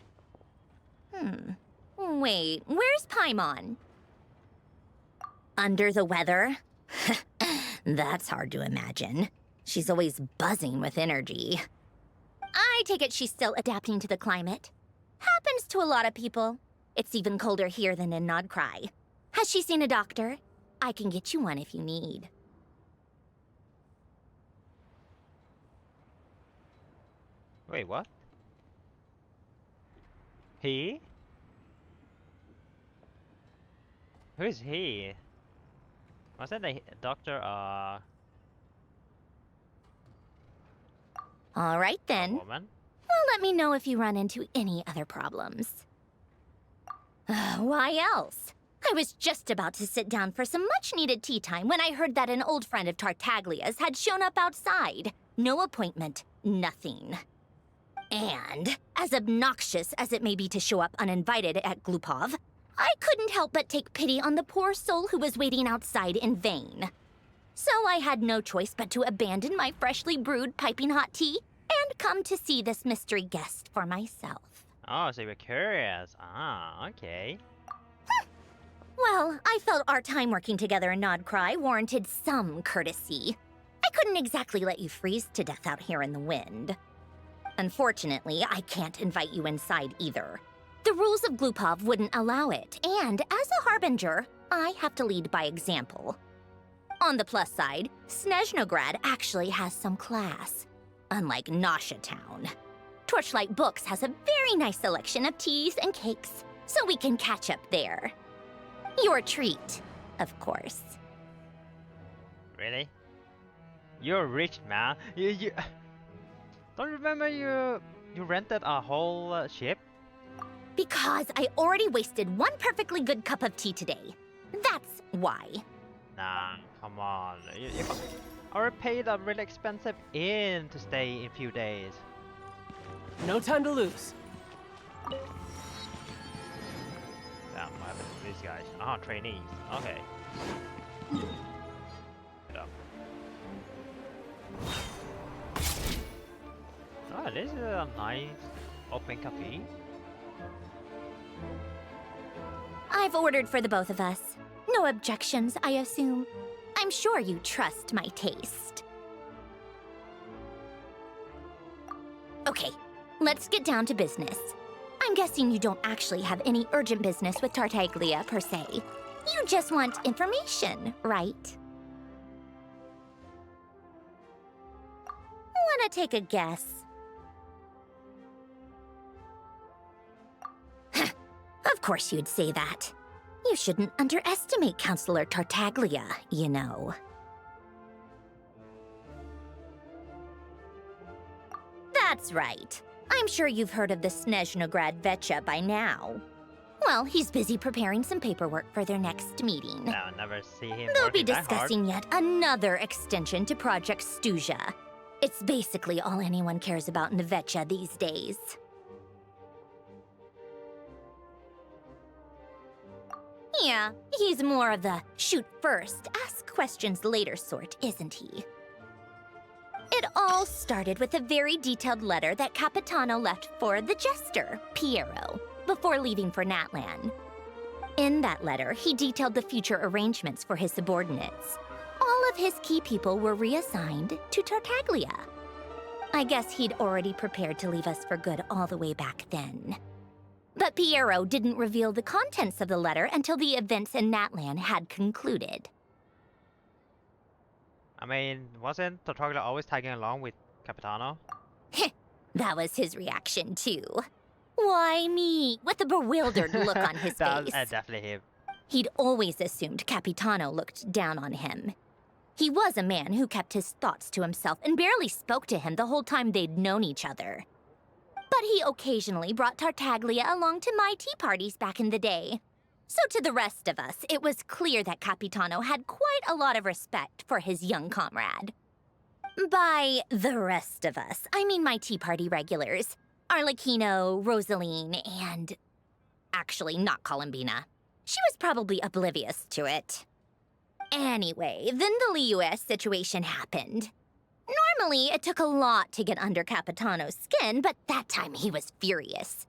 Wait, where's Paimon? Under the weather? That's hard to imagine. She's always buzzing with energy. I take it she's still adapting to the climate. Happens to a lot of people. It's even colder here than in Nodcry. Has she seen a doctor? I can get you one if you need. Wait, what? He? Who is he? Wasn't the doctor, All right then. woman? Well, let me know if you run into any other problems. Why else? I was just about to sit down for some much-needed tea time when I heard that an old friend of Tartaglia's had shown up outside. No appointment, nothing. And, as obnoxious as it may be to show up uninvited at Glupov, I couldn't help but take pity on the poor soul who was waiting outside in vain. So I had no choice but to abandon my freshly brewed piping hot tea and come to see this mystery guest for myself. Oh, so you were curious. Ah, okay. Well, I felt our time working together in Nodcry warranted some courtesy. I couldn't exactly let you freeze to death out here in the wind. Unfortunately, I can't invite you inside either. The rules of Glupov wouldn't allow it, and as a Harbinger, I have to lead by example. On the plus side, Snezhnograd actually has some class, unlike Nasha Town. Torchlight Books has a very nice selection of teas and cakes, so we can catch up there. Your treat, of course. Really? You're rich, man. You don't you remember you rented a whole ship? Because I already wasted one perfectly good cup of tea today. That's why. Nah, come on. You already paid a really expensive inn to stay in a few days. No time to lose. Damn, what happened to these guys? Ah, trainees. Okay. Get up. Oh, this is a nice open cafe. I've ordered for the both of us. No objections, I assume. I'm sure you trust my taste. Okay, let's get down to business. I'm guessing you don't actually have any urgent business with Tartaglia, per se. You just want information, right? Wanna take a guess? Of course you'd say that. You shouldn't underestimate Counselor Tartaglia, you know. That's right. I'm sure you've heard of the Snezhnograd Vetcha by now. Well, he's busy preparing some paperwork for their next meeting. No, I never see him. They'll be working that hard. discussing yet another extension to Project Stuja. It's basically all anyone cares about in the Vetcha these days. Yeah, he's more of the shoot first, ask questions later sort, isn't he? It all started with a very detailed letter that Capitano left for the jester, Piero, before leaving for Natlan. In that letter, he detailed the future arrangements for his subordinates. All of his key people were reassigned to Tartaglia. I guess he'd already prepared to leave us for good all the way back then. But Piero didn't reveal the contents of the letter until the events in Natlan had concluded. I mean, wasn't Tartaglia always tagging along with Capitano? That was his reaction, too. Why me? With a bewildered look on his That face. was definitely him. He'd always assumed Capitano looked down on him. He was a man who kept his thoughts to himself and barely spoke to him the whole time they'd known each other. But he occasionally brought Tartaglia along to my tea parties back in the day. So to the rest of us, it was clear that Capitano had quite a lot of respect for his young comrade. By the rest of us, I mean my tea party regulars. Arlecchino, Rosaline, and... actually, not Columbina. She was probably oblivious to it. Anyway, then the Liues situation happened. Normally, it took a lot to get under Capitano's skin, but that time he was furious.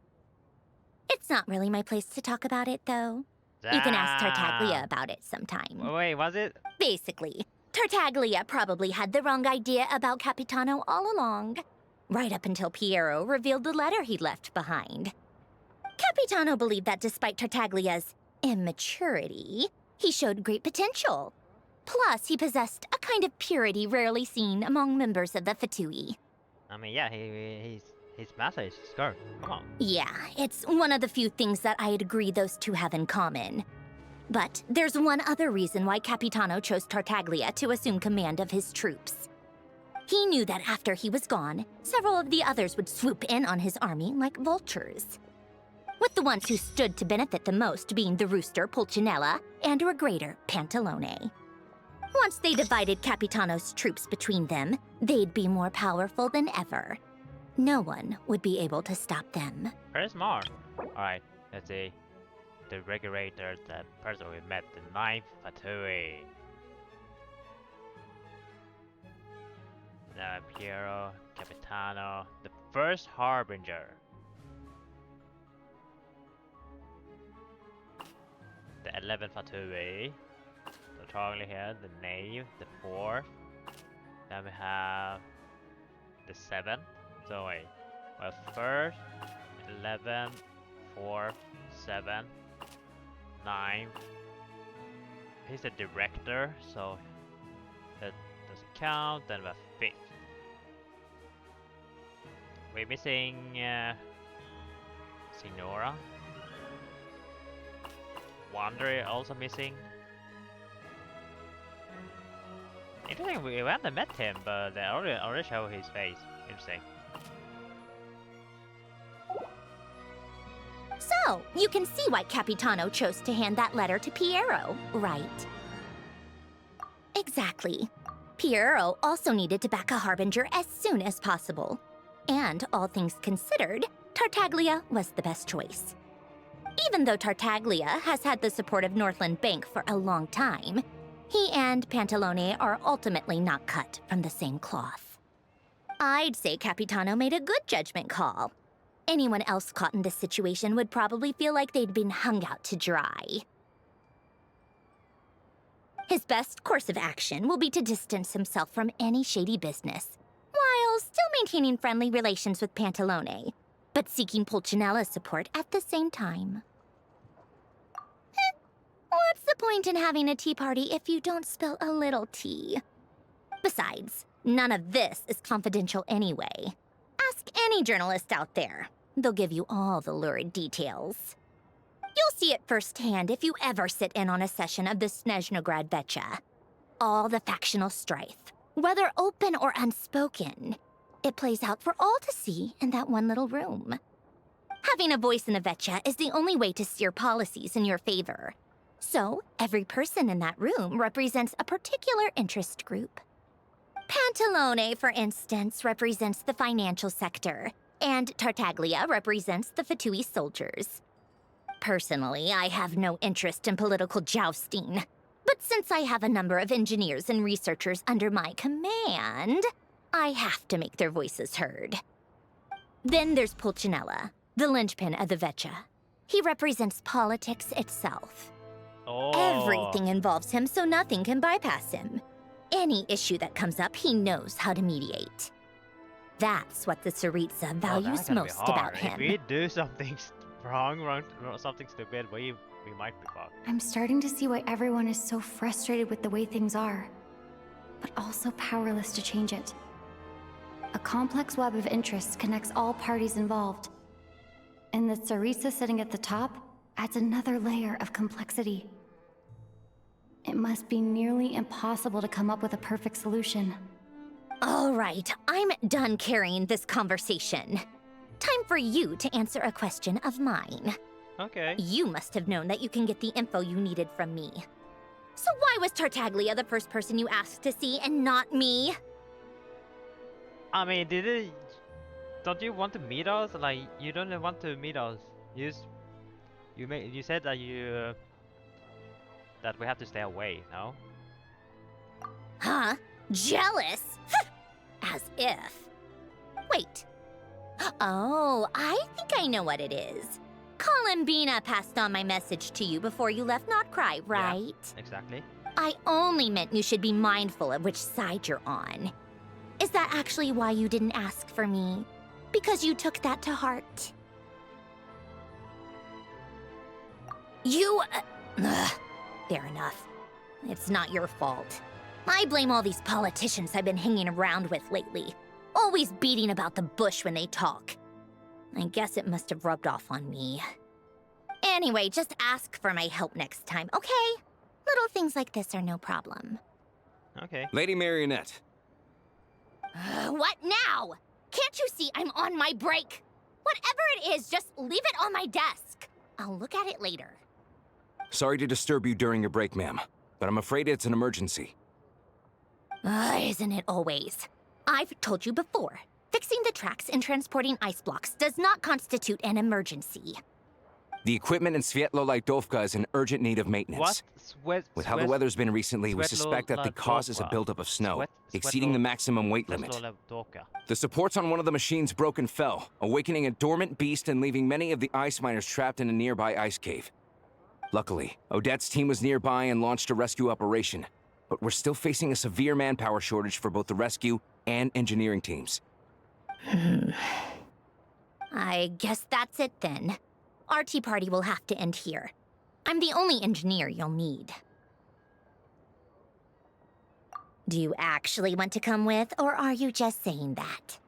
It's not really my place to talk about it, though. You can ask Tartaglia about it sometime. Wait, was it? Basically, Tartaglia probably had the wrong idea about Capitano all along. Right up until Piero revealed the letter he'd left behind. Capitano believed that despite Tartaglia's immaturity, he showed great potential. Plus, he possessed a kind of purity rarely seen among members of the Fatui. I mean, yeah, his master is scared. Come on. Yeah, it's one of the few things that I'd agree those two have in common. But there's one other reason why Capitano chose Tartaglia to assume command of his troops. He knew that after he was gone, several of the others would swoop in on his army like vultures. With the ones who stood to benefit the most being the rooster Pulcinella and Regrator Pantalone. Once they divided Capitano's troops between them, they'd be more powerful than ever. No one would be able to stop them. Very smart. Alright, let's see. The regulator, the person we met, the 9th Fatui. Piero, Capitano, the first Harbinger. The 11th Fatui. The Tartaglia here, the Knave, the 4th. Then we have the 7th. So wait, well, 1st, 11th, 4th, 7th, 9th. He's the director, so that doesn't count. Then the 5th. We're missing Signora. Wanderer also missing. Interesting, we haven't met him, but they already show his face. Interesting. So, Oh, you can see why Capitano chose to hand that letter to Piero, right? Exactly. Piero also needed to back a Harbinger as soon as possible. And all things considered, Tartaglia was the best choice. Even though Tartaglia has had the support of Northland Bank for a long time, he and Pantalone are ultimately not cut from the same cloth. I'd say Capitano made a good judgment call. Anyone else caught in this situation would probably feel like they'd been hung out to dry. His best course of action will be to distance himself from any shady business, while still maintaining friendly relations with Pantalone, but seeking Pulcinella's support at the same time. What's the point in having a tea party if you don't spill a little tea? Besides, none of this is confidential anyway. Ask any journalist out there. They'll give you all the lurid details. You'll see it firsthand if you ever sit in on a session of the Snezhnograd Vecha. All the factional strife, whether open or unspoken, it plays out for all to see in that one little room. Having a voice in the Vecha is the only way to steer policies in your favor. So, every person in that room represents a particular interest group. Pantalone, for instance, represents the financial sector, and Tartaglia represents the Fatui soldiers. Personally, I have no interest in political jousting, but since I have a number of engineers and researchers under my command, I have to make their voices heard. Then there's Pulcinella, the linchpin of the Vecha. He represents politics itself. Everything involves him, so nothing can bypass him. Any issue that comes up, he knows how to mediate. That's what the Tsaritsa values most about him. If we do something wrong, something stupid, we might be fucked. I'm starting to see why everyone is so frustrated with the way things are, but also powerless to change it. A complex web of interests connects all parties involved, and the Tsaritsa sitting at the top adds another layer of complexity. It must be nearly impossible to come up with a perfect solution. All right, I'm done carrying this conversation. Time for you to answer a question of mine. Okay. You must have known that you can get the info you needed from me. So why was Tartaglia the first person you asked to see and not me? I mean, don't you want to meet us? Like, you don't want to meet us. You said that that we have to stay away, no? Huh? Jealous? As if. Wait. Oh, I think I know what it is. Columbina passed on my message to you before you left Not Cry, right? Yeah, exactly. I only meant you should be mindful of which side you're on. Is that actually why you didn't ask for me? Because you took that to heart? Fair enough. It's not your fault. I blame all these politicians I've been hanging around with lately. Always beating about the bush when they talk. I guess it must have rubbed off on me. Anyway, just ask for my help next time, okay? Little things like this are no problem. Okay. Lady Marionette. What now? Can't you see I'm on my break? Whatever it is, just leave it on my desk. I'll look at it later. Sorry to disturb you during your break, ma'am, but I'm afraid it's an emergency. Isn't it always? I've told you before, fixing the tracks and transporting ice blocks does not constitute an emergency. The equipment in Svietlo-Laidovka is in urgent need of maintenance. With how the weather's been recently, we suspect that the cause is a buildup of snow, exceeding the maximum weight limit. The supports on one of the machines broke and fell, awakening a dormant beast and leaving many of the ice miners trapped in a nearby ice cave. Luckily, Odette's team was nearby and launched a rescue operation, but we're still facing a severe manpower shortage for both the rescue and engineering teams. I guess that's it then. Our tea party will have to end here. I'm the only engineer you'll need. Do you actually want to come with, or are you just saying that?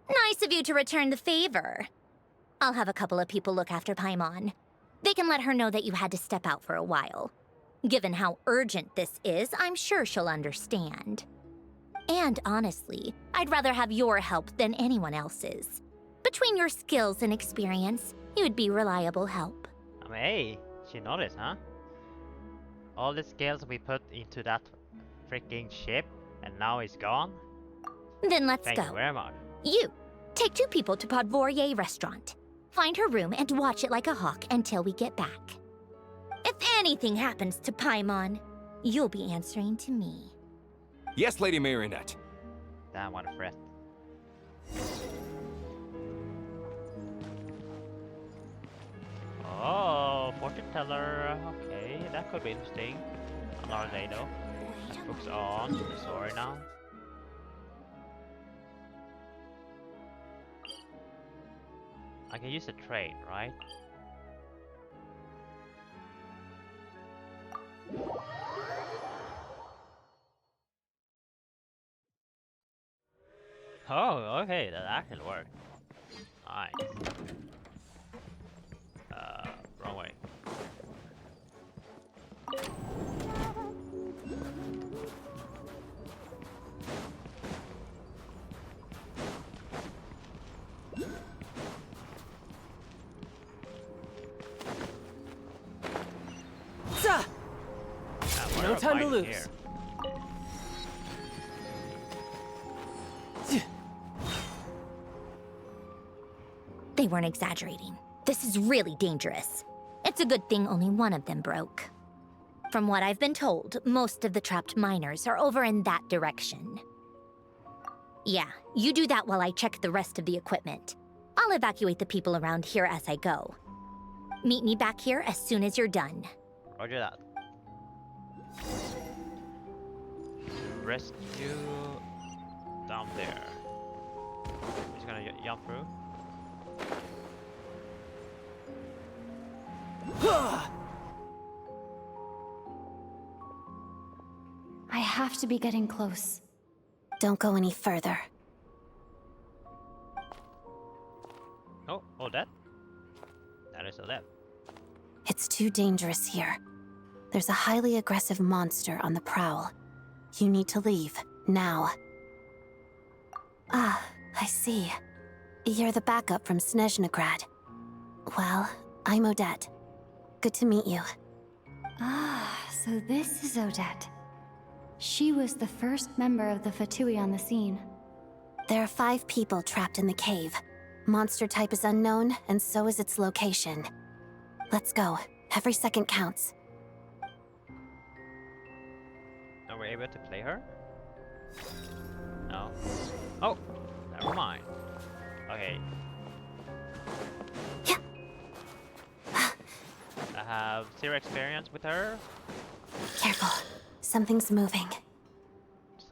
Nice of you to return the favor. I'll have a couple of people look after Paimon. They can let her know that you had to step out for a while. Given how urgent this is, I'm sure she'll understand. And honestly, I'd rather have your help than anyone else's. Between your skills and experience, you would be reliable help. I mean, hey, she noticed, huh? All the skills we put into that freaking ship, and now it's gone? Then let's Thank go. you very much. You, take 2 people to Podvorier restaurant. Find her room and watch it like a hawk until we get back. If anything happens to Paimon, you'll be answering to me. Yes, Lady Marionette. Damn, what a threat. Oh, fortune teller. Okay, that could be interesting. Another day though. That book's on the story now. I can use the train, right? Oh, okay, that actually worked. Nice. Wrong way. No time to lose. They weren't exaggerating. This is really dangerous. It's a good thing only one of them broke. From what I've been told, most of the trapped miners are over in that direction. Yeah, you do that while I check the rest of the equipment. I'll evacuate the people around here as I go. Meet me back here as soon as you're done. Roger that. Rescue down there. He's gonna jump through. I have to be getting close. Don't go any further. Oh, Odette? That is Odette. It's too dangerous here. There's a highly aggressive monster on the prowl. You need to leave, now. Ah, I see. You're the backup from Snezhnegrad. Well, I'm Odette. Good to meet you. Ah, so this is Odette. She was the first member of the Fatui on the scene. There are 5 people trapped in the cave. Monster type is unknown, and so is its location. Let's go. Every second counts. Are we able to play her? No. Oh, never mind. Okay. I have 0 experience with her, Careful. Something's moving.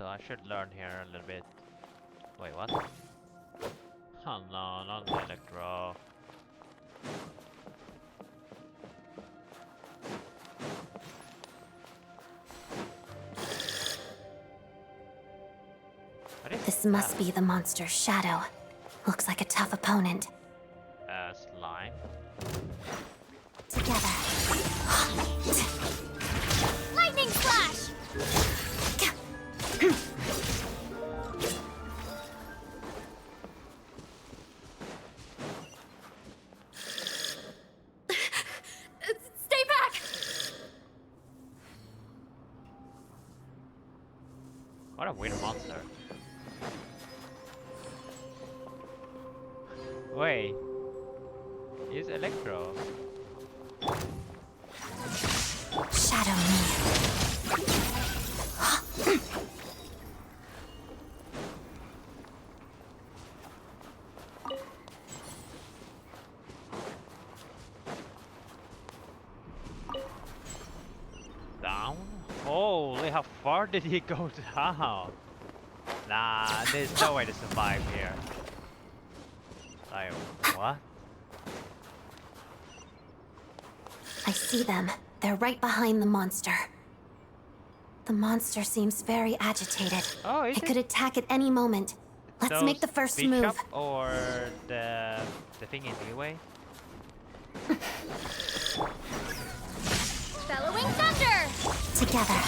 so I should learn here a little bit. Wait, what? Oh no, not the Electro. This must be the monster's shadow. Looks like a tough opponent. Slime. Together. Lightning slash! Stay back! What a weird monster. Wait. Is Electro? Shadow me. Down? Holy, how far did he go down? Nah, there's no way to survive here. Like, what? I see them. They're right behind the monster. The monster seems very agitated. Oh, is it could attack at any moment. Let's Those make the first bishop move. Or the thing in the way? Bellowing thunder! Together.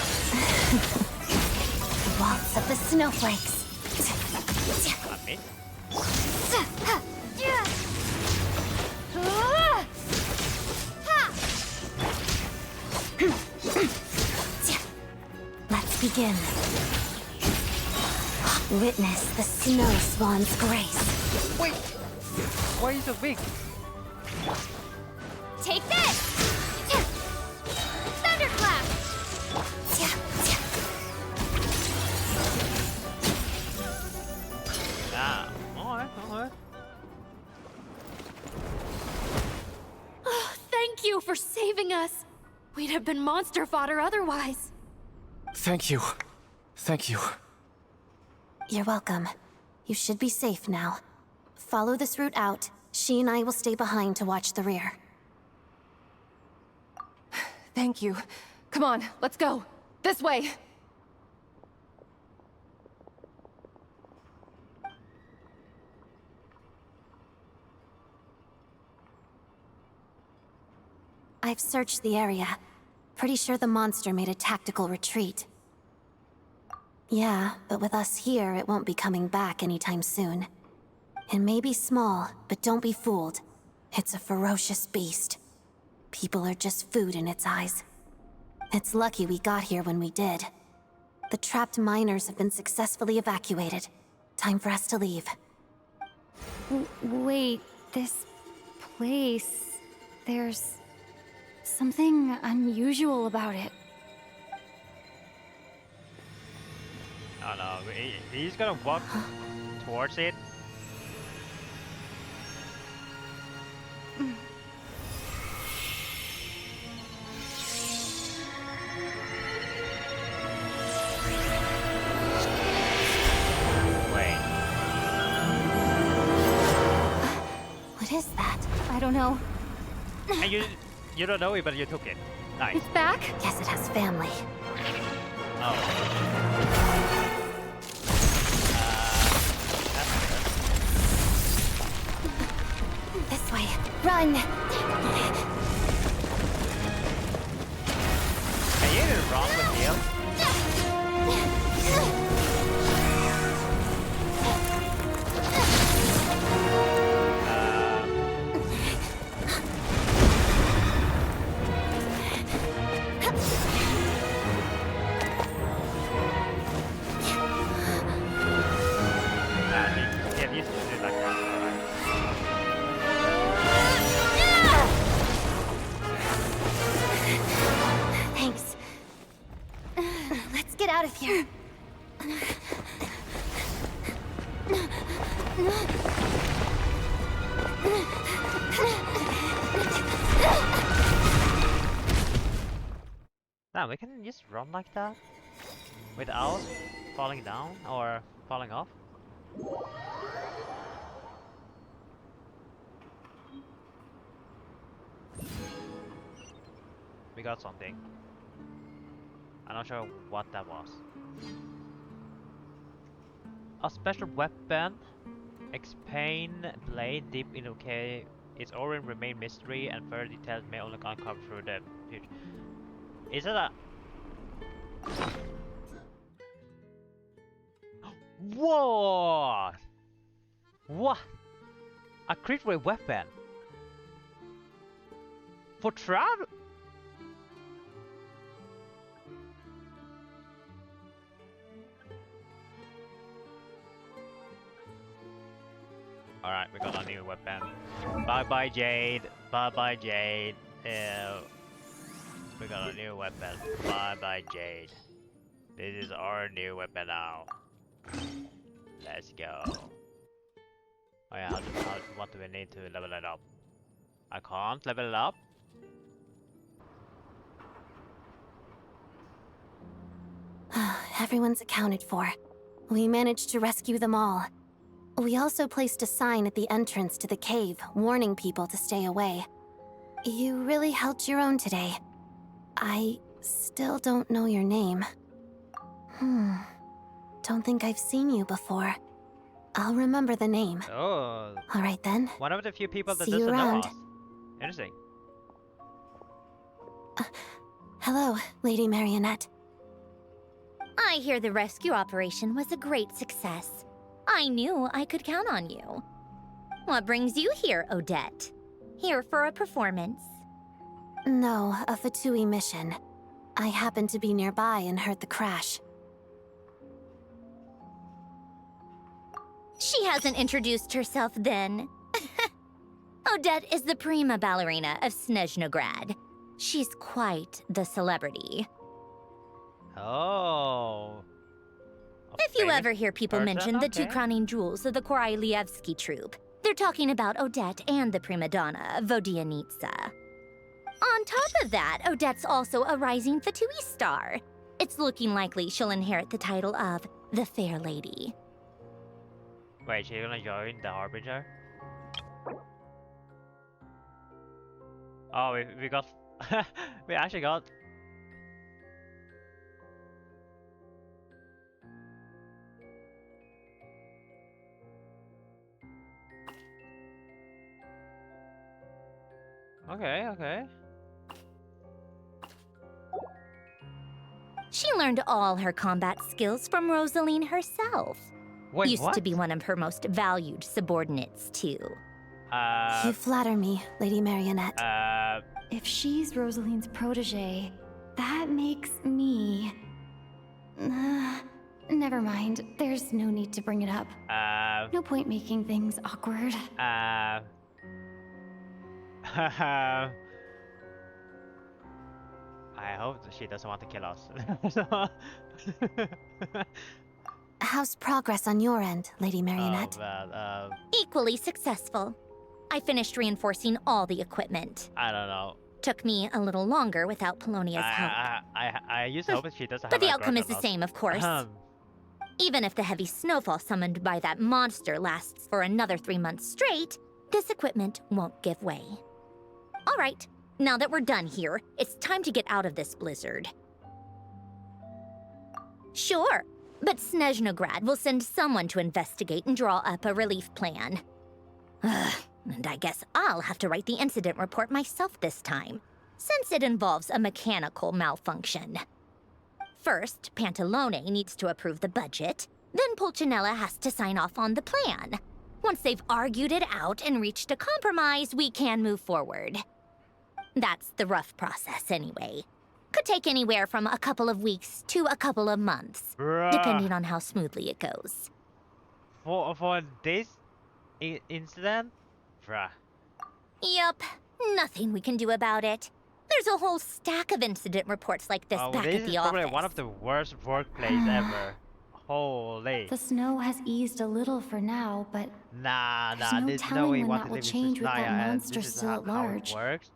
Waltz of the snowflakes. I missed. Let's begin. Witness the snow swan's grace. Wait! Why are you so big? Take this! Thunderclap! Ah, alright, alright. Oh, thank you for saving us. We'd have been monster fodder otherwise. Thank you. Thank you. You're welcome. You should be safe now. Follow this route out. She and I will stay behind to watch the rear. Thank you. Come on, let's go. This way. I've searched the area. Pretty sure the monster made a tactical retreat. Yeah, but with us here, it won't be coming back anytime soon. It may be small, but don't be fooled. It's a ferocious beast. People are just food in its eyes. It's lucky we got here when we did. The trapped miners have been successfully evacuated. Time for us to leave. Wait, this place... There's... something unusual about it. Oh no, he's gonna walk towards it. Wait. What is that? I don't know. And you don't know it, but you took it. Nice. It's back? Guess it has family. Oh. This way. Run! Can you even run with heal? Thanks. Let's get out of here. Now we can just run like that without falling down or falling off. We got something. I'm not sure what that was. A special weapon, X-Pain blade deep in the cave. Its origin remain mystery, and further details may only uncover through the future. Is it a? Whoa! What? A crit rate weapon for travel? Alright, we got a new weapon. Bye bye Jade. Bye bye Jade. We got a new weapon. Bye bye Jade. This is our new weapon now. Let's go. Oh yeah, what do we need to level it up? I can't level it up? Everyone's accounted for. We managed to rescue them all. We also placed a sign at the entrance to the cave, warning people to stay away. You really held your own today. I still don't know your name. Don't think I've seen you before. I'll remember the name. Oh. Alright then. One of the few people that See you doesn't know around. us. Interesting. Hello, Lady Marionette. I hear the rescue operation was a great success. I knew I could count on you. What brings you here, Odette? Here for a performance? No, a Fatui mission. I happened to be nearby and heard the crash. She hasn't introduced herself then. Odette is the prima ballerina of Snezhnograd. She's quite the celebrity. Oh. If you ever hear people person? mention the two Okay. crowning jewels of the Korailievsky troupe, they're talking about Odette and the prima donna, Vodianitsa. On top of that, Odette's also a rising Fatui star. It's looking likely she'll inherit the title of the Fair Lady. Wait, she's gonna join the Harbinger? Oh, we got... we actually got... Okay, okay. She learned all her combat skills from Rosaline herself. Wait, Used what? to be one of her most valued subordinates, too. You flatter me, Lady Marionette. If she's Rosaline's protege, that makes me... never mind. There's no need to bring it up. No point making things awkward. I hope that she doesn't want to kill us. How's progress on your end, Lady Marionette? Oh, man, Equally successful. I finished reinforcing all the equipment. I don't know. Took me a little longer without Polonia's help. I used to hope that she doesn't But have the a outcome is grudge the on us. same, of course. Ahem. Even if the heavy snowfall summoned by that monster lasts for another 3 months straight, this equipment won't give way. All right, now that we're done here, it's time to get out of this blizzard. Sure, but Snezhnograd will send someone to investigate and draw up a relief plan. Ugh, and I guess I'll have to write the incident report myself this time, since it involves a mechanical malfunction. First, Pantalone needs to approve the budget, then Pulcinella has to sign off on the plan. Once they've argued it out and reached a compromise, we can move forward. That's the rough process anyway. Could take anywhere from a couple of weeks to a couple of months, Bruh. depending on how smoothly it goes. For this incident? Bruh. Yup, nothing we can do about it. There's a whole stack of incident reports like this back this at the is probably office. one of the worst workplaces ever. Holy. The snow has eased a little for now, but Nah, there's nah, no there's no telling way when want that to will live in change with that Snezhnaya, and monster this is still at how it large. works.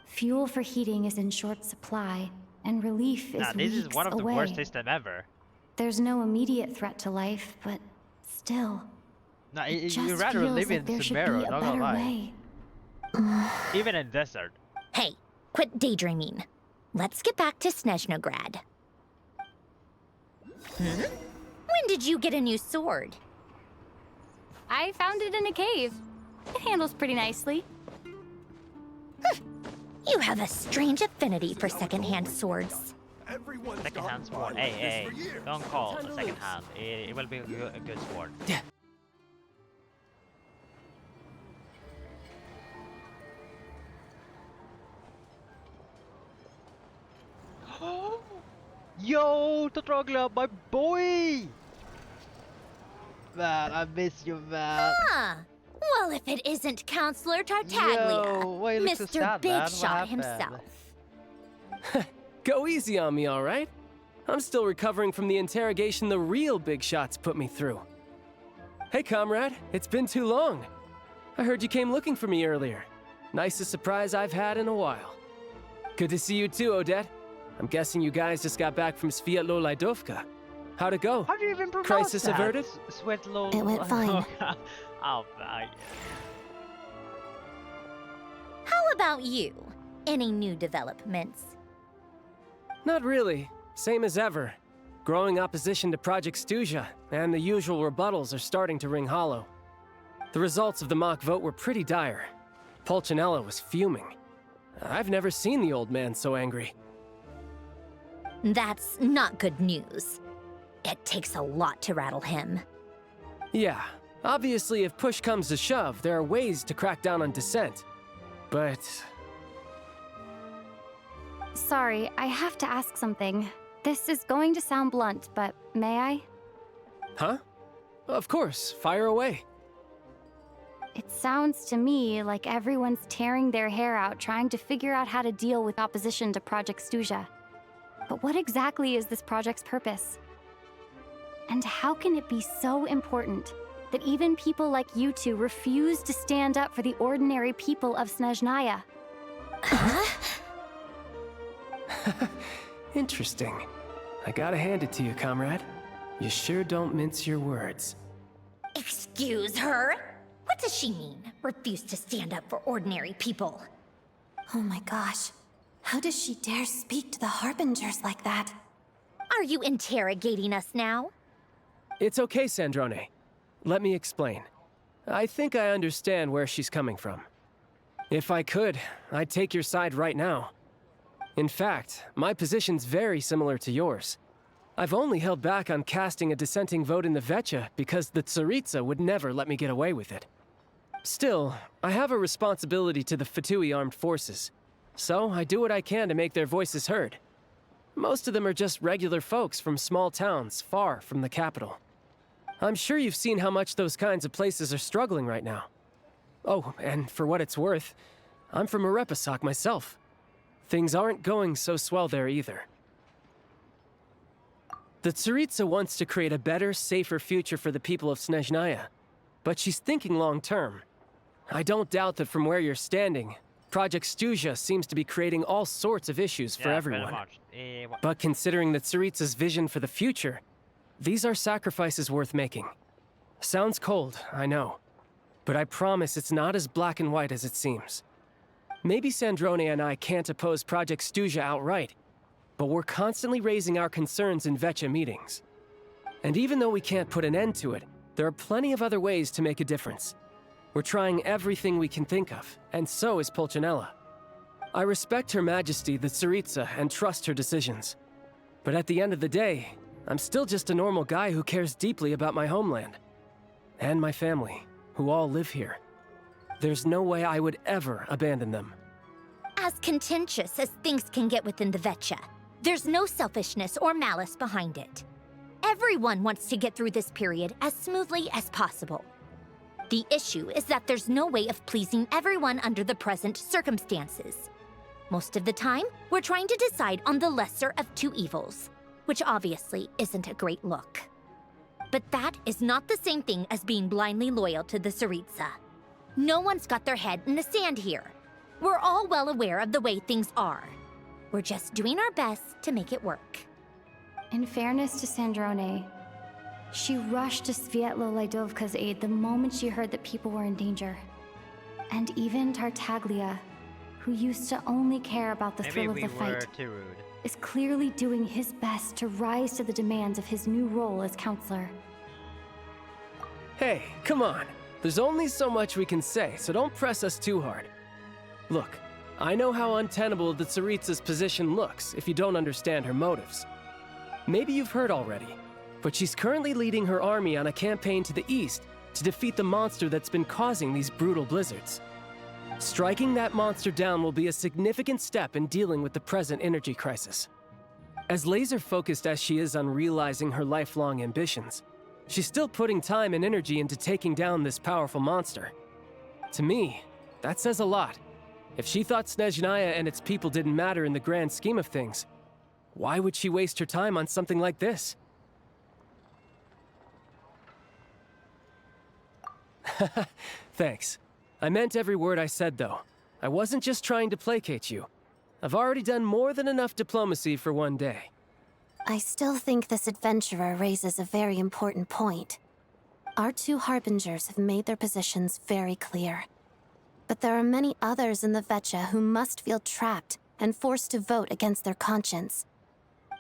Fuel for heating is in short supply, and relief Nah, is this weeks is one of the away. worst systems ever. There's no immediate threat to life, but still, Nah, it you'd just rather feels live like in there should Sumeru, be a not gonna better lie. way. Even in desert. Hey, quit daydreaming. Let's get back to Snezhnograd. When did you get a new sword? I found it in a cave. It handles pretty nicely. You have a strange affinity for secondhand swords. Second-hand sword. Hey, don't call a second-hand. It will be a good sword. Yo, Totrogla, my boy! Man, I miss you, man. Ah, well, if it isn't Counselor Tartaglia, Yo, why you look so Mr. sad, Big man? What Shot happened? himself. Go easy on me, all right? I'm still recovering from the interrogation the real big shots put me through. Hey, comrade, it's been too long. I heard you came looking for me earlier. Nicest surprise I've had in a while. Good to see you too, Odette. I'm guessing you guys just got back from Sviatlo Laidovka. How'd it go? How do you even pronounce Crisis that? averted? Svetlo. It went fine. Oh, man. How about you? Any new developments? Not really. Same as ever. Growing opposition to Project Stuja, and the usual rebuttals are starting to ring hollow. The results of the mock vote were pretty dire. Pulcinella was fuming. I've never seen the old man so angry. That's not good news. It takes a lot to rattle him. Yeah, obviously if push comes to shove, there are ways to crack down on dissent. But... Sorry, I have to ask something. This is going to sound blunt, but may I? Huh? Of course, fire away. It sounds to me like everyone's tearing their hair out trying to figure out how to deal with opposition to Project Stuja. But what exactly is this project's purpose? And how can it be so important that even people like you two refuse to stand up for the ordinary people of Snezhnaya? Interesting. I gotta hand it to you, comrade. You sure don't mince your words. Excuse her? What does she mean? Refuse to stand up for ordinary people? Oh my gosh. How does she dare speak to the Harbingers like that? Are you interrogating us now? It's okay, Sandrone. Let me explain. I think I understand where she's coming from. If I could, I'd take your side right now. In fact, my position's very similar to yours. I've only held back on casting a dissenting vote in the Vetcha because the Tsaritsa would never let me get away with it. Still, I have a responsibility to the Fatui armed forces, so I do what I can to make their voices heard. Most of them are just regular folks from small towns far from the capital. I'm sure you've seen how much those kinds of places are struggling right now. Oh, and for what it's worth, I'm from Arepasak myself. Things aren't going so swell there either. The Tsaritsa wants to create a better, safer future for the people of Snezhnaya, but she's thinking long-term. I don't doubt that from where you're standing, Project Stuja seems to be creating all sorts of issues for everyone. But considering the Tsaritsa's vision for the future, these are sacrifices worth making. Sounds cold, I know, but I promise it's not as black and white as it seems. Maybe Sandrone and I can't oppose Project Stuja outright, but we're constantly raising our concerns in Vetcha meetings. And even though we can't put an end to it, there are plenty of other ways to make a difference. We're trying everything we can think of, and so is Pulcinella. I respect Her Majesty, the Tsaritsa, and trust her decisions. But at the end of the day, I'm still just a normal guy who cares deeply about my homeland. And my family, who all live here. There's no way I would ever abandon them. As contentious as things can get within the Vetcha, there's no selfishness or malice behind it. Everyone wants to get through this period as smoothly as possible. The issue is that there's no way of pleasing everyone under the present circumstances. Most of the time, we're trying to decide on the lesser of two evils, which obviously isn't a great look. But that is not the same thing as being blindly loyal to the Tsaritsa. No one's got their head in the sand here. We're all well aware of the way things are. We're just doing our best to make it work. In fairness to Sandrone, she rushed to Svietlo Laidovka's aid the moment she heard that people were in danger. And even Tartaglia, who used to only care about the thrill of the fight, is clearly doing his best to rise to the demands of his new role as counselor. Hey, come on. There's only so much we can say, so don't press us too hard. Look, I know how untenable the Tsaritsa's position looks if you don't understand her motives. Maybe you've heard already, but she's currently leading her army on a campaign to the east to defeat the monster that's been causing these brutal blizzards. Striking that monster down will be a significant step in dealing with the present energy crisis. As laser-focused as she is on realizing her lifelong ambitions, she's still putting time and energy into taking down this powerful monster. To me, that says a lot. If she thought Snezhnaya and its people didn't matter in the grand scheme of things, why would she waste her time on something like this? Thanks. I meant every word I said, though. I wasn't just trying to placate you. I've already done more than enough diplomacy for one day. I still think this adventurer raises a very important point. Our two Harbingers have made their positions very clear. But there are many others in the Vetcha who must feel trapped and forced to vote against their conscience.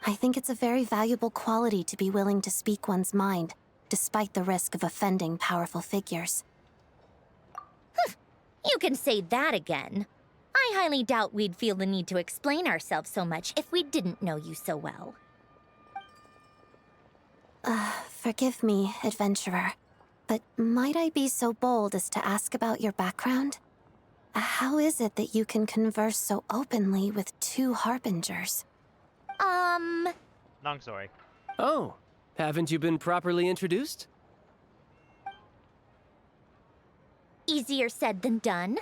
I think it's a very valuable quality to be willing to speak one's mind, despite the risk of offending powerful figures. You can say that again. I highly doubt we'd feel the need to explain ourselves so much if we didn't know you so well. Forgive me, adventurer. But might I be so bold as to ask about your background? How is it that you can converse so openly with two harbingers? Long story. Oh, haven't you been properly introduced? Easier said than done.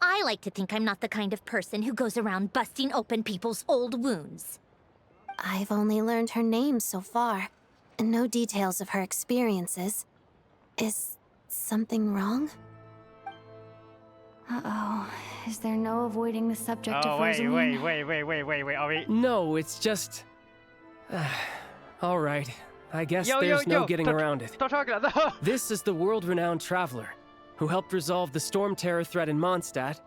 I like to think I'm not the kind of person who goes around busting open people's old wounds. I've only learned her name so far, and no details of her experiences. Is something wrong? Uh-oh. Is there no avoiding the subject Oh, of wait, Rosaline? wait. Are we... No, it's just... all right. I guess Yo, there's no getting stop, around it. Stop talking like that. This is the world-renowned traveler, who helped resolve the storm terror threat in Mondstadt,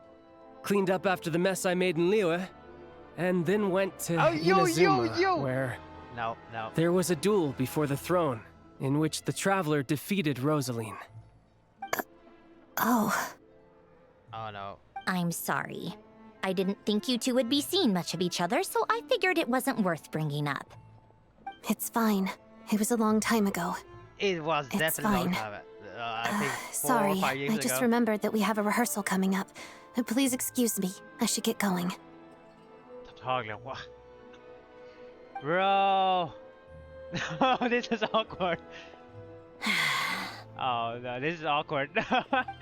cleaned up after the mess I made in Liyue, and then went to Inazuma, where No. there was a duel before the throne, in which the traveler defeated Rosaline. Oh. Oh no. I'm sorry. I didn't think you two would be seeing much of each other, so I figured it wasn't worth bringing up. It's fine. It was a long time ago. It was It's definitely fine. long time. I think 4 Sorry, or 5 years I just ago. remembered that we have a rehearsal coming up. Please excuse me. I should get going. Totally. What? Bro. No, this is awkward. Oh no, this is awkward.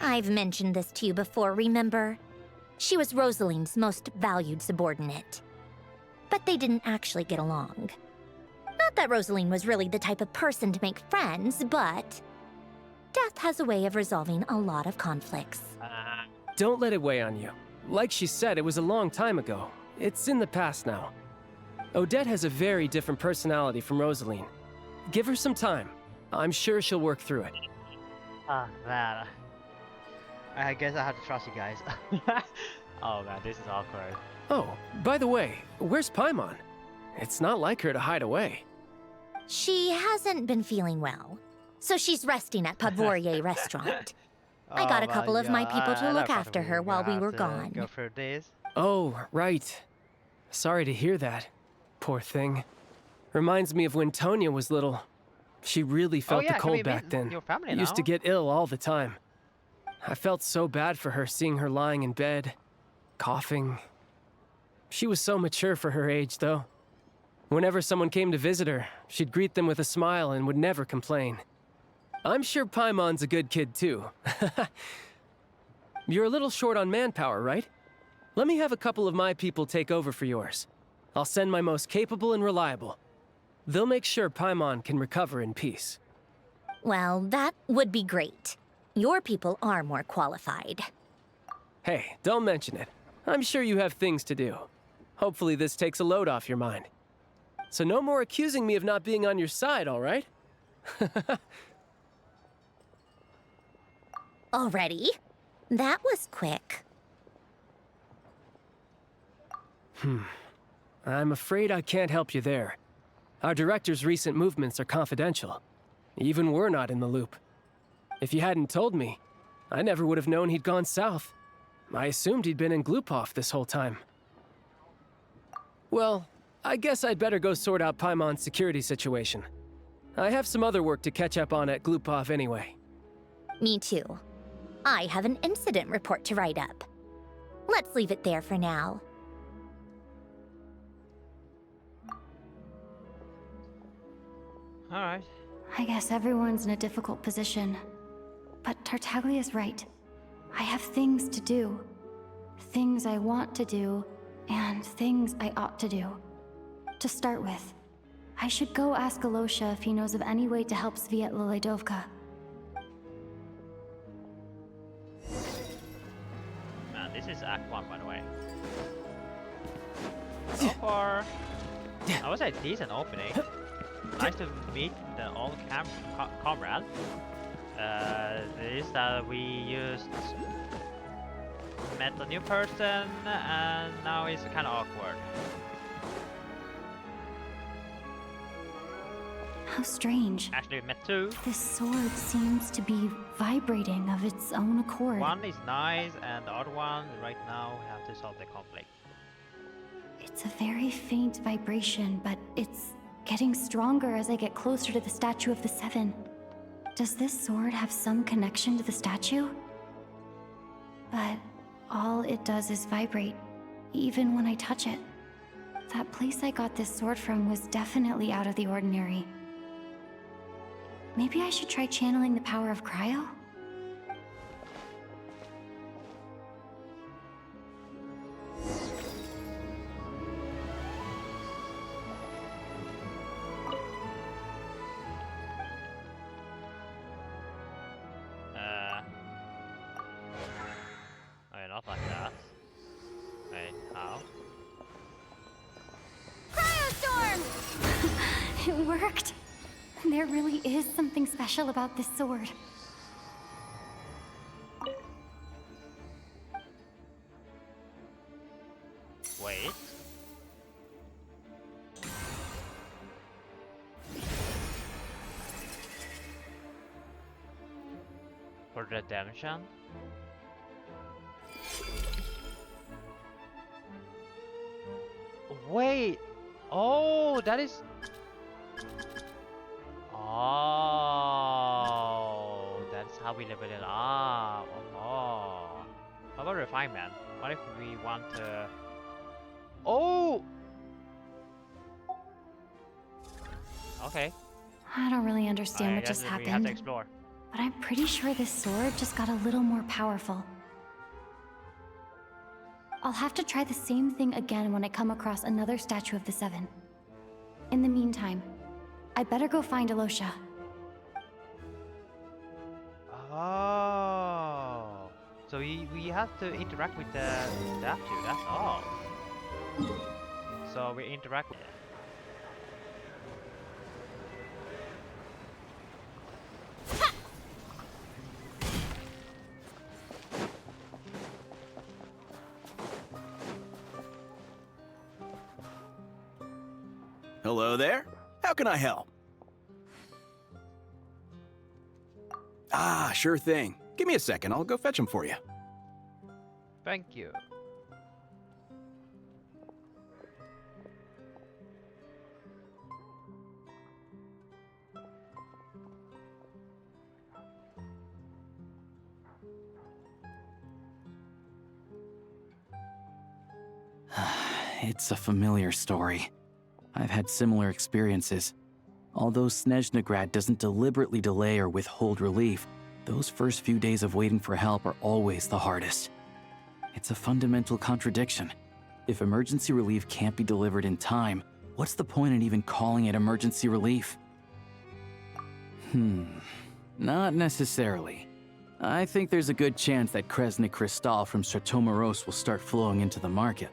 I've mentioned this to you before, remember? She was Rosaline's most valued subordinate. But they didn't actually get along. Not that Rosaline was really the type of person to make friends, but death has a way of resolving a lot of conflicts. Don't let it weigh on you. Like she said, it was a long time ago. It's in the past now. Odette has a very different personality from Rosaline. Give her some time. I'm sure she'll work through it. Man. I guess I have to trust you guys. Oh man, this is awkward. Oh, by the way, where's Paimon? It's not like her to hide away. She hasn't been feeling well, so she's resting at Podvorier restaurant. I got a couple of my people to look after her while we were gone. Go for days. Oh, right. Sorry to hear that. Poor thing. Reminds me of when Tonya was little. She really felt the cold back then. Your family Used to now. get ill all the time. I felt so bad for her seeing her lying in bed, coughing. She was so mature for her age, though. Whenever someone came to visit her, she'd greet them with a smile and would never complain. I'm sure Paimon's a good kid, too. You're a little short on manpower, right? Let me have a couple of my people take over for yours. I'll send my most capable and reliable. They'll make sure Paimon can recover in peace. Well, that would be great. Your people are more qualified. Hey, don't mention it. I'm sure you have things to do. Hopefully this takes a load off your mind. So no more accusing me of not being on your side, all right? Already? That was quick. I'm afraid I can't help you there. Our director's recent movements are confidential. Even we're not in the loop. If you hadn't told me, I never would have known he'd gone south. I assumed he'd been in Glupov this whole time. Well, I guess I'd better go sort out Paimon's security situation. I have some other work to catch up on at Glupov anyway. Me too. I have an incident report to write up. Let's leave it there for now. Alright. I guess everyone's in a difficult position. But Tartaglia's right. I have things to do. Things I want to do, and things I ought to do. To start with, I should go ask Alosha if he knows of any way to help Sviatla Ledovka. Man, this is Act 1, by the way. So far, I would say decent opening. Nice to meet the old comrade. This that we used met a new person, and now it's kind of awkward. How strange. Actually, we met two. This sword seems to be vibrating of its own accord. One is nice, and the other one, right now, we have to solve the conflict. It's a very faint vibration, but it's getting stronger as I get closer to the Statue of the Seven. Does this sword have some connection to the statue? But all it does is vibrate, even when I touch it. That place I got this sword from was definitely out of the ordinary. Maybe I should try channeling the power of cryo? Okay, not like that. Wait, how? Cryostorm! It worked! There really is something special about this sword. Wait. For redemption? Wait! Oh, that is... Oh, that's how we level it up. Oh. How about refinement? What if we want to... Oh! Okay. I don't really understand what just We have to happened, explore. but I'm pretty sure this sword just got a little more powerful. I'll have to try the same thing again when I come across another statue of the Seven. In the meantime, I better go find Alosha. Oh. So we have to interact with the statue, that's all. So we interact with it. Hello there. How can I help? Ah, sure thing. Give me a second. I'll go fetch him for you. Thank you. It's a familiar story. I've had similar experiences. Although Snezhnegrad doesn't deliberately delay or withhold relief, those first few days of waiting for help are always the hardest. It's a fundamental contradiction. If emergency relief can't be delivered in time, what's the point in even calling it emergency relief? Not necessarily. I think there's a good chance that Kresnik Crystal from Stratomaros will start flowing into the market.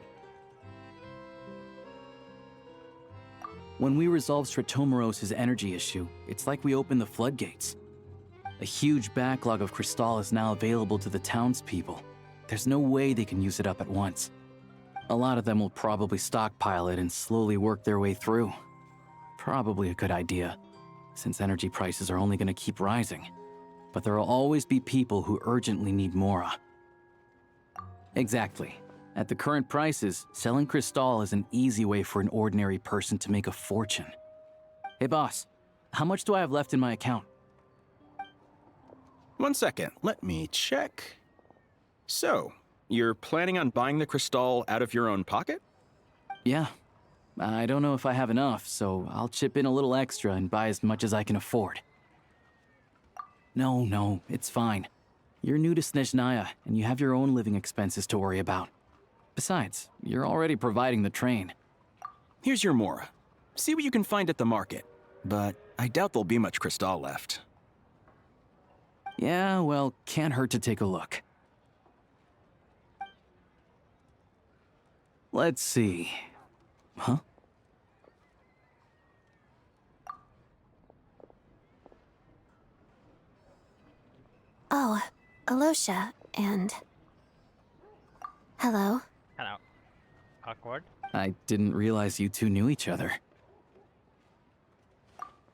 When we resolve Stratomaros' energy issue, it's like we open the floodgates. A huge backlog of crystal is now available to the townspeople. There's no way they can use it up at once. A lot of them will probably stockpile it and slowly work their way through. Probably a good idea, since energy prices are only going to keep rising. But there will always be people who urgently need Mora. Exactly. At the current prices, selling crystal is an easy way for an ordinary person to make a fortune. Hey boss, how much do I have left in my account? 1 second. Let me check. So, you're planning on buying the crystal out of your own pocket? Yeah. I don't know if I have enough, so I'll chip in a little extra and buy as much as I can afford. No, it's fine. You're new to Snezhnaya, and you have your own living expenses to worry about. Besides, you're already providing the train. Here's your Mora. See what you can find at the market. But I doubt there'll be much crystal left. Yeah, well, can't hurt to take a look. Let's see. Huh? Oh, Alosha, and... Hello. Hello. Awkward. I didn't realize you two knew each other.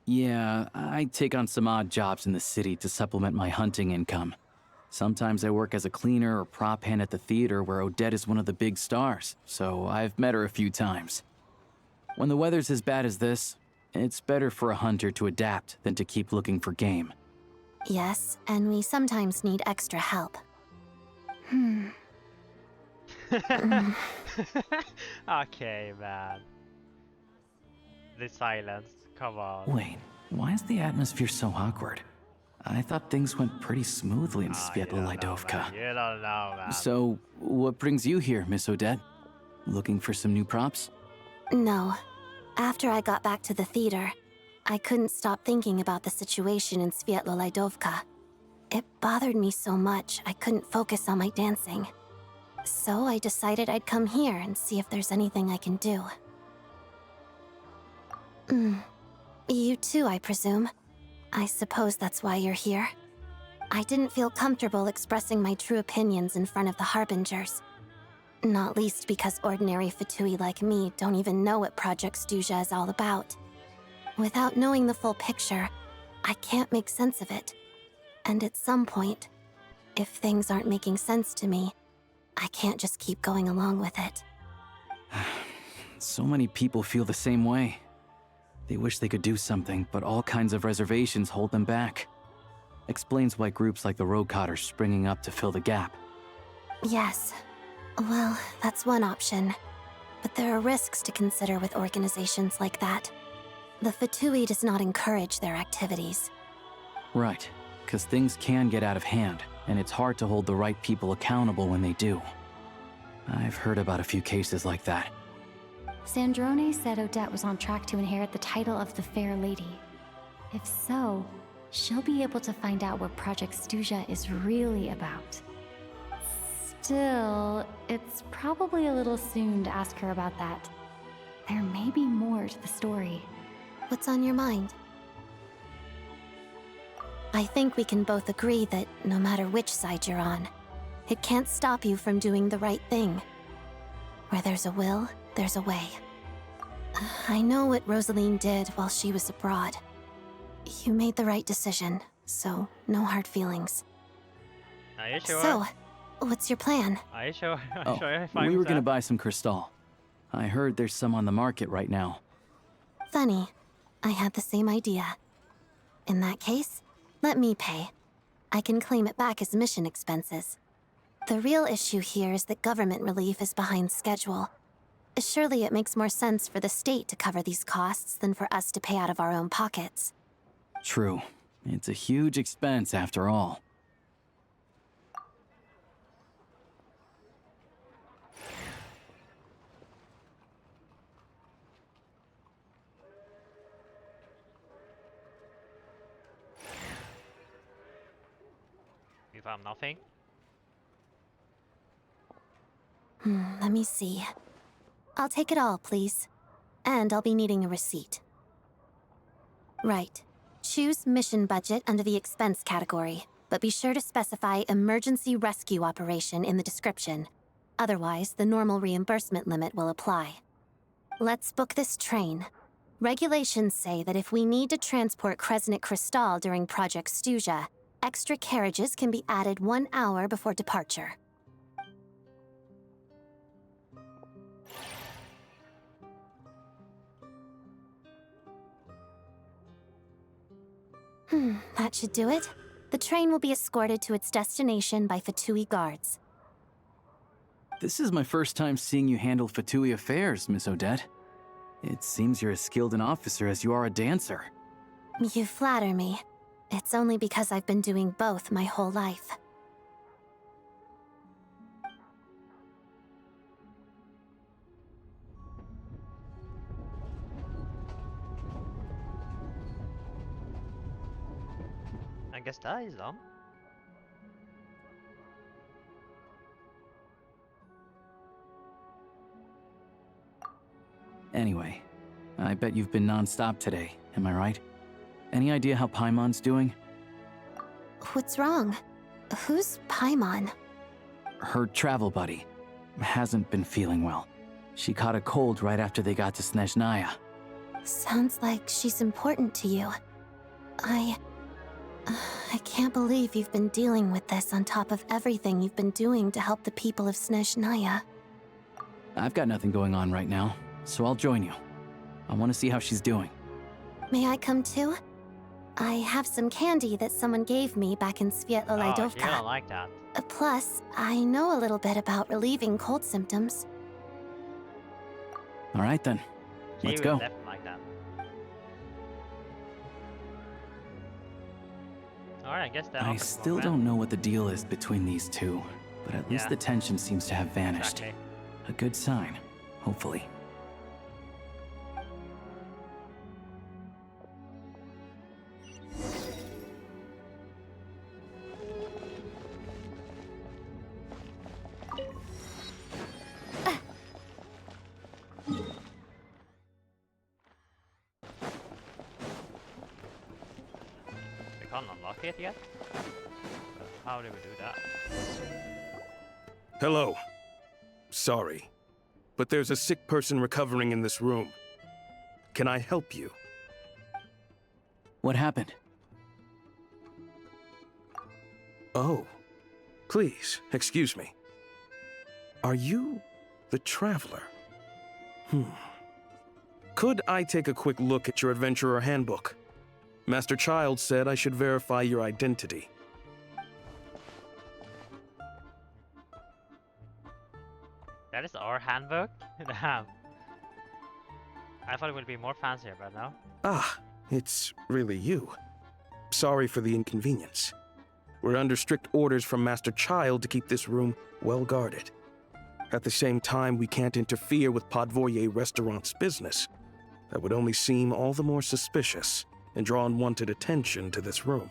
Yeah, I take on some odd jobs in the city to supplement my hunting income. Sometimes I work as a cleaner or prop hand at the theater where Odette is one of the big stars, so I've met her a few times. When the weather's as bad as this, it's better for a hunter to adapt than to keep looking for game. Yes, and we sometimes need extra help. Okay, man. The silence. Come on. Wait, why is the atmosphere so awkward? I thought things went pretty smoothly in Svietla Lidovka. You don't know, man. So, what brings you here, Miss Odette? Looking for some new props? No. After I got back to the theater, I couldn't stop thinking about the situation in Svietla Lidovka. It bothered me so much, I couldn't focus on my dancing. So I decided I'd come here and see if there's anything I can do. You too, I presume. I suppose that's why you're here. I didn't feel comfortable expressing my true opinions in front of the Harbingers. Not least because ordinary Fatui like me don't even know what Project Stuja is all about. Without knowing the full picture, I can't make sense of it. And at some point, if things aren't making sense to me, I can't just keep going along with it. So many people feel the same way. They wish they could do something, but all kinds of reservations hold them back. Explains why groups like the Rokot are springing up to fill the gap. Yes. Well, that's one option. But there are risks to consider with organizations like that. The Fatui does not encourage their activities. Right, because things can get out of hand, and it's hard to hold the right people accountable when they do. I've heard about a few cases like that. Sandrone said Odette was on track to inherit the title of the Fair Lady. If so, she'll be able to find out what Project Stuja is really about. Still, it's probably a little soon to ask her about that. There may be more to the story. What's on your mind? I think we can both agree that no matter which side you're on, it can't stop you from doing the right thing. Where there's a will, there's a way. I know what Rosaline did while she was abroad. You made the right decision, so no hard feelings. Are you sure? So, what's your plan? Are you sure? Oh, we were gonna buy some crystal. I heard there's some on the market right now. Funny. I had the same idea. In that case, let me pay. I can claim it back as mission expenses. The real issue here is that government relief is behind schedule. Surely it makes more sense for the state to cover these costs than for us to pay out of our own pockets. True. It's a huge expense after all. You found nothing? Let me see. I'll take it all, please. And I'll be needing a receipt. Right. Choose mission budget under the expense category, but be sure to specify emergency rescue operation in the description. Otherwise, the normal reimbursement limit will apply. Let's book this train. Regulations say that if we need to transport Kresnik Crystal during Project Stuja, extra carriages can be added 1 hour before departure. That should do it. The train will be escorted to its destination by Fatui guards. This is my first time seeing you handle Fatui affairs, Miss Odette. It seems you're as skilled an officer as you are a dancer. You flatter me. It's only because I've been doing both my whole life. I guess that is done. Anyway, I bet you've been non-stop today, am I right? Any idea how Paimon's doing? What's wrong? Who's Paimon? Her travel buddy hasn't been feeling well. She caught a cold right after they got to Snezhnaya. Sounds like she's important to you. I can't believe you've been dealing with this on top of everything you've been doing to help the people of Snezhnaya. I've got nothing going on right now, so I'll join you. I want to see how she's doing. May I come too? I have some candy that someone gave me back in Oh, you Svietlolaidovka. don't like that. Plus, I know a little bit about relieving cold symptoms. All right then. She Let's would go. definitely like that. Alright, I guess that I opens still more don't know what the deal is between these two, but at least Yeah. the tension seems to have vanished. Exactly. A good sign, hopefully. We can't unlock it yet? How do we do that? Hello. Sorry, but there's a sick person recovering in this room. Can I help you? What happened? Oh, please, excuse me. Are you the Traveler? Could I take a quick look at your Adventurer Handbook? Master Child said I should verify your identity. That is our handbook? Damn. I thought it would be more fancier, but no. Ah, it's really you. Sorry for the inconvenience. We're under strict orders from Master Child to keep this room well guarded. At the same time, we can't interfere with Podvoye Restaurant's business. That would only seem all the more suspicious and draw unwanted attention to this room.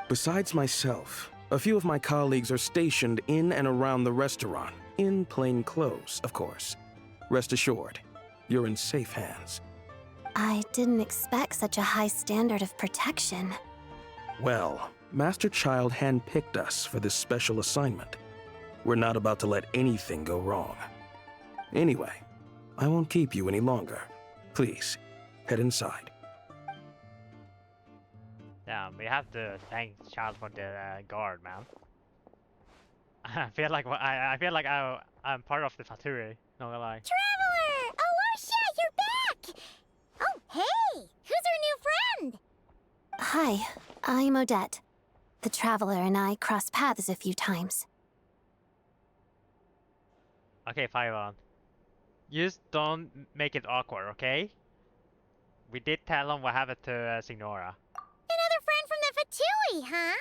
Besides myself, a few of my colleagues are stationed in and around the restaurant, in plain clothes, of course. Rest assured, you're in safe hands. I didn't expect such a high standard of protection. Well, Master Child handpicked us for this special assignment. We're not about to let anything go wrong. Anyway, I won't keep you any longer. Please, head inside. Damn, we have to thank Child for the guard, man. I feel like I'm part of the Fatui, not gonna lie. Traveler! Alosha, you're back! Oh, hey! Who's our new friend? Hi, I'm Odette. The Traveler and I crossed paths a few times. Okay, Paimon. Just don't make it awkward, okay? We did tell him what happened to Signora. Another friend from the Fatui, huh?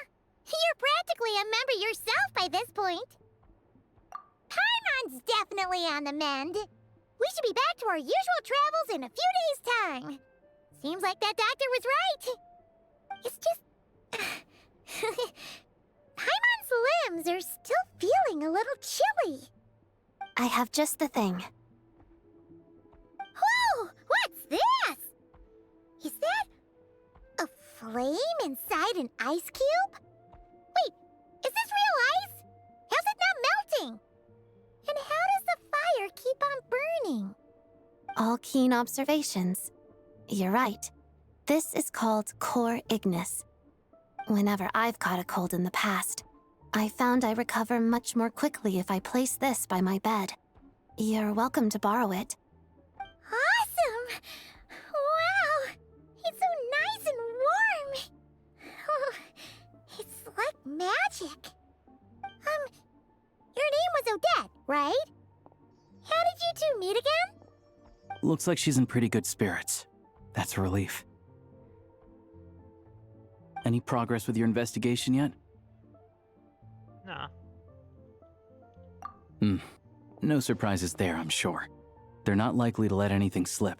You're practically a member yourself by this point. Paimon's definitely on the mend. We should be back to our usual travels in a few days' time. Seems like that doctor was right. It's just... Paimon's limbs are still feeling a little chilly. I have just the thing. Whoa! What's this? Is that a flame inside an ice cube? Wait, is this real ice? How's it not melting? And how does the fire keep on burning? All keen observations. You're right. This is called core ignis. Whenever I've caught a cold in the past, I found I recover much more quickly if I place this by my bed. You're welcome to borrow it. Awesome! Wow! It's so nice and warm! Oh, it's like magic. Your name was Odette, right? How did you two meet again? Looks like she's in pretty good spirits. That's a relief. Any progress with your investigation yet? No. No surprises there, I'm sure. They're not likely to let anything slip.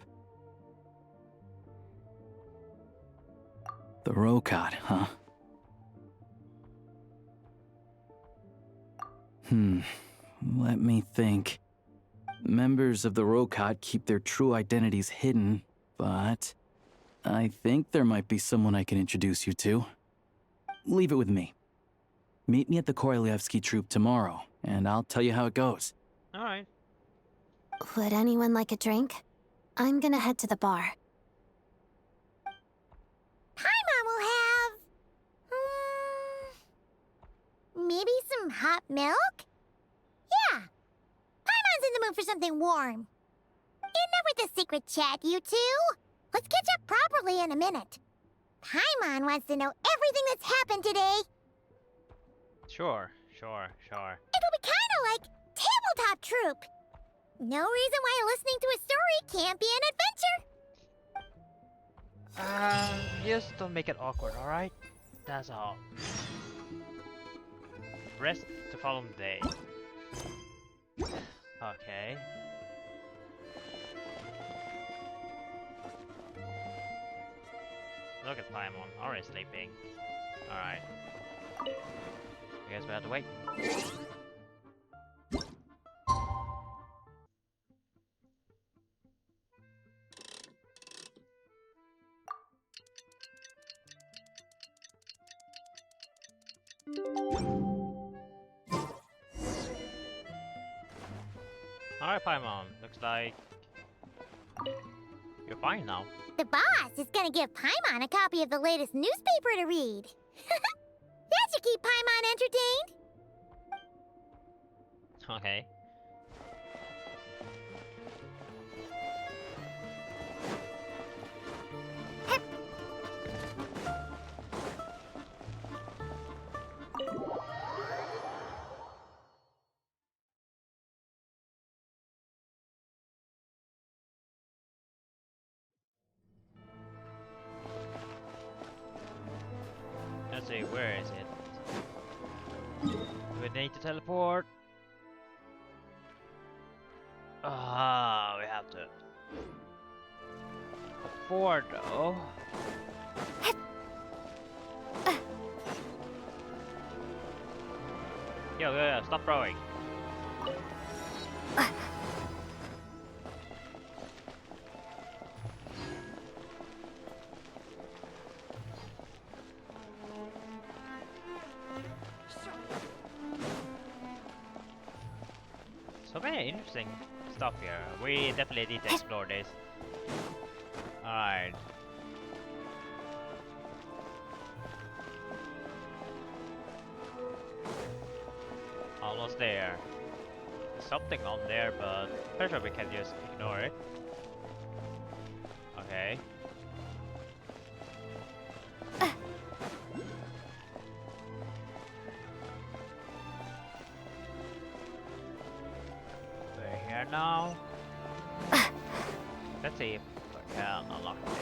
The Rokad, huh? Let me think. Members of the Rokad keep their true identities hidden, but I think there might be someone I can introduce you to. Leave it with me. Meet me at the Korolyevsky troop tomorrow, and I'll tell you how it goes. Alright. Would anyone like a drink? I'm gonna head to the bar. Paimon will have... maybe some hot milk? Yeah. Paimon's in the mood for something warm. Enough with the secret chat, you two. Let's catch up properly in a minute. Paimon wants to know everything that's happened today. Sure. It'll be kinda like tabletop troop. No reason why listening to a story can't be an adventure. Just don't make it awkward, alright? That's all. Rest the following day. Okay. Look at Paimon, already sleeping. Alright. I guess we have to wait. Alright, Paimon. Looks like you're fine now. The boss is gonna give Paimon a copy of the latest newspaper to read. That should keep Paimon entertained. Okay. Let's see, where is it? Do we need to teleport? Ah, we have to. 4 though. Yo, stop throwing. So many interesting stuff here. We definitely need to explore this. Alright. Almost there. There's something on there, but pretty sure we can just ignore it. Okay. We're here now. Let's see if we can unlock this.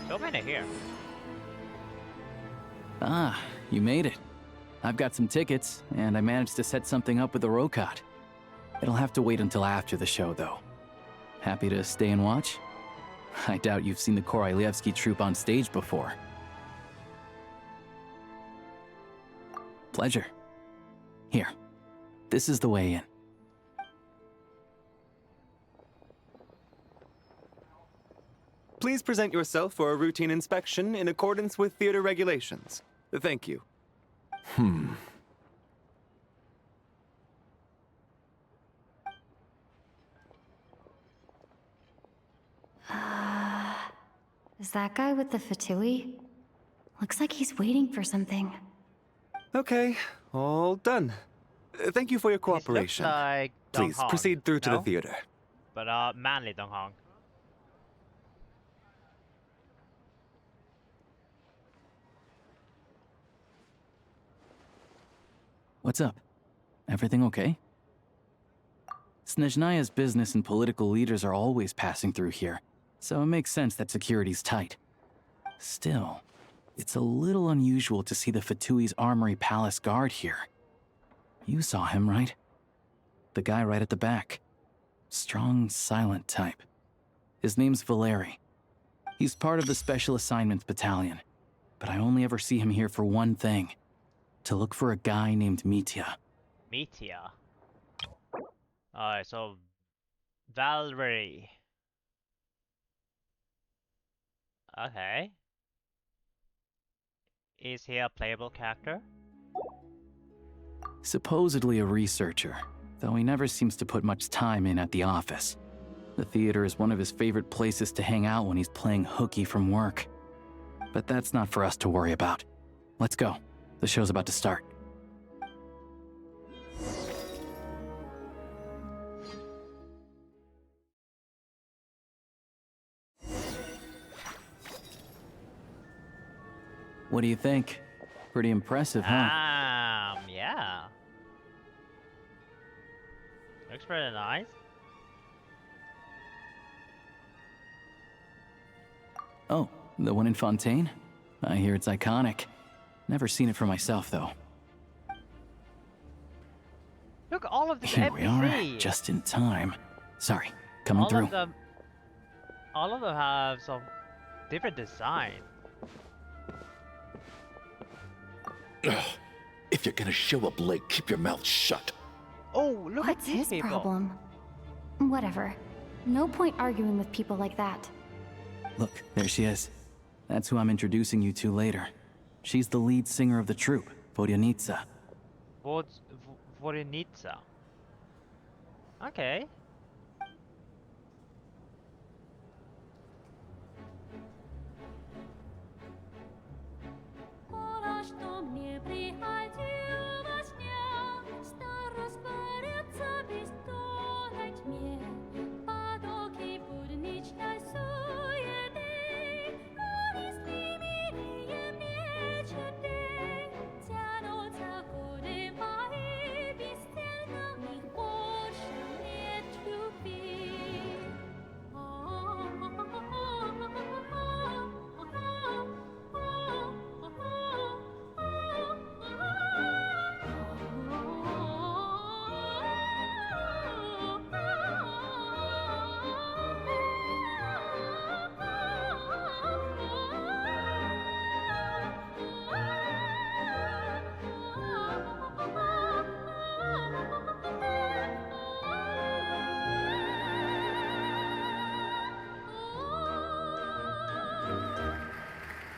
So many here. Ah, you made it. I've got some tickets, and I managed to set something up with the Rokot. It'll have to wait until after the show, though. Happy to stay and watch? I doubt you've seen the Korolyevsky troupe on stage before. Pleasure. Here, this is the way in. Please present yourself for a routine inspection in accordance with theater regulations. Thank you. Is that guy with the fatui? Looks like he's waiting for something. Okay, all done. Thank you for your cooperation. Looks like Dong Please Hong, proceed through to no? the theater. But manly Dong Hong. What's up? Everything okay? Snezhnaya's business and political leaders are always passing through here, so it makes sense that security's tight. Still, it's a little unusual to see the Fatui's Armory Palace guard here. You saw him, right? The guy right at the back. Strong, silent type. His name's Valeri. He's part of the Special Assignments Battalion, but I only ever see him here for one thing. To look for a guy named Mitya. Mitya. Alright, so Valerie. Okay. Is he a playable character? Supposedly a researcher, though he never seems to put much time in at the office. The theater is one of his favorite places to hang out when he's playing hooky from work. But that's not for us to worry about. Let's go. The show's about to start. What do you think? Pretty impressive, huh? Yeah. Looks pretty nice. Oh, the one in Fontaine? I hear it's iconic. Never seen it for myself, though. Look, all of the Here we are, NPCs. just in time. Sorry, coming through. All of them have some different design. If you're gonna show up late, keep your mouth shut. Oh, look What's at these his people. problem? Whatever. No point arguing with people like that. Look, there she is. That's who I'm introducing you to later. She's the lead singer of the troupe, Vodyanitsa. Vodyanitsa. Okay.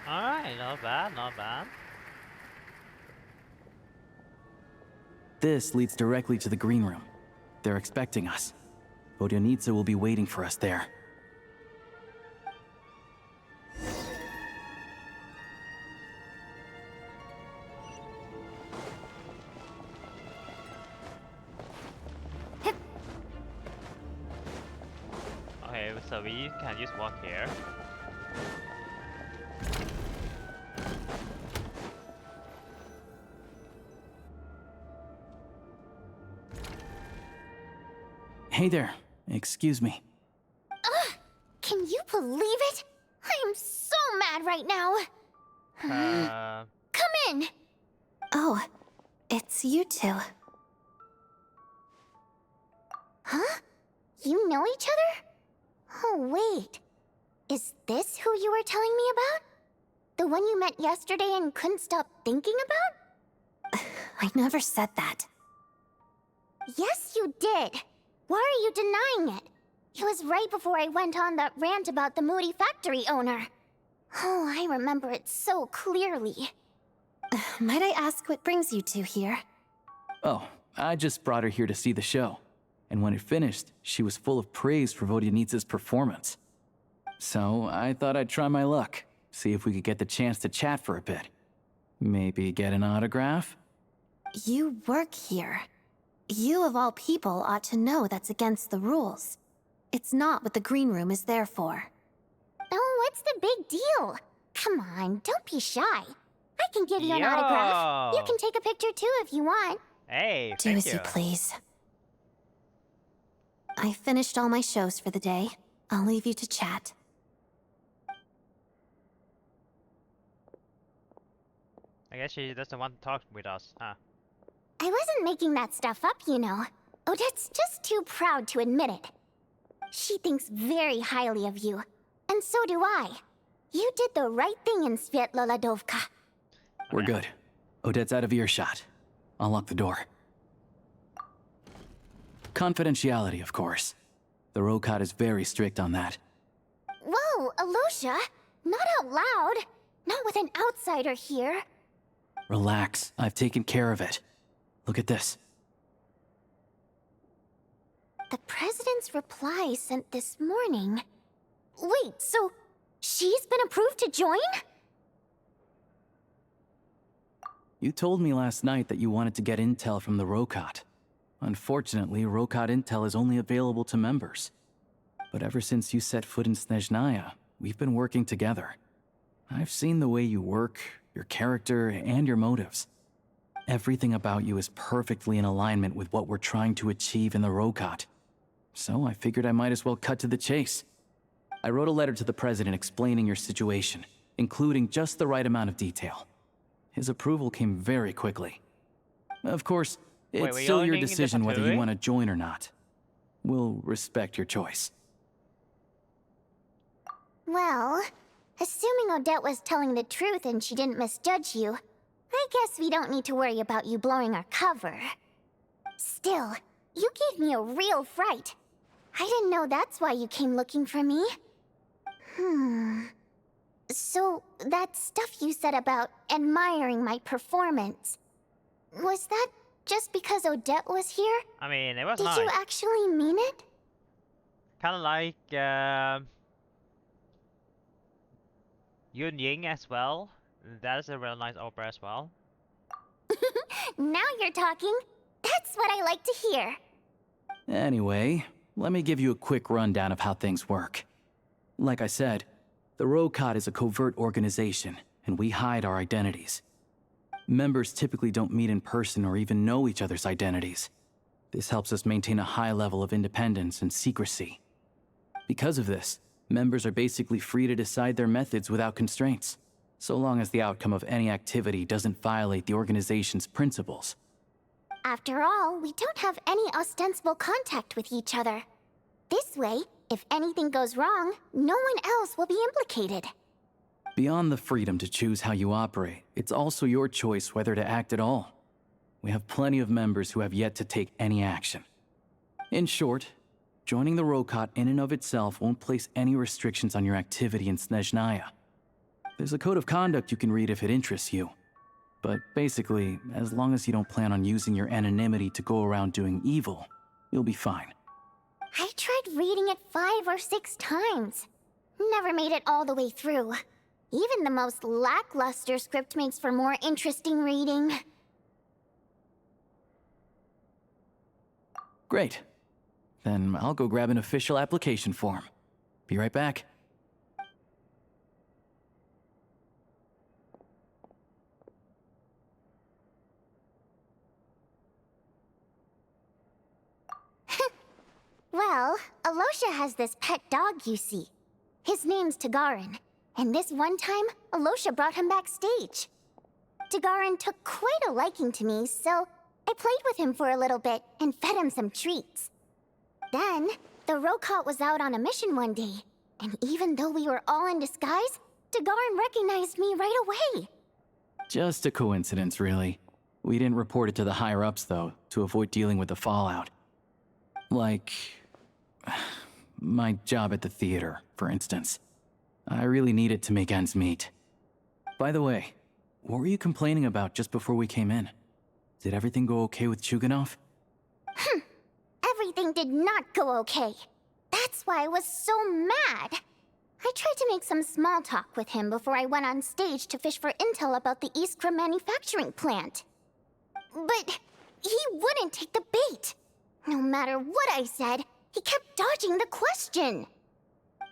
Alright, not bad, not bad. This leads directly to the green room. They're expecting us. Vodyanitsa will be waiting for us there. Okay, so we can just walk here. Hey there, excuse me. Ugh! Can you believe it? I am so mad right now. Come in! Oh, it's you two. Huh? You know each other? Oh, wait. Is this who you were telling me about? The one you met yesterday and couldn't stop thinking about? I never said that. Yes, you did. Why are you denying it? It was right before I went on that rant about the moody factory owner. Oh, I remember it so clearly. Might I ask what brings you two here? Oh, I just brought her here to see the show. And when it finished, she was full of praise for Vodyanitsa's performance. So I thought I'd try my luck, see if we could get the chance to chat for a bit. Maybe get an autograph? You work here. You of all people ought to know that's against the rules. It's not what the green room is there for. Oh, what's the big deal? Come on, don't be shy. I can give you an autograph. You can take a picture too if you want. Hey, Do as you please. I finished all my shows for the day. I'll leave you to chat. I guess she doesn't want to talk with us, huh? I wasn't making that stuff up, you know. Odette's just too proud to admit it. She thinks very highly of you, and so do I. You did the right thing in Svietloladovka. We're good. Odette's out of earshot. I'll lock the door. Confidentiality, of course. The Rokat is very strict on that. Whoa, Alosha! Not out loud! Not with an outsider here! Relax, I've taken care of it. Look at this. The President's reply sent this morning. Wait, so she's been approved to join? You told me last night that you wanted to get intel from the Rokat. Unfortunately, Rokat intel is only available to members. But ever since you set foot in Snezhnaya, we've been working together. I've seen the way you work, your character, and your motives. Everything about you is perfectly in alignment with what we're trying to achieve in the Rokot. So I figured I might as well cut to the chase. I wrote a letter to the president explaining your situation, including just the right amount of detail. His approval came very quickly. Of course, it's still your decision whether you want to join or not. We'll respect your choice. Well, assuming Odette was telling the truth and she didn't misjudge you, I guess we don't need to worry about you blowing our cover. Still, you gave me a real fright. I didn't know that's why you came looking for me. So, that stuff you said about admiring my performance, was that just because Odette was here? I mean, it was Did nice. you actually mean it? Kind of like Yun Ying as well. That is a real nice opera as well. Now you're talking. That's what I like to hear. Anyway, let me give you a quick rundown of how things work. Like I said, the Rokot is a covert organization, and we hide our identities. Members typically don't meet in person or even know each other's identities. This helps us maintain a high level of independence and secrecy. Because of this, members are basically free to decide their methods without constraints, so long as the outcome of any activity doesn't violate the organization's principles. After all, we don't have any ostensible contact with each other. This way, if anything goes wrong, no one else will be implicated. Beyond the freedom to choose how you operate, it's also your choice whether to act at all. We have plenty of members who have yet to take any action. In short, joining the Rokot in and of itself won't place any restrictions on your activity in Snezhnaya. There's a code of conduct you can read if it interests you. But basically, as long as you don't plan on using your anonymity to go around doing evil, you'll be fine. I tried reading it 5 or 6 times. Never made it all the way through. Even the most lackluster script makes for more interesting reading. Great. Then I'll go grab an official application form. Be right back. Well, Alosha has this pet dog, you see. His name's Tagarin, and this one time, Alosha brought him backstage. Tagarin took quite a liking to me, so I played with him for a little bit and fed him some treats. Then, the Rokot was out on a mission one day, and even though we were all in disguise, Tagarin recognized me right away. Just a coincidence, really. We didn't report it to the higher-ups, though, to avoid dealing with the fallout. Like my job at the theater, for instance. I really needed to make ends meet. By the way, what were you complaining about just before we came in? Did everything go okay with Chuganov? Everything did not go okay. That's why I was so mad. I tried to make some small talk with him before I went on stage to fish for intel about the Iskra manufacturing plant. But he wouldn't take the bait. No matter what I said, he kept dodging the question.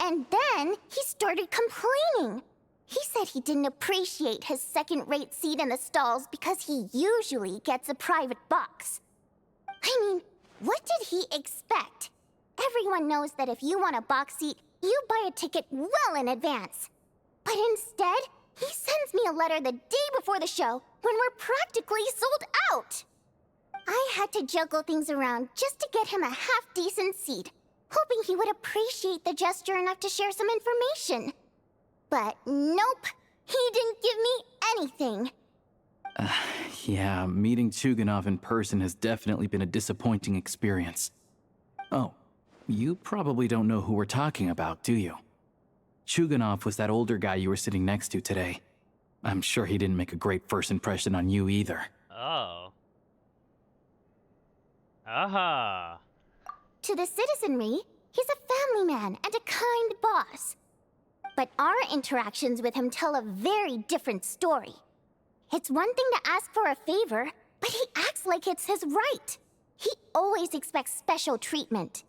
And then he started complaining. He said he didn't appreciate his second-rate seat in the stalls because he usually gets a private box. I mean, what did he expect? Everyone knows that if you want a box seat, you buy a ticket well in advance. But instead, he sends me a letter the day before the show when we're practically sold out. I had to juggle things around just to get him a half-decent seat, hoping he would appreciate the gesture enough to share some information. But nope, he didn't give me anything. Yeah, meeting Chuganov in person has definitely been a disappointing experience. Oh, you probably don't know who we're talking about, do you? Chuganov was that older guy you were sitting next to today. I'm sure he didn't make a great first impression on you either. Oh. Aha. To the citizenry, he's a family man and a kind boss. But our interactions with him tell a very different story. It's one thing to ask for a favor, but he acts like it's his right. He always expects special treatment.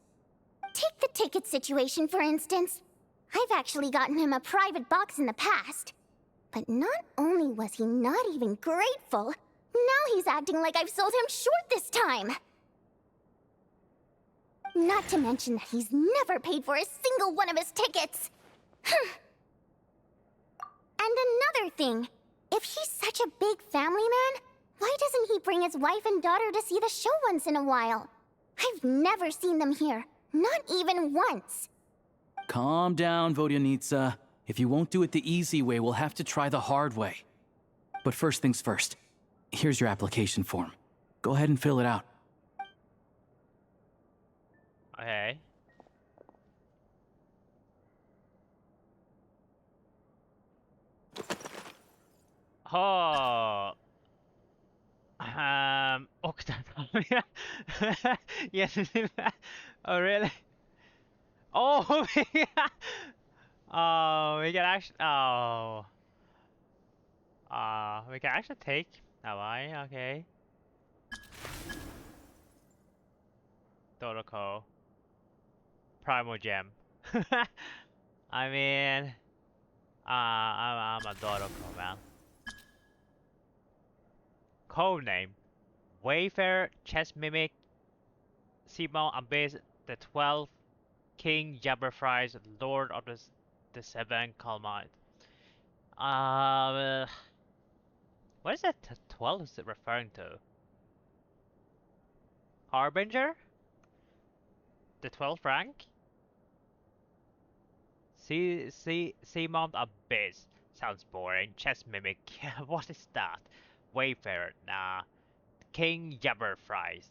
Take the ticket situation, for instance. I've actually gotten him a private box in the past. But not only was he not even grateful, now he's acting like I've sold him short this time. Not to mention that he's never paid for a single one of his tickets. And another thing, if he's such a big family man, why doesn't he bring his wife and daughter to see the show once in a while? I've never seen them here, not even once. Calm down, Vodyanitsa. If you won't do it the easy way, we'll have to try the hard way. But first things first. Here's your application form. Go ahead and fill it out. Okay. Oh. Yes. Oh, really? Oh, oh, we can actually. Oh. We can actually take. Oh, okay. Dodoko. Primal Gem. I mean, I'm a Dodoko, man. Code name: Wayfarer, Chess Mimic, Simon Abyss, the 12th King Jabberfries, Lord of the Seven Calmite. What is that 12 is it referring to? Harbinger? The 12th rank? Simon Abyss. Sounds boring. Chess Mimic. What is that? Wayfarer. Nah. King Jabberfries.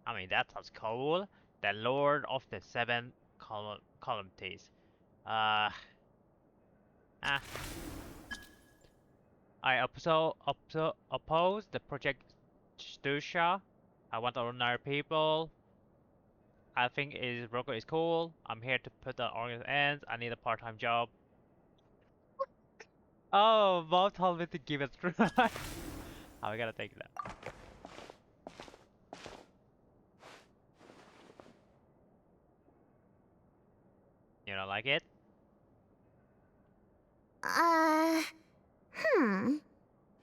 I mean, that sounds cool. The Lord of the Seven Calamities. I oppose the Project Stusha. I want ordinary people. I think Roko is cool. I'm here to put the organ ends. I need a part-time job. Oh, Mom told me to give it a try. Oh, we gotta take that. You don't like it?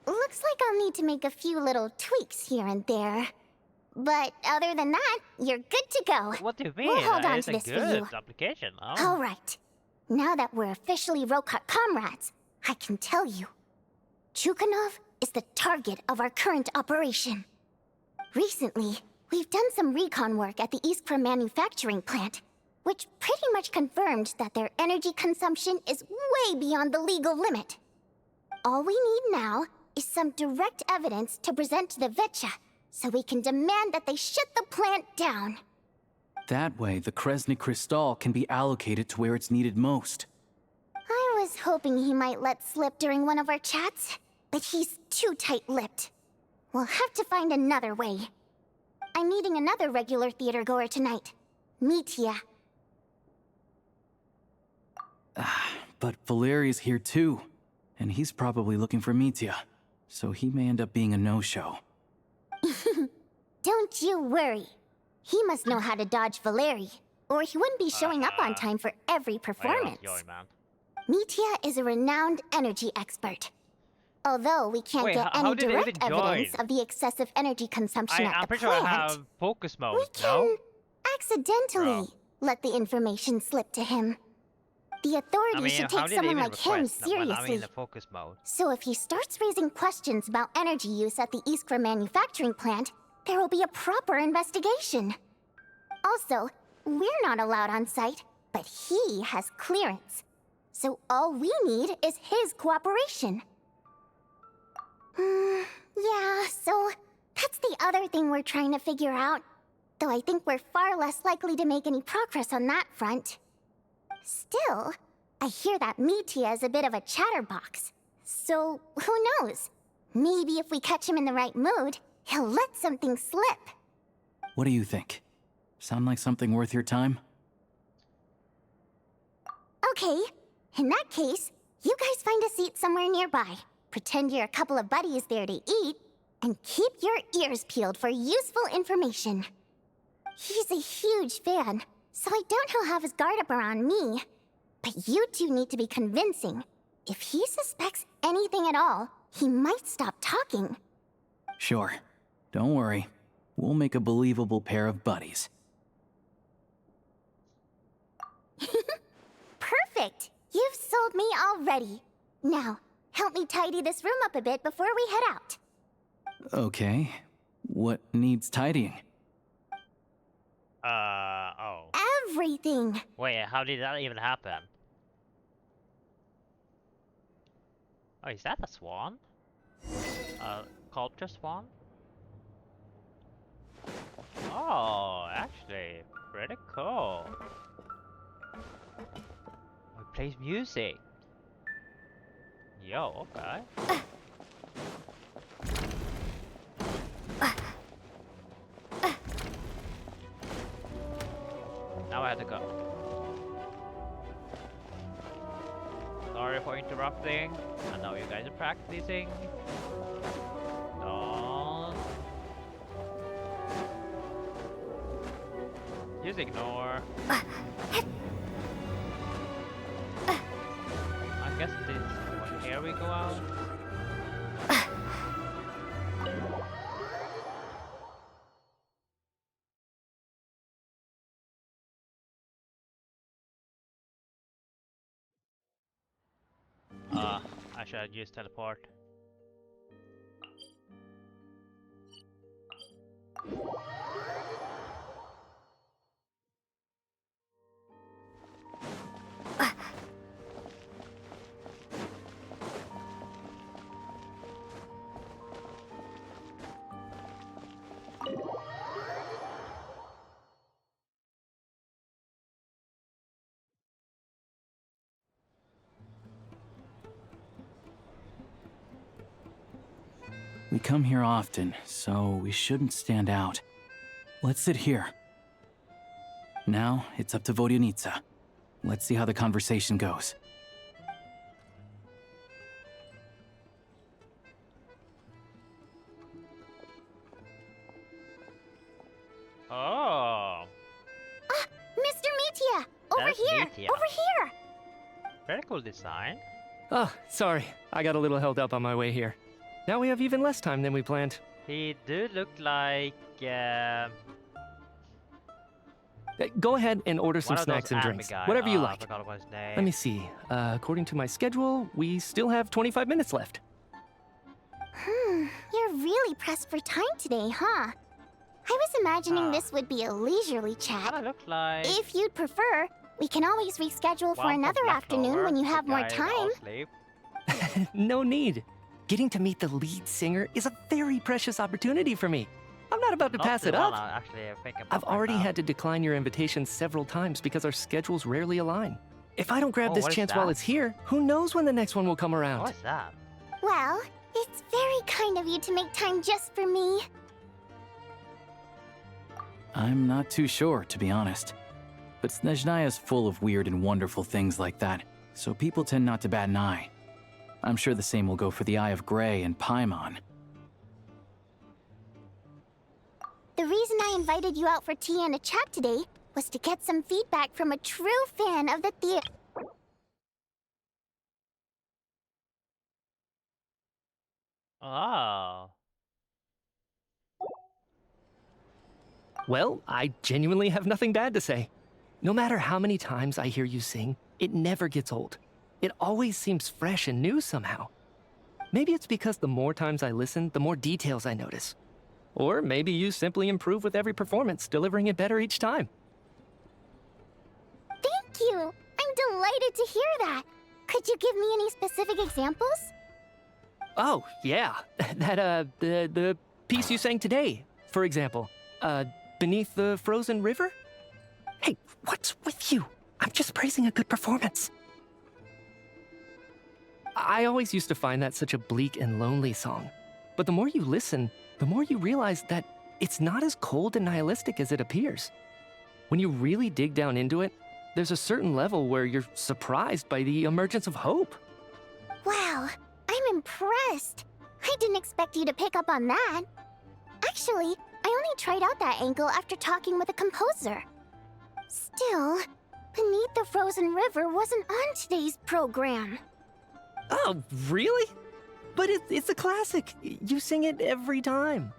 Looks like I'll need to make a few little tweaks here and there. But other than that, you're good to go. What do you mean? We'll hold on It's to a this for good you. application. Oh. All right. Now that we're officially Rokart comrades, I can tell you. Chukhanov is the target of our current operation. Recently, we've done some recon work at the Iskra manufacturing plant, which pretty much confirmed that their energy consumption is way beyond the legal limit. All we need now is some direct evidence to present to the Vetcha, so we can demand that they shut the plant down. That way, the Kresnik Crystal can be allocated to where it's needed most. I was hoping he might let slip during one of our chats, but he's too tight-lipped. We'll have to find another way. I'm meeting another regular theater goer tonight, Mitya. But Valeri's here too, and he's probably looking for Mitya, so he may end up being a no-show. Don't you worry. He must know how to dodge Valeri, or he wouldn't be showing up on time for every performance. Mitya is a renowned energy expert. Although we can't get any direct evidence of the excessive energy consumption at the pretty plant, sure I have focus mode, we can accidentally let the information slip to him. The authorities should take someone like him seriously. The focus mode. So if he starts raising questions about energy use at the Iskra manufacturing plant, there will be a proper investigation. Also, we're not allowed on site, but he has clearance. So all we need is his cooperation. Yeah, so that's the other thing we're trying to figure out. Though I think we're far less likely to make any progress on that front. Still, I hear that Mitya is a bit of a chatterbox. So, who knows? Maybe if we catch him in the right mood, he'll let something slip. What do you think? Sound like something worth your time? Okay, in that case, you guys find a seat somewhere nearby. Pretend you're a couple of buddies there to eat, and keep your ears peeled for useful information. He's a huge fan, so I doubt he'll have his guard up around me. But you two need to be convincing, If he suspects anything at all, he might stop talking. Sure. Don't worry. We'll make a believable pair of buddies. Perfect! You've sold me already. Now, help me tidy this room up a bit before we head out. Okay. What needs tidying? Oh. Everything! Wait, how did that even happen? Oh, is that a swan? Sculpture swan? Oh, actually, pretty cool. It plays music. Yo, okay. Now I have to go. Sorry for interrupting. I know you guys are practicing. Don't. Just ignore. I guess this is what, here we go out. I should use teleport. We come here often, so we shouldn't stand out. Let's sit here. Now, it's up to Vodyanica. Let's see how the conversation goes. Oh! Mr. Metia! Over That's here! Metia. Over here! Very cool design. Oh, sorry. I got a little held up on my way here. Now we have even less time than we planned. He do look like Go ahead and order some one of those snacks and anime drinks. guy. Whatever you I like. forgot what his name. Let me see. According to my schedule, we still have 25 minutes left. You're really pressed for time today, huh? I was imagining this would be a leisurely chat. Kinda look like If you'd prefer, we can always reschedule for One another Black afternoon Clover, when you the have more guy time. all asleep. No need. Getting to meet the lead singer is a very precious opportunity for me. I'm not about to Not pass the it one up. I actually think about I've already right now. had to decline your invitation several times because our schedules rarely align. If I don't grab Oh, this what is chance while that? it's here, who knows when the next one will come around? What is that? Well, it's very kind of you to make time just for me. I'm not too sure, to be honest. But Snezhnaya is full of weird and wonderful things like that, so people tend not to bat an eye. I'm sure the same will go for the Eye of Grey and Paimon. The reason I invited you out for tea and a chat today was to get some feedback from a true fan of the theater. Oh. Well, I genuinely have nothing bad to say. No matter how many times I hear you sing, it never gets old. It always seems fresh and new somehow. Maybe it's because the more times I listen, the more details I notice. Or maybe you simply improve with every performance, delivering it better each time. Thank you! I'm delighted to hear that. Could you give me any specific examples? Oh, yeah. The piece you sang today, for example. Beneath the Frozen River? Hey, what's with you? I'm just praising a good performance. I always used to find that such a bleak and lonely song. But the more you listen, the more you realize that it's not as cold and nihilistic as it appears. When you really dig down into it, there's a certain level where you're surprised by the emergence of hope. Wow, I'm impressed. I didn't expect you to pick up on that. Actually, I only tried out that angle after talking with a composer. Still, Beneath the Frozen River wasn't on today's program. Oh, really? But it's a classic. You sing it every time.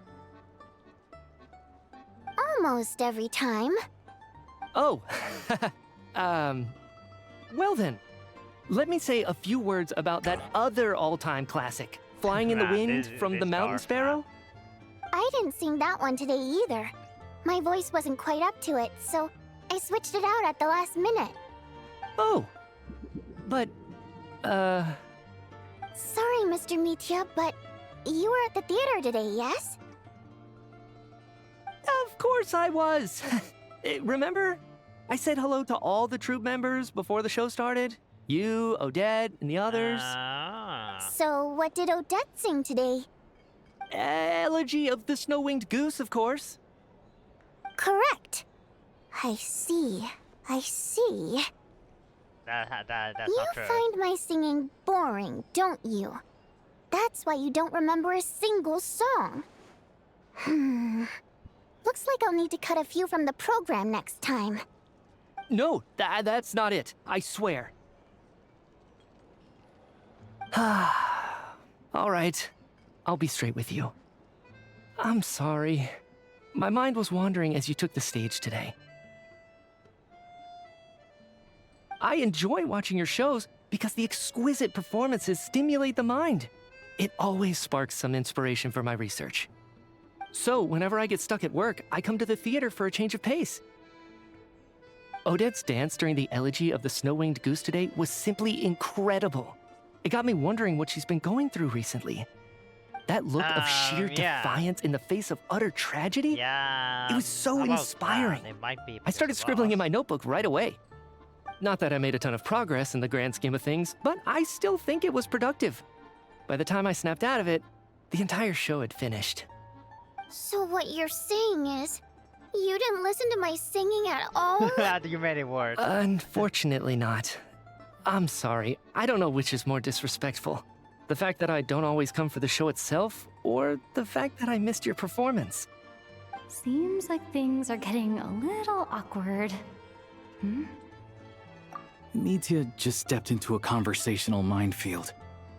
Almost every time. Oh, well then. Let me say a few words about that other all-time classic, Flying in the Wind from the Mountain Sparrow. I didn't sing that one today either. My voice wasn't quite up to it, so I switched it out at the last minute. Oh, but, Sorry, Mr. Mitya, but you were at the theater today, yes? Of course I was. Remember? I said hello to all the troop members before the show started. You, Odette, and the others. So what did Odette sing today? Elegy of the Snow-Winged Goose, of course. Correct. I see. I see. That's You not true. find my singing boring, don't you? That's why you don't remember a single song. Looks like I'll need to cut a few from the program next time. No, that's not it. I swear. All right. I'll be straight with you. I'm sorry. My mind was wandering as you took the stage today. I enjoy watching your shows because the exquisite performances stimulate the mind. It always sparks some inspiration for my research. So, whenever I get stuck at work, I come to the theater for a change of pace. Odette's dance during the elegy of the Snow-Winged Goose today was simply incredible. It got me wondering what she's been going through recently. That look of sheer defiance in the face of utter tragedy? Yeah. It was so inspiring. It might be I started scribbling in my notebook right away. Not that I made a ton of progress in the grand scheme of things, but I still think it was productive. By the time I snapped out of it, the entire show had finished. So what you're saying is, you didn't listen to my singing at all? You made it worse. Unfortunately not. I'm sorry. I don't know which is more disrespectful. The fact that I don't always come for the show itself, or the fact that I missed your performance. Seems like things are getting a little awkward. Mitya just stepped into a conversational minefield.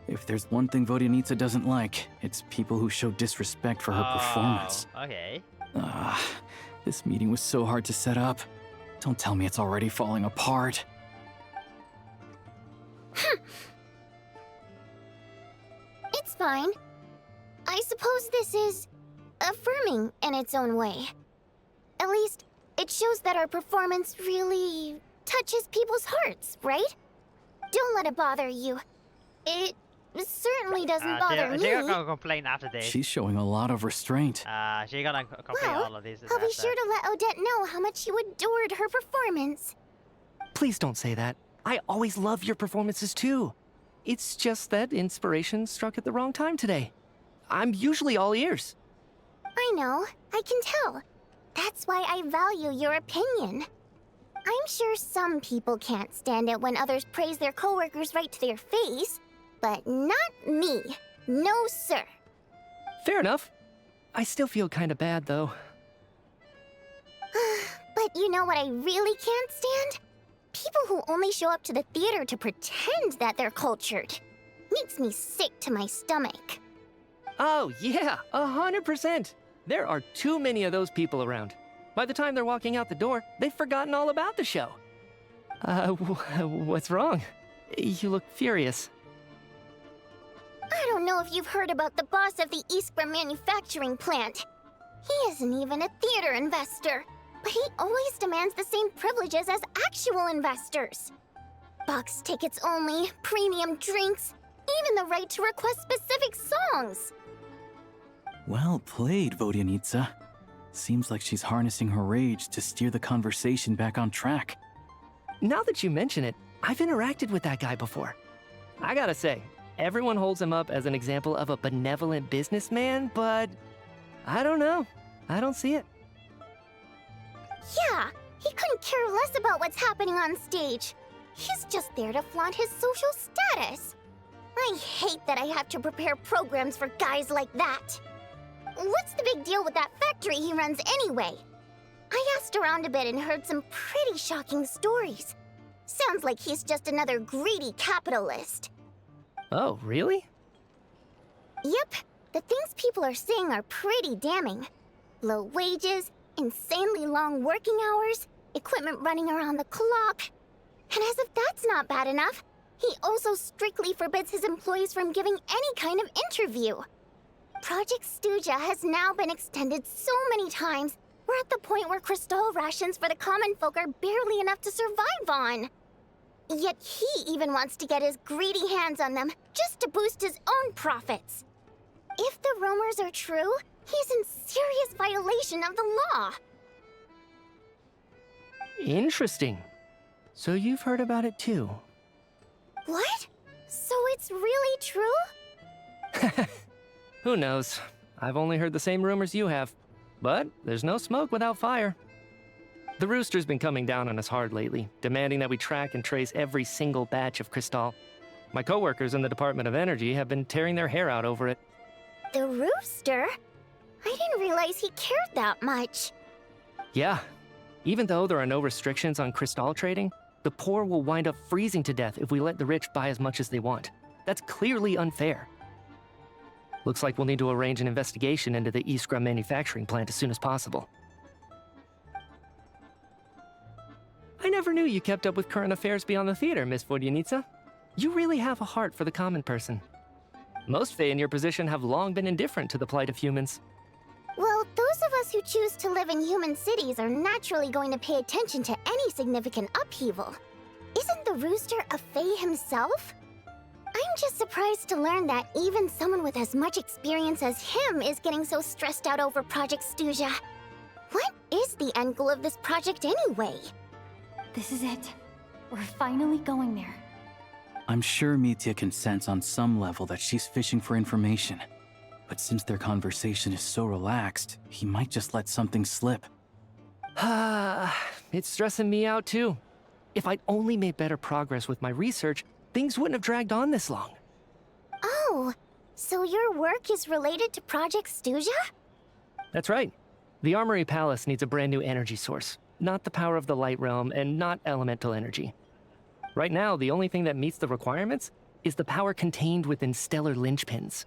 If there's one thing Vodyanitsa doesn't like, it's people who show disrespect for her performance. Okay. This meeting was so hard to set up. Don't tell me it's already falling apart. It's fine. I suppose this is affirming in its own way. At least, it shows that our performance really touches people's hearts, right? Don't let it bother you. It certainly doesn't bother me. She's gonna complain after this. She's showing a lot of restraint. She's gonna complain all of this. I'll be sure to let Odette know how much you adored her performance. Please don't say that. I always love your performances too. It's just that inspiration struck at the wrong time today. I'm usually all ears. I know, I can tell. That's why I value your opinion. I'm sure some people can't stand it when others praise their coworkers right to their face, but not me. No, sir. Fair enough. I still feel kinda bad though. But you know what I really can't stand? People who only show up to the theater to pretend that they're cultured. Makes me sick to my stomach. Oh yeah, 100%. There are too many of those people around. By the time they're walking out the door, they've forgotten all about the show. What's wrong? You look furious. I don't know if you've heard about the boss of the Iskra manufacturing plant. He isn't even a theater investor, but he always demands the same privileges as actual investors. Box tickets only, premium drinks, even the right to request specific songs. Well played, Vodyanitsa. Seems like she's harnessing her rage to steer the conversation back on track. Now that you mention it, I've interacted with that guy before. I gotta say, everyone holds him up as an example of a benevolent businessman, but I don't know. I don't see it. Yeah, he couldn't care less about what's happening on stage. He's just there to flaunt his social status. I hate that I have to prepare programs for guys like that. What's the big deal with that factory he runs anyway? I asked around a bit and heard some pretty shocking stories. Sounds like he's just another greedy capitalist. Oh, really? Yep, the things people are saying are pretty damning. Low wages, insanely long working hours, equipment running around the clock. And as if that's not bad enough, he also strictly forbids his employees from giving any kind of interview. Project Stuja has now been extended so many times, we're at the point where crystal rations for the common folk are barely enough to survive on. Yet he even wants to get his greedy hands on them just to boost his own profits. If the rumors are true, he's in serious violation of the law. Interesting. So you've heard about it too? What? So it's really true? Who knows? I've only heard the same rumors you have. But there's no smoke without fire. The Rooster's been coming down on us hard lately, demanding that we track and trace every single batch of Crystal. My coworkers in the Department of Energy have been tearing their hair out over it. The Rooster? I didn't realize he cared that much. Yeah. Even though there are no restrictions on Crystal trading, the poor will wind up freezing to death if we let the rich buy as much as they want. That's clearly unfair. Looks like we'll need to arrange an investigation into the Iskra manufacturing plant as soon as possible. I never knew you kept up with current affairs beyond the theater, Miss Vodyanitsa. You really have a heart for the common person. Most Fae in your position have long been indifferent to the plight of humans. Well, those of us who choose to live in human cities are naturally going to pay attention to any significant upheaval. Isn't the Rooster a Fae himself? I'm just surprised to learn that even someone with as much experience as him is getting so stressed out over Project Stuja. What is the end goal of this project anyway? This is it. We're finally going there. I'm sure Mitya can sense on some level that she's fishing for information. But since their conversation is so relaxed, he might just let something slip. It's stressing me out too. If I'd only made better progress with my research, things wouldn't have dragged on this long. Oh, so your work is related to Project Stuja? That's right. The Armory Palace needs a brand new energy source. Not the power of the Light Realm, and not elemental energy. Right now, the only thing that meets the requirements is the power contained within stellar linchpins.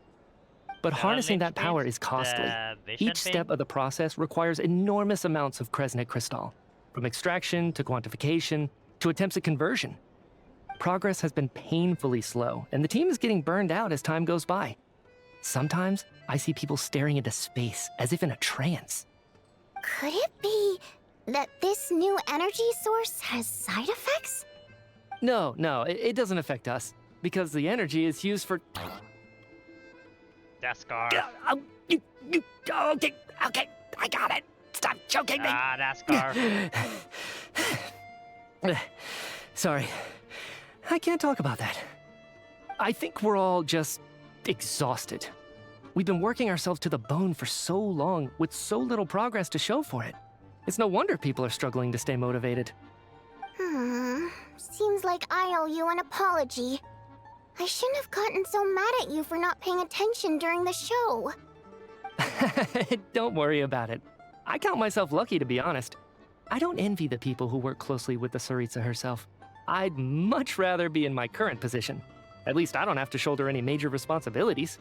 But harnessing that power is costly. Each step of the process requires enormous amounts of Kresnik crystal, from extraction to quantification to attempts at conversion. Progress has been painfully slow, and the team is getting burned out as time goes by. Sometimes, I see people staring into space as if in a trance. Could it be that this new energy source has side effects? No, it doesn't affect us, because the energy is used for... Daskar. Okay, I got it. Stop choking me. Daskar. Sorry, I can't talk about that. I think we're all just exhausted. We've been working ourselves to the bone for so long with so little progress to show for it. It's no wonder people are struggling to stay motivated. Seems like I owe you an apology. I shouldn't have gotten so mad at you for not paying attention during the show. Don't worry about it. I count myself lucky, to be honest. I don't envy the people who work closely with the Tsaritsa herself. I'd much rather be in my current position. At least I don't have to shoulder any major responsibilities.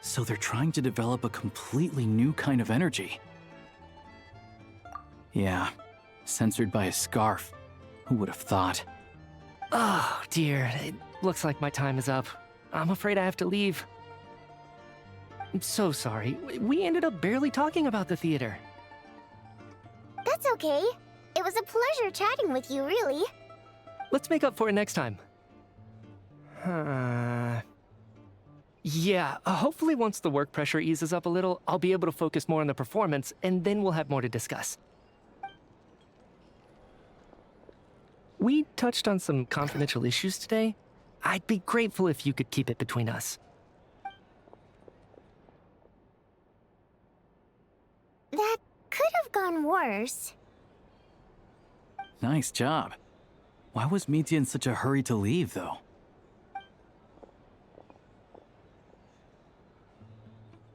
So they're trying to develop a completely new kind of energy. Yeah, censored by a scarf. Who would have thought? Oh, dear. It looks like my time is up. I'm afraid I have to leave. I'm so sorry. We ended up barely talking about the theater. That's okay. It was a pleasure chatting with you, really. Let's make up for it next time. Yeah, hopefully once the work pressure eases up a little, I'll be able to focus more on the performance, and then we'll have more to discuss. We touched on some confidential issues today. I'd be grateful if you could keep it between us. That could have gone worse. Nice job. Why was Mitya in such a hurry to leave, though?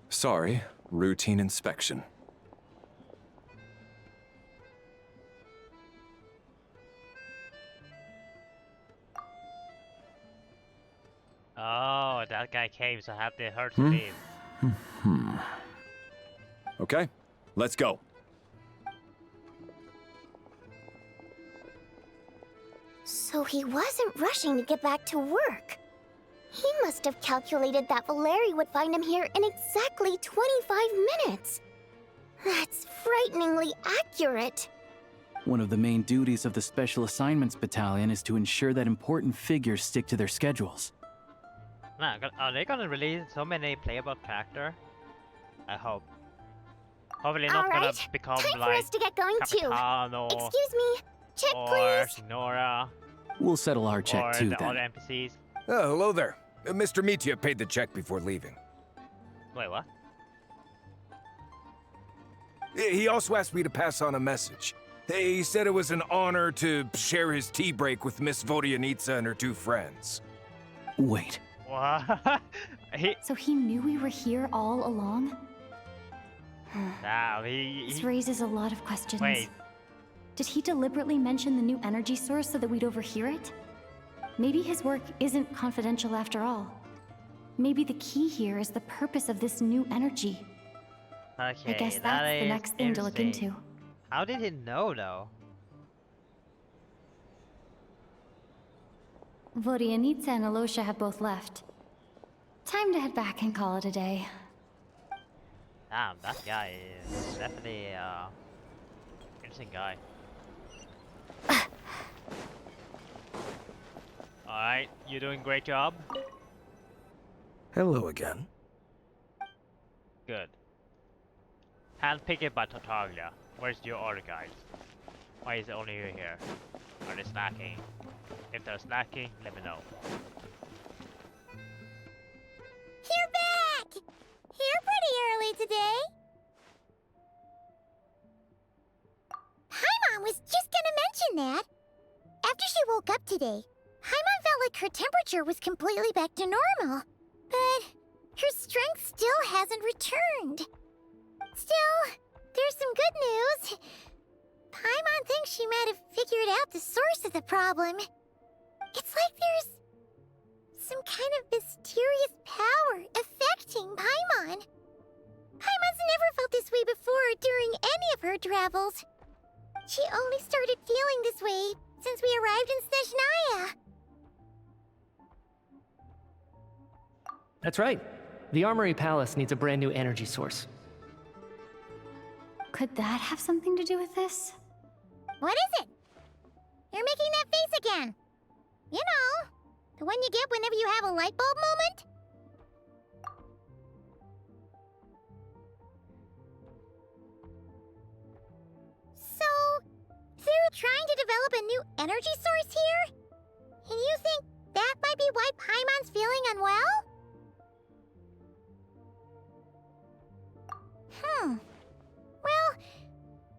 Sorry, routine inspection. Oh. I came, so I have to her to leave. Okay, let's go. So he wasn't rushing to get back to work. He must have calculated that Valeri would find him here in exactly 25 minutes. That's frighteningly accurate. One of the main duties of the Special Assignments Battalion is to ensure that important figures stick to their schedules. Man, are they gonna release so many playable characters? I hope. Hopefully not gonna become time like for us to get going too. Capitano Excuse me, check or please. Nora We'll settle our or check too the then. other NPCs. Oh, hello there. Mr. Mitya paid the check before leaving. Wait, what? He also asked me to pass on a message. He said it was an honor to share his tea break with Miss Vodyanitsa and her two friends. Wait. What? So he knew we were here all along? Damn, This raises a lot of questions. Wait. Did he deliberately mention the new energy source so that we'd overhear it? Maybe his work isn't confidential after all. Maybe the key here is the purpose of this new energy. Okay, I guess that that's the is next thing to look into. interesting. How did he know though? Vodyanitsa and Alosha have both left. Time to head back and call it a day. Damn, that guy is definitely interesting guy. Alright, you're doing a great job. Hello again. Good. Handpicked by Tartaglia. Where's your other guys? Why is it only you here? Are they snacking? If they're snacking, let me know. You're back! Here pretty early today. Paimon was just gonna mention that. After she woke up today, Paimon felt like her temperature was completely back to normal. But her strength still hasn't returned. Still, there's some good news. Paimon thinks she might have figured out the source of the problem. It's like there's some kind of mysterious power affecting Paimon. Paimon's never felt this way before during any of her travels. She only started feeling this way since we arrived in Snezhnaya. That's right. The Armory Palace needs a brand new energy source. Could that have something to do with this? What is it? You're making that face again. You know, the one you get whenever you have a light bulb moment? So, they're trying to develop a new energy source here? And you think that might be why Paimon's feeling unwell? Well,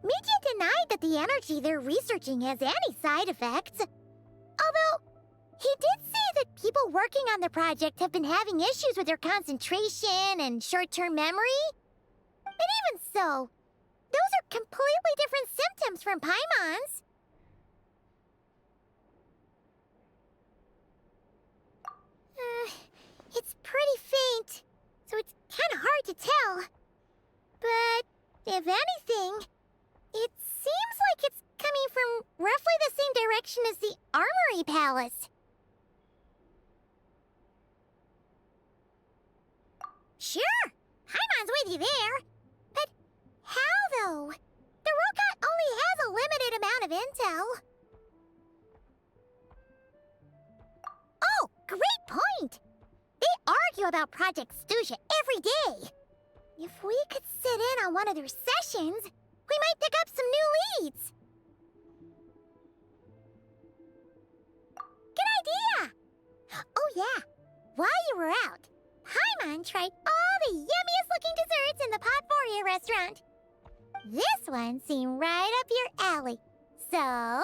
Mitya denied that the energy they're researching has any side effects. Although, he did say that people working on the project have been having issues with their concentration and short-term memory. But even so, those are completely different symptoms from Paimon's. It's pretty faint, so it's kind of hard to tell. But, if anything, it seems like it's coming from roughly the same direction as the Armory Palace. Sure, Paimon's with you there. But how, though? The Rokat only has a limited amount of intel. Oh, great point! They argue about Project Stuja every day. If we could sit in on one of their sessions, we might pick up some new leads. Good idea! Oh yeah, while you were out, Paimon tried all the yummiest looking desserts in the Potpourri restaurant. This one seemed right up your alley. So,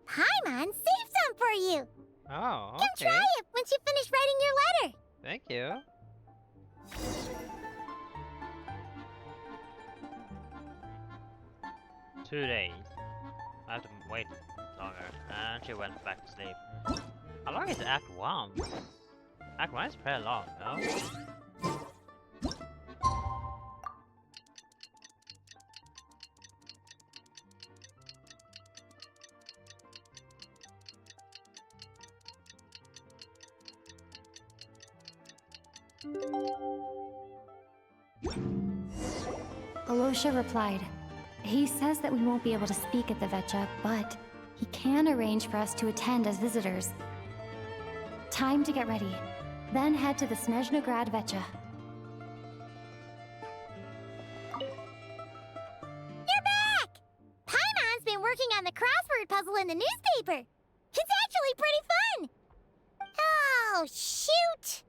Paimon saved some for you. Oh, Come try it once you finish writing your letter. Thank you. 2 days. I have to wait longer. And she went back to sleep. How long is Act 1? Act 1 is pretty long, no? Alosha replied. He says that we won't be able to speak at the Vetcha, but he can arrange for us to attend as visitors. Time to get ready. Then head to the Snezhnograd Vetcha. You're back! Paimon's been working on the crossword puzzle in the newspaper. It's actually pretty fun. Oh, shoot!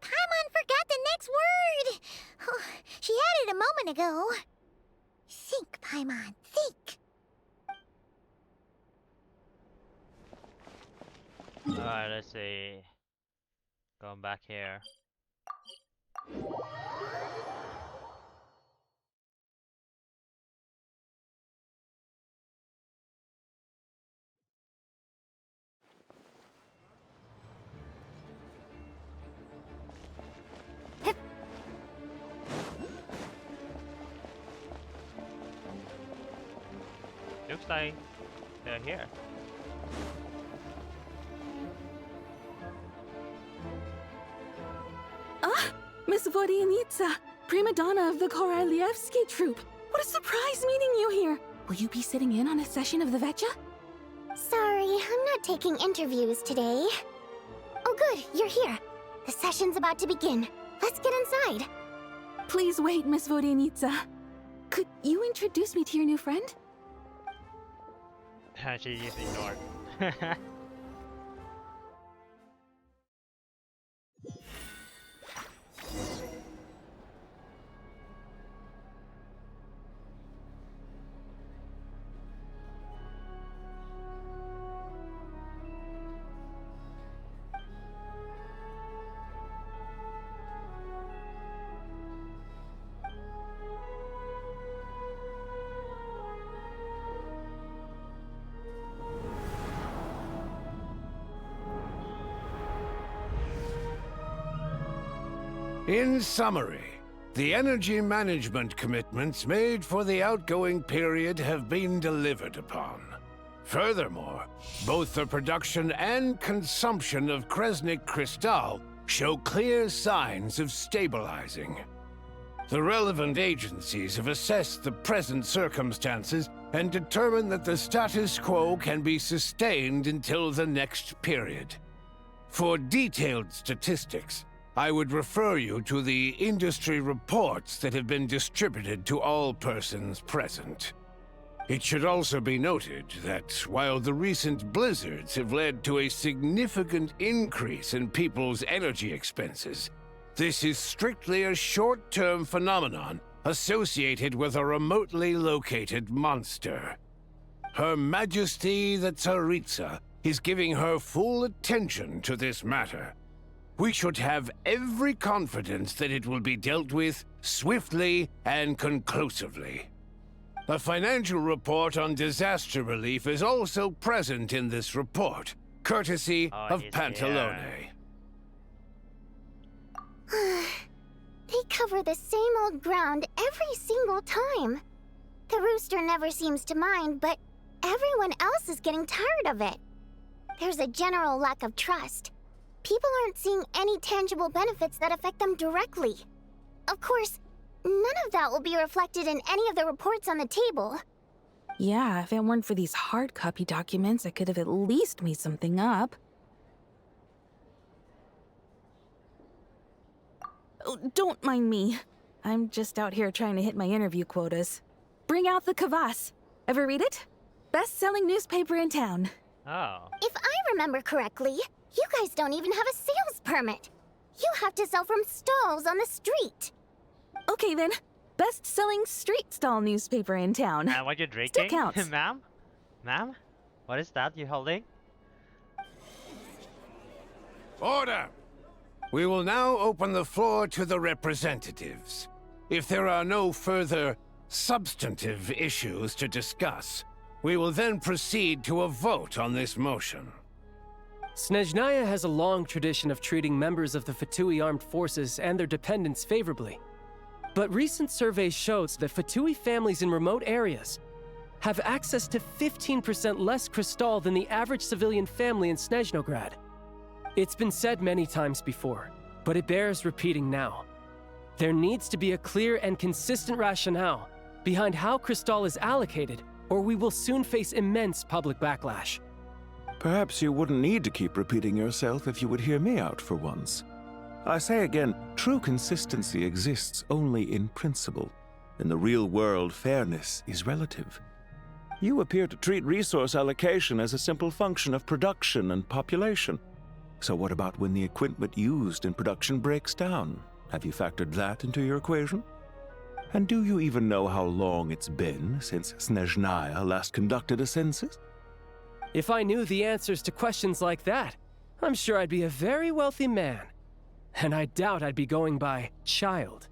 Paimon forgot the next word. Oh, she had it a moment ago. Think, Paimon, think. Alright, let's see. Going back here. Looks like they're here. Ah, Miss Vodyanitsa, prima donna of the Korolievsky troupe. What a surprise meeting you here. Will you be sitting in on a session of the Vetcha? Sorry, I'm not taking interviews today. Oh good, you're here. The session's about to begin. Let's get inside. Please wait, Miss Vodyanitsa. Could you introduce me to your new friend? She just ignored. In summary, the energy management commitments made for the outgoing period have been delivered upon. Furthermore, both the production and consumption of Kresnik Crystal show clear signs of stabilizing. The relevant agencies have assessed the present circumstances and determined that the status quo can be sustained until the next period. For detailed statistics, I would refer you to the industry reports that have been distributed to all persons present. It should also be noted that while the recent blizzards have led to a significant increase in people's energy expenses, this is strictly a short-term phenomenon associated with a remotely located monster. Her Majesty the Tsaritsa is giving her full attention to this matter. We should have every confidence that it will be dealt with swiftly and conclusively. A financial report on disaster relief is also present in this report, courtesy of Pantalone. They cover the same old ground every single time. The rooster never seems to mind, but everyone else is getting tired of it. There's a general lack of trust. People aren't seeing any tangible benefits that affect them directly. Of course, none of that will be reflected in any of the reports on the table. Yeah, if it weren't for these hard copy documents, I could have at least made something up. Oh, don't mind me. I'm just out here trying to hit my interview quotas. Bring out the kvass. Ever read it? Best-selling newspaper in town. Oh. If I remember correctly, you guys don't even have a sales permit. You have to sell from stalls on the street. Okay then, best-selling street stall newspaper in town. And what you're drinking? Still counts. Ma'am? Ma'am? What is that you're holding? Order! We will now open the floor to the representatives. If there are no further substantive issues to discuss, we will then proceed to a vote on this motion. Snezhnaya has a long tradition of treating members of the Fatui armed forces and their dependents favorably. But recent surveys shows that Fatui families in remote areas have access to 15% less crystal than the average civilian family in Snezhnograd. It's been said many times before, but it bears repeating now. There needs to be a clear and consistent rationale behind how crystal is allocated, or we will soon face immense public backlash. Perhaps you wouldn't need to keep repeating yourself if you would hear me out for once. I say again, true consistency exists only in principle. In the real world, fairness is relative. You appear to treat resource allocation as a simple function of production and population. So what about when the equipment used in production breaks down? Have you factored that into your equation? And do you even know how long it's been since Snezhnaya last conducted a census? If I knew the answers to questions like that, I'm sure I'd be a very wealthy man. And I doubt I'd be going by child.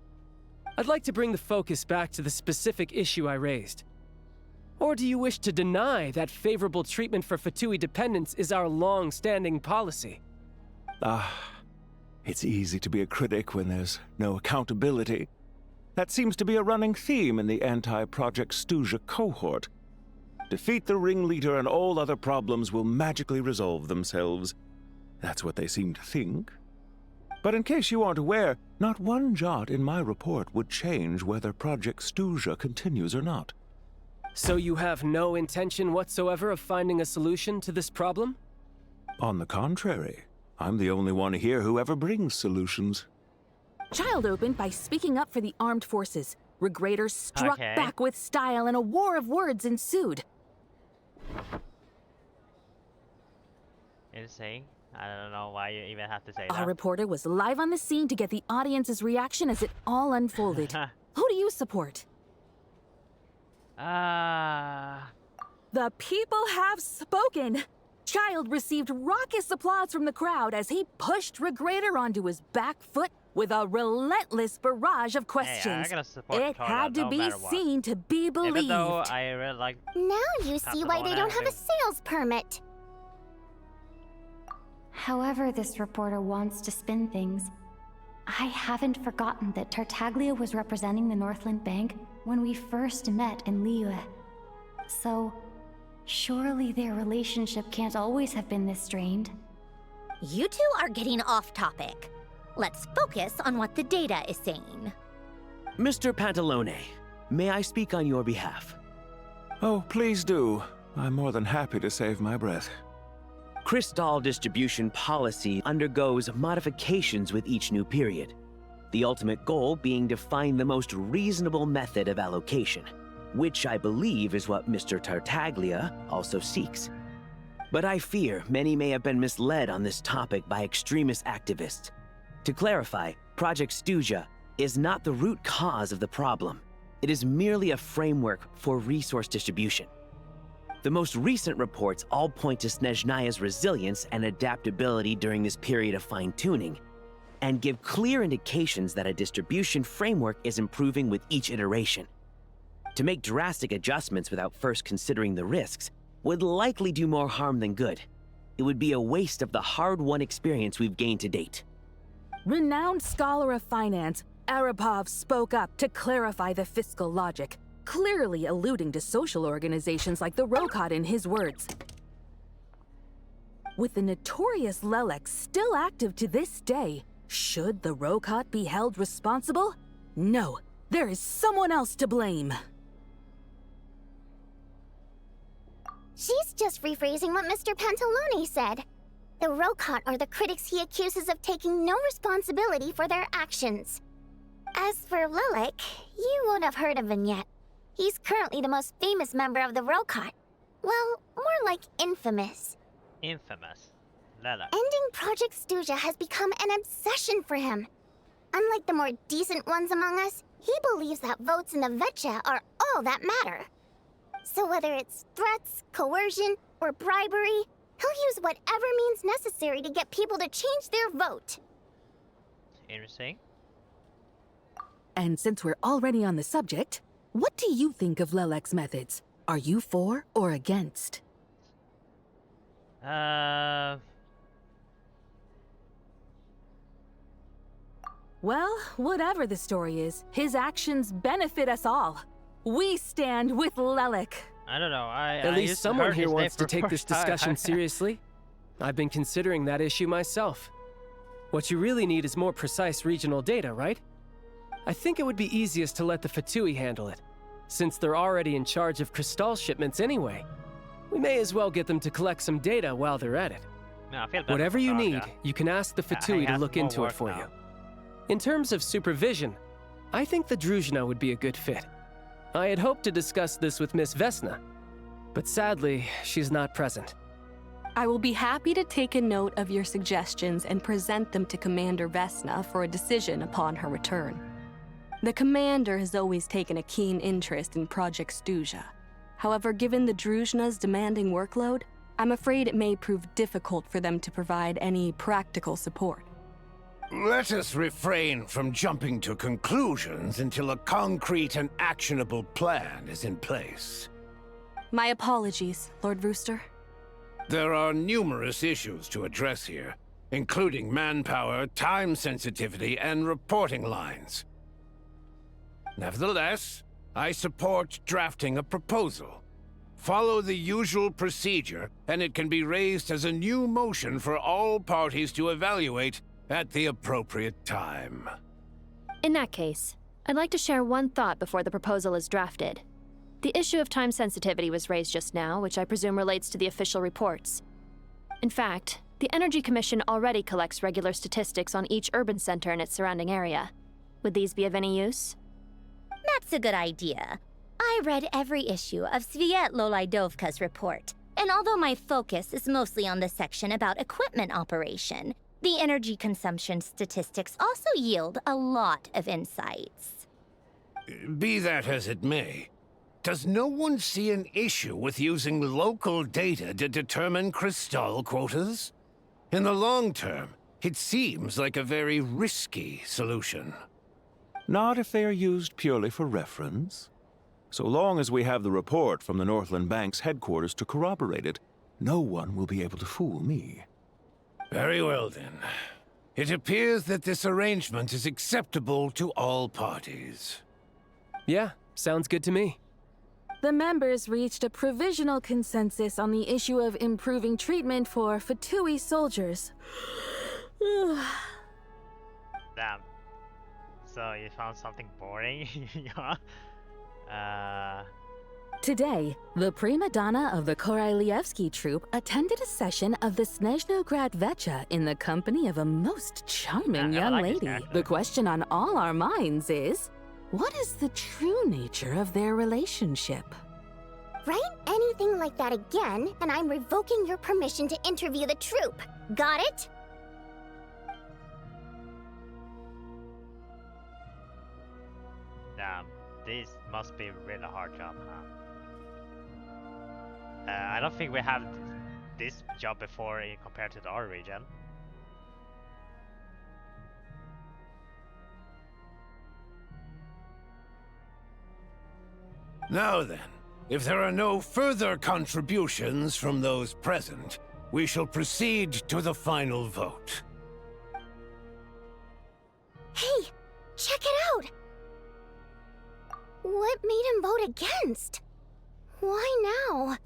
I'd like to bring the focus back to the specific issue I raised. Or do you wish to deny that favorable treatment for Fatui dependents is our long-standing policy? It's easy to be a critic when there's no accountability. That seems to be a running theme in the anti-Project Stuja cohort. Defeat the ringleader and all other problems will magically resolve themselves. That's what they seem to think. But in case you aren't aware, not one jot in my report would change whether Project Stuja continues or not. So you have no intention whatsoever of finding a solution to this problem? On the contrary, I'm the only one here who ever brings solutions. Child opened by speaking up for the armed forces. Regrator struck back with style and a war of words ensued. Insane. I don't know why you even have to say Our that. reporter was live on the scene to get the audience's reaction as it all unfolded. Who do you support? Ah. The people have spoken! Child received raucous applause from the crowd as he pushed Regrator onto his back foot with a relentless barrage of questions. Hey, I'm gonna support it Tara, had to no be matter what. seen to be believed. Even though I really like... Now you see why they don't have a sales permit. However this reporter wants to spin things, I haven't forgotten that Tartaglia was representing the Northland Bank when we first met in Liyue. So, surely their relationship can't always have been this strained. You two are getting off topic. Let's focus on what the data is saying. Mr. Pantalone, may I speak on your behalf? Oh, please do. I'm more than happy to save my breath. Crystal distribution policy undergoes modifications with each new period. The ultimate goal being to find the most reasonable method of allocation, which I believe is what Mr. Tartaglia also seeks. But I fear many may have been misled on this topic by extremist activists. To clarify, Project Stuja is not the root cause of the problem. It is merely a framework for resource distribution. The most recent reports all point to Snezhnaya's resilience and adaptability during this period of fine-tuning, and give clear indications that a distribution framework is improving with each iteration. To make drastic adjustments without first considering the risks would likely do more harm than good. It would be a waste of the hard-won experience we've gained to date. Renowned scholar of finance, Arapov spoke up to clarify the fiscal logic, clearly alluding to social organizations like the Rokot in his words. With the notorious Lelek still active to this day, should the Rokot be held responsible? No, there is someone else to blame. She's just rephrasing what Mr. Pantalone said. The Rokot are the critics he accuses of taking no responsibility for their actions. As for Lilac, you won't have heard of him yet. He's currently the most famous member of the Rokot. Well, more like infamous. Infamous. Lilac. Ending Project Stuja has become an obsession for him. Unlike the more decent ones among us, he believes that votes in the Vetcha are all that matter. So whether it's threats, coercion, or bribery, he'll use whatever means necessary to get people to change their vote. Interesting. And since we're already on the subject, what do you think of Lelek's methods? Are you for or against? Well, whatever the story is, his actions benefit us all. We stand with Lelik. I don't know. At least someone here wants to take this discussion seriously. I've been considering that issue myself. What you really need is more precise regional data, right? I think it would be easiest to let the Fatui handle it, since they're already in charge of Crystal shipments anyway. We may as well get them to collect some data while they're at it. No, I feel better Whatever for you Saga. need, you can ask the Fatui to look into it for you. In terms of supervision, I think the Druzhna would be a good fit. I had hoped to discuss this with Miss Vesna, but sadly, she's not present. I will be happy to take a note of your suggestions and present them to Commander Vesna for a decision upon her return. The Commander has always taken a keen interest in Project Stuja. However, given the Druzhna's demanding workload, I'm afraid it may prove difficult for them to provide any practical support. Let us refrain from jumping to conclusions until a concrete and actionable plan is in place. My apologies, Lord Rooster. There are numerous issues to address here, including manpower, time sensitivity, and reporting lines. Nevertheless, I support drafting a proposal. Follow the usual procedure, and it can be raised as a new motion for all parties to evaluate at the appropriate time. In that case, I'd like to share one thought before the proposal is drafted. The issue of time sensitivity was raised just now, which I presume relates to the official reports. In fact, the Energy Commission already collects regular statistics on each urban center and its surrounding area. Would these be of any use? That's a good idea. I read every issue of Sviet Lolaidovka's report, and although my focus is mostly on the section about equipment operation, the energy consumption statistics also yield a lot of insights. Be that as it may, does no one see an issue with using local data to determine Crystal quotas? In the long term, it seems like a very risky solution. Not if they are used purely for reference. So long as we have the report from the Northland Bank's headquarters to corroborate it, no one will be able to fool me. Very well, then. It appears that this arrangement is acceptable to all parties. Yeah, sounds good to me. The members reached a provisional consensus on the issue of improving treatment for Fatui soldiers. Damn. So you found something boring? Yeah. Today, the prima donna of the Korailievsky troupe attended a session of the Snezhnograd Vecha in the company of a most charming young lady. The question on all our minds is, what is the true nature of their relationship? Write anything like that again, and I'm revoking your permission to interview the troupe. Got it? Damn, this must be a really hard job, huh? I don't think we have this job before compared to our region. Now then, if there are no further contributions from those present, we shall proceed to the final vote. Hey, check it out! What made him vote against? Why now?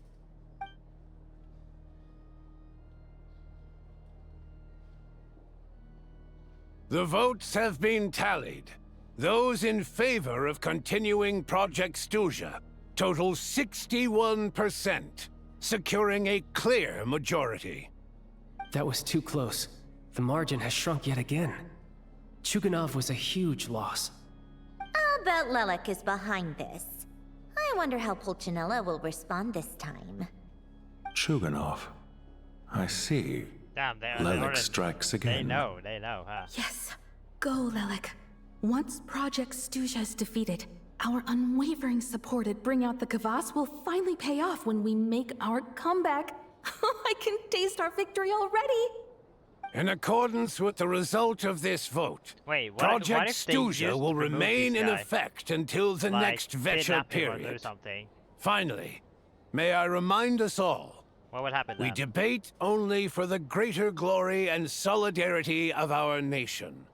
The votes have been tallied. Those in favor of continuing Project Stuja total 61%, securing a clear majority. That was too close. The margin has shrunk yet again. Chuganov was a huge loss. I'll bet Lelik is behind this. I wonder how Pulcinella will respond this time. Chuganov. I see. Damn, Lelik strikes again. They know, huh? Yes. Go, Lelik. Once Project Stuja is defeated, our unwavering support at Bring Out the Kvass will finally pay off when we make our comeback. I can taste our victory already! In accordance with the result of this vote, Wait, what Project if they Stuja will remain in guy? effect until the Like, next Vecha kidnap him or do period. something. Finally, may I remind us all, What would happen we then? debate only for the greater glory and solidarity of our nation.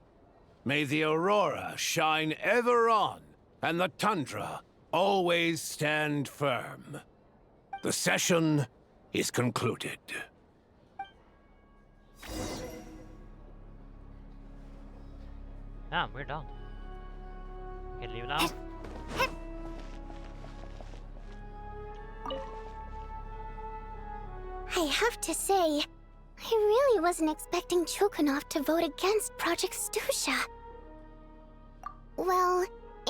May the aurora shine ever on, and the tundra always stand firm. The session is concluded. We're done. We can leave now. I have to say, I really wasn't expecting Chulkanov to vote against Project Stusha. Well,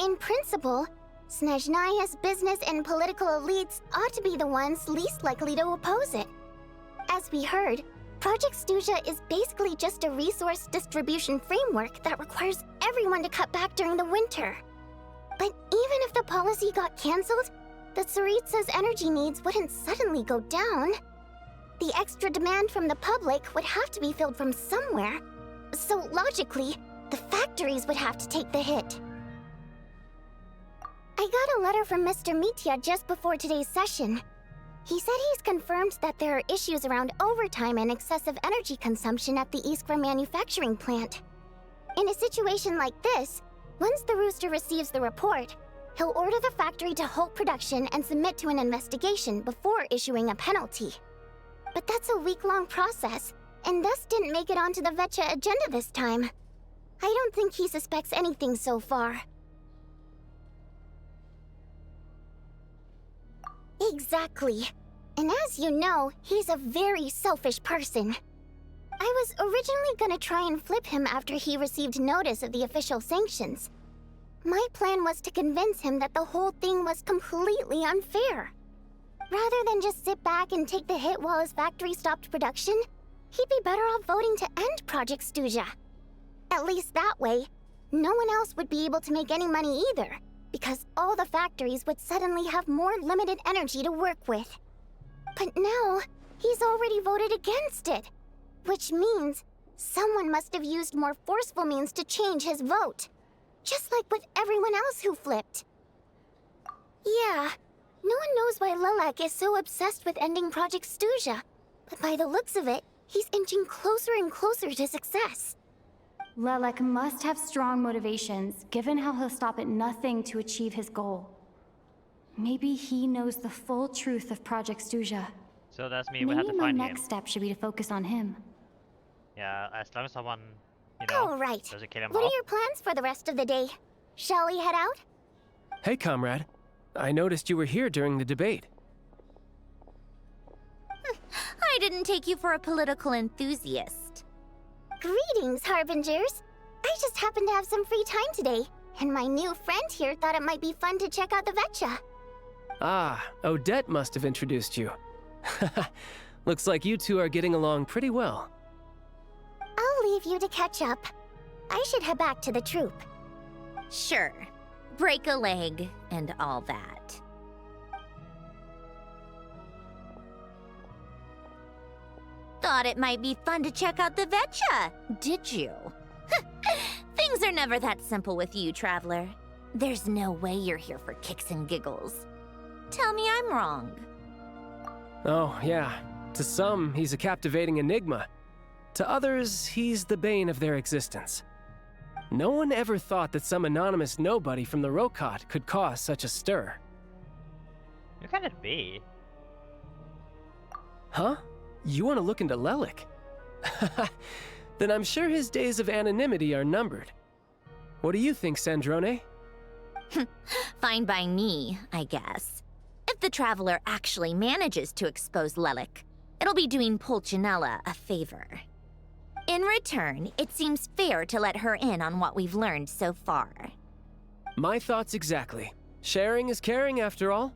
in principle, Snezhnaya's business and political elites ought to be the ones least likely to oppose it. As we heard, Project Stusha is basically just a resource distribution framework that requires everyone to cut back during the winter. But even if the policy got cancelled, the Tsaritsa's energy needs wouldn't suddenly go down. The extra demand from the public would have to be filled from somewhere. So logically, the factories would have to take the hit. I got a letter from Mr. Mitya just before today's session. He said he's confirmed that there are issues around overtime and excessive energy consumption at the Iskra manufacturing plant. In a situation like this, once the Rooster receives the report, he'll order the factory to halt production and submit to an investigation before issuing a penalty. But that's a week-long process, and thus didn't make it onto the Vetcha agenda this time. I don't think he suspects anything so far. Exactly. And as you know, he's a very selfish person. I was originally gonna try and flip him after he received notice of the official sanctions. My plan was to convince him that the whole thing was completely unfair. Rather than just sit back and take the hit while his factory stopped production, he'd be better off voting to end Project Stusha. At least that way, no one else would be able to make any money either, because all the factories would suddenly have more limited energy to work with. But now, he's already voted against it, which means someone must have used more forceful means to change his vote, just like with everyone else who flipped. Yeah, no one knows why Lilac is so obsessed with ending Project Stusha, but by the looks of it, he's inching closer and closer to success. Lelek must have strong motivations, given how he'll stop at nothing to achieve his goal. Maybe he knows the full truth of Project Stusha. So that's me. We have to find him. Maybe my next step should be to focus on him. Yeah, as long as someone, you know, All right. doesn't kill him What off. are your plans for the rest of the day? Shall we head out? Hey, comrade. I noticed you were here during the debate. I didn't take you for a political enthusiast. Greetings, Harbingers. I just happened to have some free time today, and my new friend here thought it might be fun to check out the Vetcha. Ah, Odette must have introduced you. Looks like you two are getting along pretty well. I'll leave you to catch up. I should head back to the troop. Sure. Break a leg and all that. Thought it might be fun to check out the Vetcha, did you? Things are never that simple with you, Traveler. There's no way you're here for kicks and giggles. Tell me I'm wrong. Oh, yeah. To some, he's a captivating enigma. To others, he's the bane of their existence. No one ever thought that some anonymous nobody from the Rokot could cause such a stir. Who can it be? Huh? You want to look into Lelik? Then I'm sure his days of anonymity are numbered. What do you think, Sandrone? Fine by me, I guess. If the Traveler actually manages to expose Lelik, it'll be doing Pulcinella a favor. In return, it seems fair to let her in on what we've learned so far. My thoughts exactly. Sharing is caring, after all.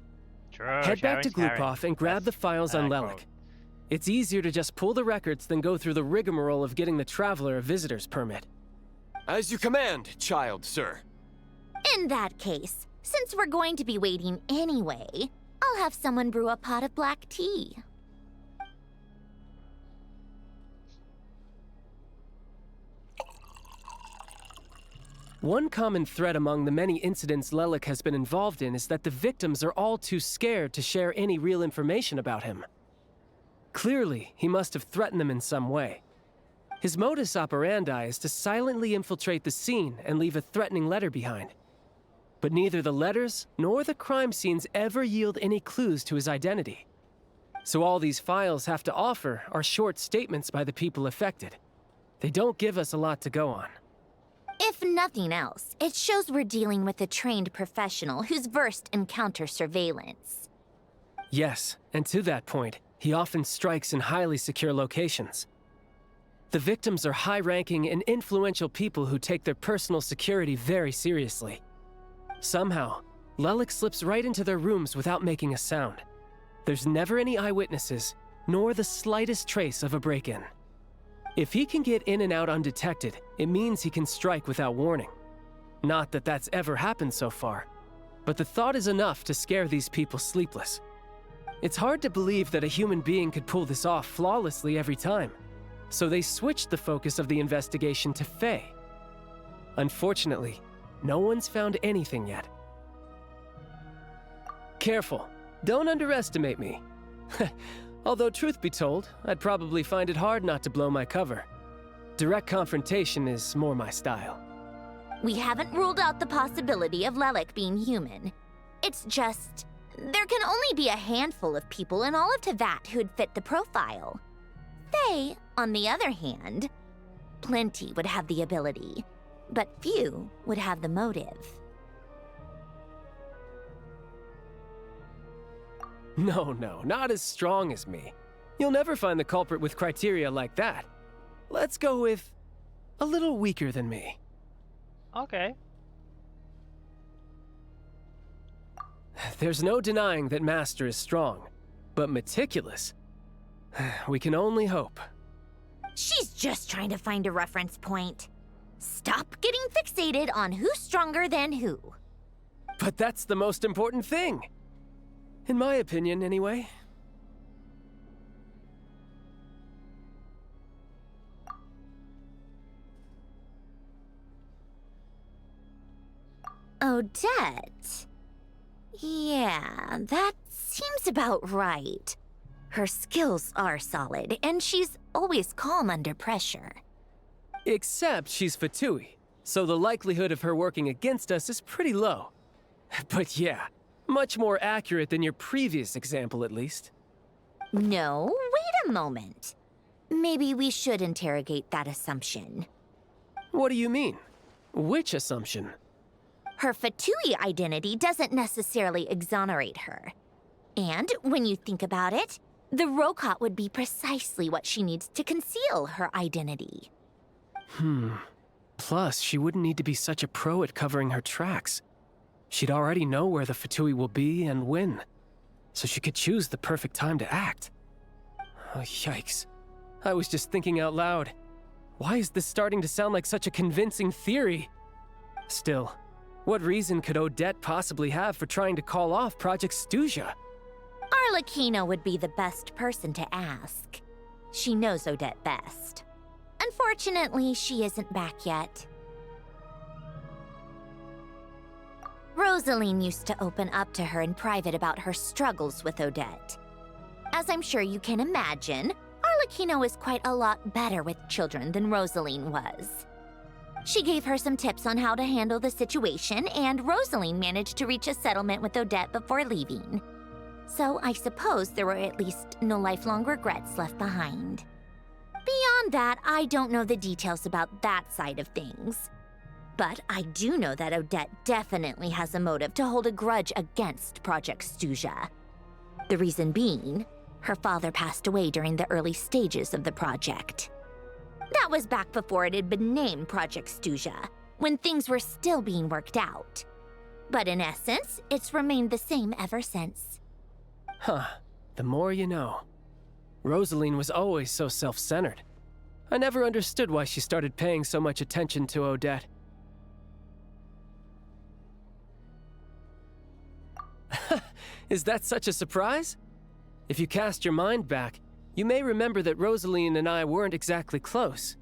True, Head back to sharing's caring. Glupov and grab the files on Lelik. quote. It's easier to just pull the records than go through the rigmarole of getting the Traveler a visitor's permit. As you command, child, sir. In that case, since we're going to be waiting anyway, I'll have someone brew a pot of black tea. One common thread among the many incidents Lelik has been involved in is that the victims are all too scared to share any real information about him. Clearly, he must have threatened them in some way. His modus operandi is to silently infiltrate the scene and leave a threatening letter behind. But neither the letters nor the crime scenes ever yield any clues to his identity. So all these files have to offer are short statements by the people affected. They don't give us a lot to go on. If nothing else, it shows we're dealing with a trained professional who's versed in counter-surveillance. Yes, and to that point, he often strikes in highly secure locations. The victims are high-ranking and influential people who take their personal security very seriously. Somehow, Lelik slips right into their rooms without making a sound. There's never any eyewitnesses, nor the slightest trace of a break-in. If he can get in and out undetected, it means he can strike without warning. Not that that's ever happened so far, but the thought is enough to scare these people sleepless. It's hard to believe that a human being could pull this off flawlessly every time, so they switched the focus of the investigation to Faye. Unfortunately, no one's found anything yet. Careful, don't underestimate me. Although truth be told, I'd probably find it hard not to blow my cover. Direct confrontation is more my style. We haven't ruled out the possibility of Lelik being human. It's just, there can only be a handful of people in all of Teyvat who'd fit the profile. Faye, on the other hand, plenty would have the ability, but few would have the motive. No, not as strong as me. You'll never find the culprit with criteria like that. Let's go with a little weaker than me. Okay. There's no denying that Master is strong, but meticulous. We can only hope. She's just trying to find a reference point. Stop getting fixated on who's stronger than who. But that's the most important thing. In my opinion, anyway. Odette? Yeah, that seems about right. Her skills are solid, and she's always calm under pressure. Except she's Fatui, so the likelihood of her working against us is pretty low. But yeah, much more accurate than your previous example, at least. No, wait a moment. Maybe we should interrogate that assumption. What do you mean? Which assumption? Her Fatui identity doesn't necessarily exonerate her. And when you think about it, the Rokot would be precisely what she needs to conceal her identity. Plus, she wouldn't need to be such a pro at covering her tracks. She'd already know where the Fatui will be and when, so she could choose the perfect time to act. Oh, yikes. I was just thinking out loud. Why is this starting to sound like such a convincing theory? Still, what reason could Odette possibly have for trying to call off Project Stuja? Arlecchino would be the best person to ask. She knows Odette best. Unfortunately, she isn't back yet. Rosaline used to open up to her in private about her struggles with Odette. As I'm sure you can imagine, Arlecchino is quite a lot better with children than Rosaline was. She gave her some tips on how to handle the situation, and Rosaline managed to reach a settlement with Odette before leaving. So I suppose there were at least no lifelong regrets left behind. Beyond that, I don't know the details about that side of things. But I do know that Odette definitely has a motive to hold a grudge against Project Stuja. The reason being, her father passed away during the early stages of the project. That was back before it had been named Project Stuja, when things were still being worked out. But in essence, it's remained the same ever since. Huh, the more you know. Rosaline was always so self-centered. I never understood why she started paying so much attention to Odette. Is that such a surprise? If you cast your mind back, you may remember that Rosaline and I weren't exactly close.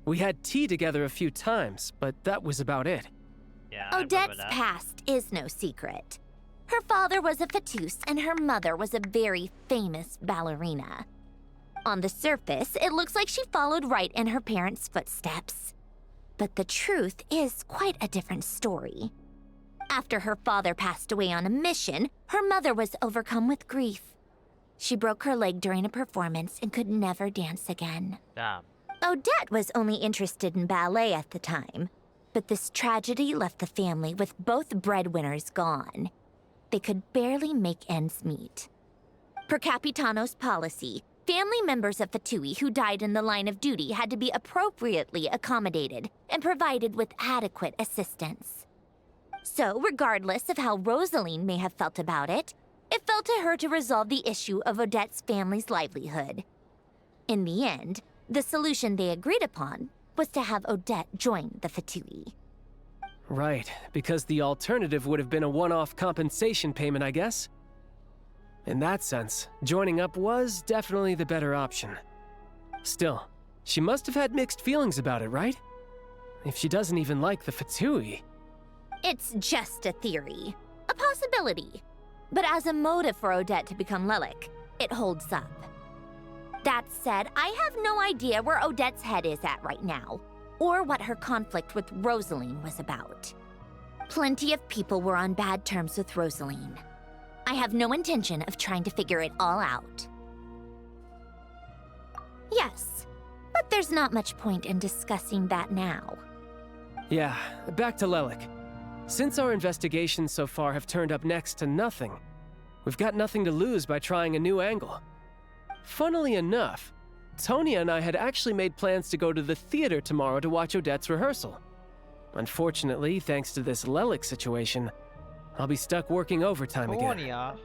We had tea together a few times, but that was about it. Yeah, Odette's past is no secret. Her father was a Fatus and her mother was a very famous ballerina. On the surface, it looks like she followed right in her parents' footsteps. But the truth is quite a different story. After her father passed away on a mission, her mother was overcome with grief. She broke her leg during a performance and could never dance again. Damn. Odette was only interested in ballet at the time, but this tragedy left the family with both breadwinners gone. They could barely make ends meet. Per Capitano's policy, family members of Fatui who died in the line of duty had to be appropriately accommodated and provided with adequate assistance. So, regardless of how Rosaline may have felt about it, it fell to her to resolve the issue of Odette's family's livelihood. In the end, the solution they agreed upon was to have Odette join the Fatui. Right, because the alternative would have been a one-off compensation payment, I guess. In that sense, joining up was definitely the better option. Still, she must have had mixed feelings about it, right? If she doesn't even like the Fatui. It's just a theory, a possibility. But as a motive for Odette to become Lelik, it holds up. That said, I have no idea where Odette's head is at right now, or what her conflict with Rosaline was about. Plenty of people were on bad terms with Rosaline. I have no intention of trying to figure it all out. Yes, but there's not much point in discussing that now. Yeah, back to Lelik. Since our investigations so far have turned up next to nothing, we've got nothing to lose by trying a new angle. Funnily enough, Tonya and I had actually made plans to go to the theater tomorrow to watch Odette's rehearsal. Unfortunately, thanks to this Lelik situation, I'll be stuck working overtime again. Tonya?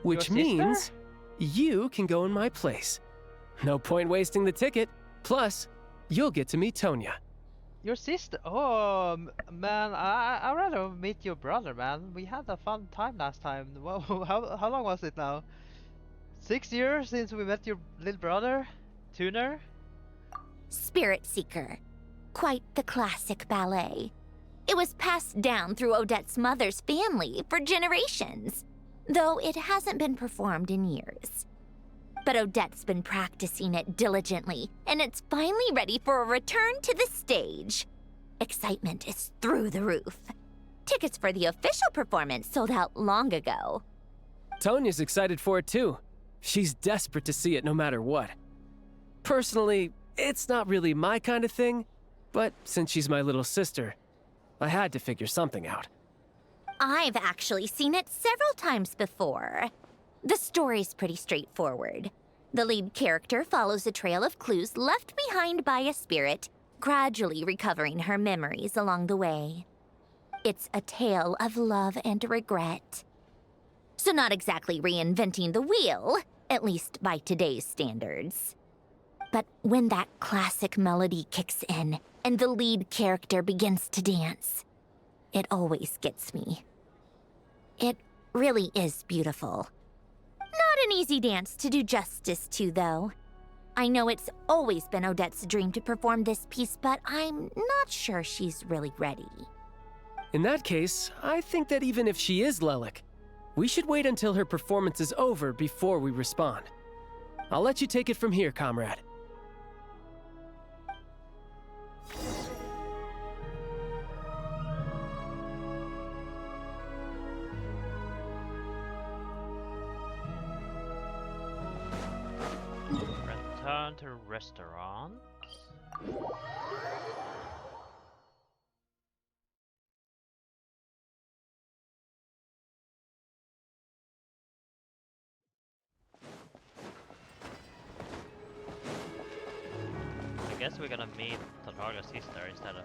Which Your sister? means you can go in my place. No point wasting the ticket. Plus, you'll get to meet Tonya. Your sister? Oh, man, I'd rather meet your brother, man. We had a fun time last time. Well, how long was it now? 6 years since we met your little brother? Tuner? Spirit Seeker. Quite the classic ballet. It was passed down through Odette's mother's family for generations, though it hasn't been performed in years. But Odette's been practicing it diligently, and it's finally ready for a return to the stage. Excitement is through the roof. Tickets for the official performance sold out long ago. Tonya's excited for it too. She's desperate to see it no matter what. Personally, it's not really my kind of thing, but since she's my little sister, I had to figure something out. I've actually seen it several times before. The story's pretty straightforward. The lead character follows a trail of clues left behind by a spirit, gradually recovering her memories along the way. It's a tale of love and regret. So not exactly reinventing the wheel, at least by today's standards. But when that classic melody kicks in and the lead character begins to dance, it always gets me. It really is beautiful. Not an easy dance to do justice to, though. I know it's always been Odette's dream to perform this piece, but I'm not sure she's really ready. In that case, I think that even if she is Lelik, we should wait until her performance is over before we respond. I'll let you take it from here, comrade. Return to restaurant. I guess we're gonna meet Tatarga's sister instead of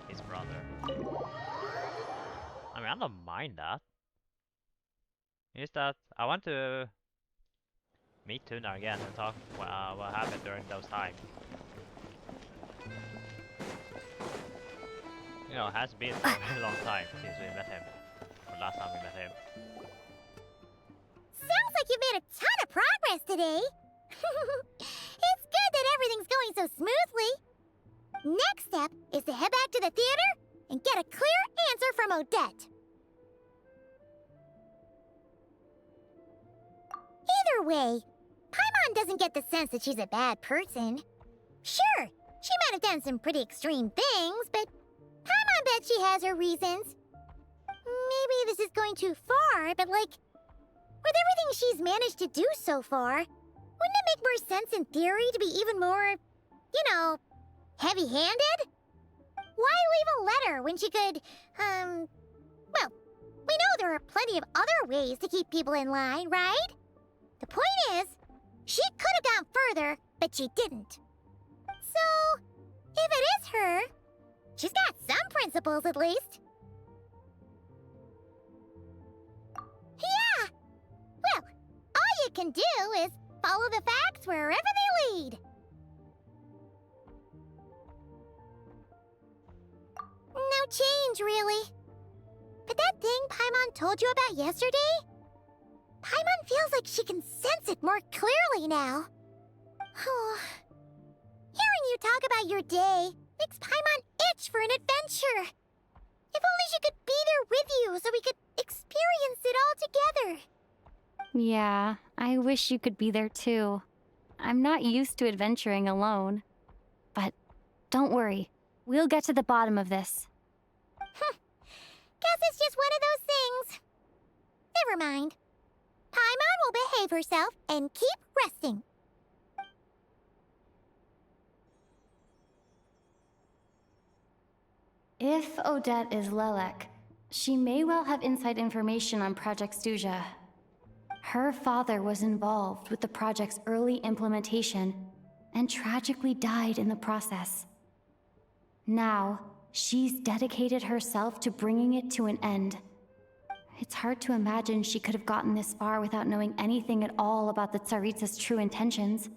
his brother. I mean, I don't mind that. Is that I want to meet Tuna again and talk what happened during those times. You know, it has been a very long time since we met him. Or last time we met him. Sounds like you made a ton of progress today. It's good that everything's going so smoothly. Next step is to head back to the theater and get a clear answer from Odette. Either way, Paimon Paimon doesn't get the sense that she's a bad person. Sure, she might have done some pretty extreme things, but Paimon bet she has her reasons. Maybe this is going too far, but like, with everything she's managed to do so far, wouldn't it make more sense in theory to be even more, you know, heavy-handed? Why leave a letter when she could, well, we know there are plenty of other ways to keep people in line, right? The point is, she could have gone further, but she didn't. So, if it is her, she's got some principles at least. Yeah! Well, all you can do is follow the facts wherever they lead. No change, really. But that thing Paimon told you about yesterday? Paimon feels like she can sense it more clearly now. Hearing you talk about your day makes Paimon itch for an adventure. If only she could be there with you so we could experience it all together. Yeah, I wish you could be there too. I'm not used to adventuring alone. But don't worry, we'll get to the bottom of this. Guess it's just one of those things. Never mind. Paimon will behave herself and keep resting. If Odette is Lelek, she may well have inside information on Project Stuja. Her father was involved with the project's early implementation and tragically died in the process. Now, she's dedicated herself to bringing it to an end. It's hard to imagine she could have gotten this far without knowing anything at all about the Tsaritsa's true intentions.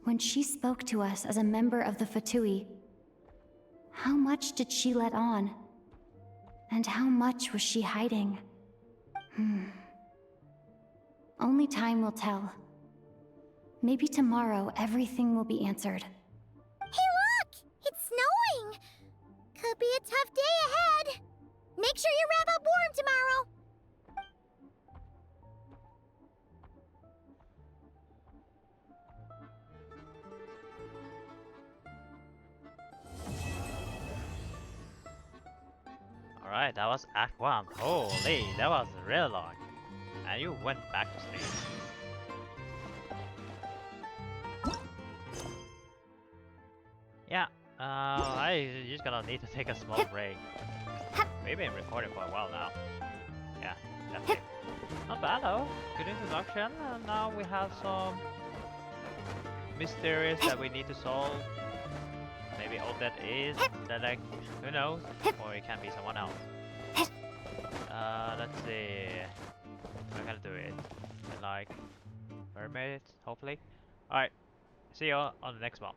When she spoke to us as a member of the Fatui, how much did she let on? And how much was she hiding? Only time will tell. Maybe tomorrow everything will be answered. Hey look! It's snowing! Could be a tough day ahead. Make sure you wrap up warm tomorrow. Alright, that was Act 1. Holy, that was really long. And you went back to sleep. Yeah, I just gonna need to take a small break. We've been recording for a while now. Yeah, that's it. Not bad though. Good introduction, and now we have some mysteries that we need to solve. Maybe all that is, that like, who knows? Or it can be someone else. Let's see. We're gonna do it in like 30 minutes, hopefully. Alright, see you on the next one.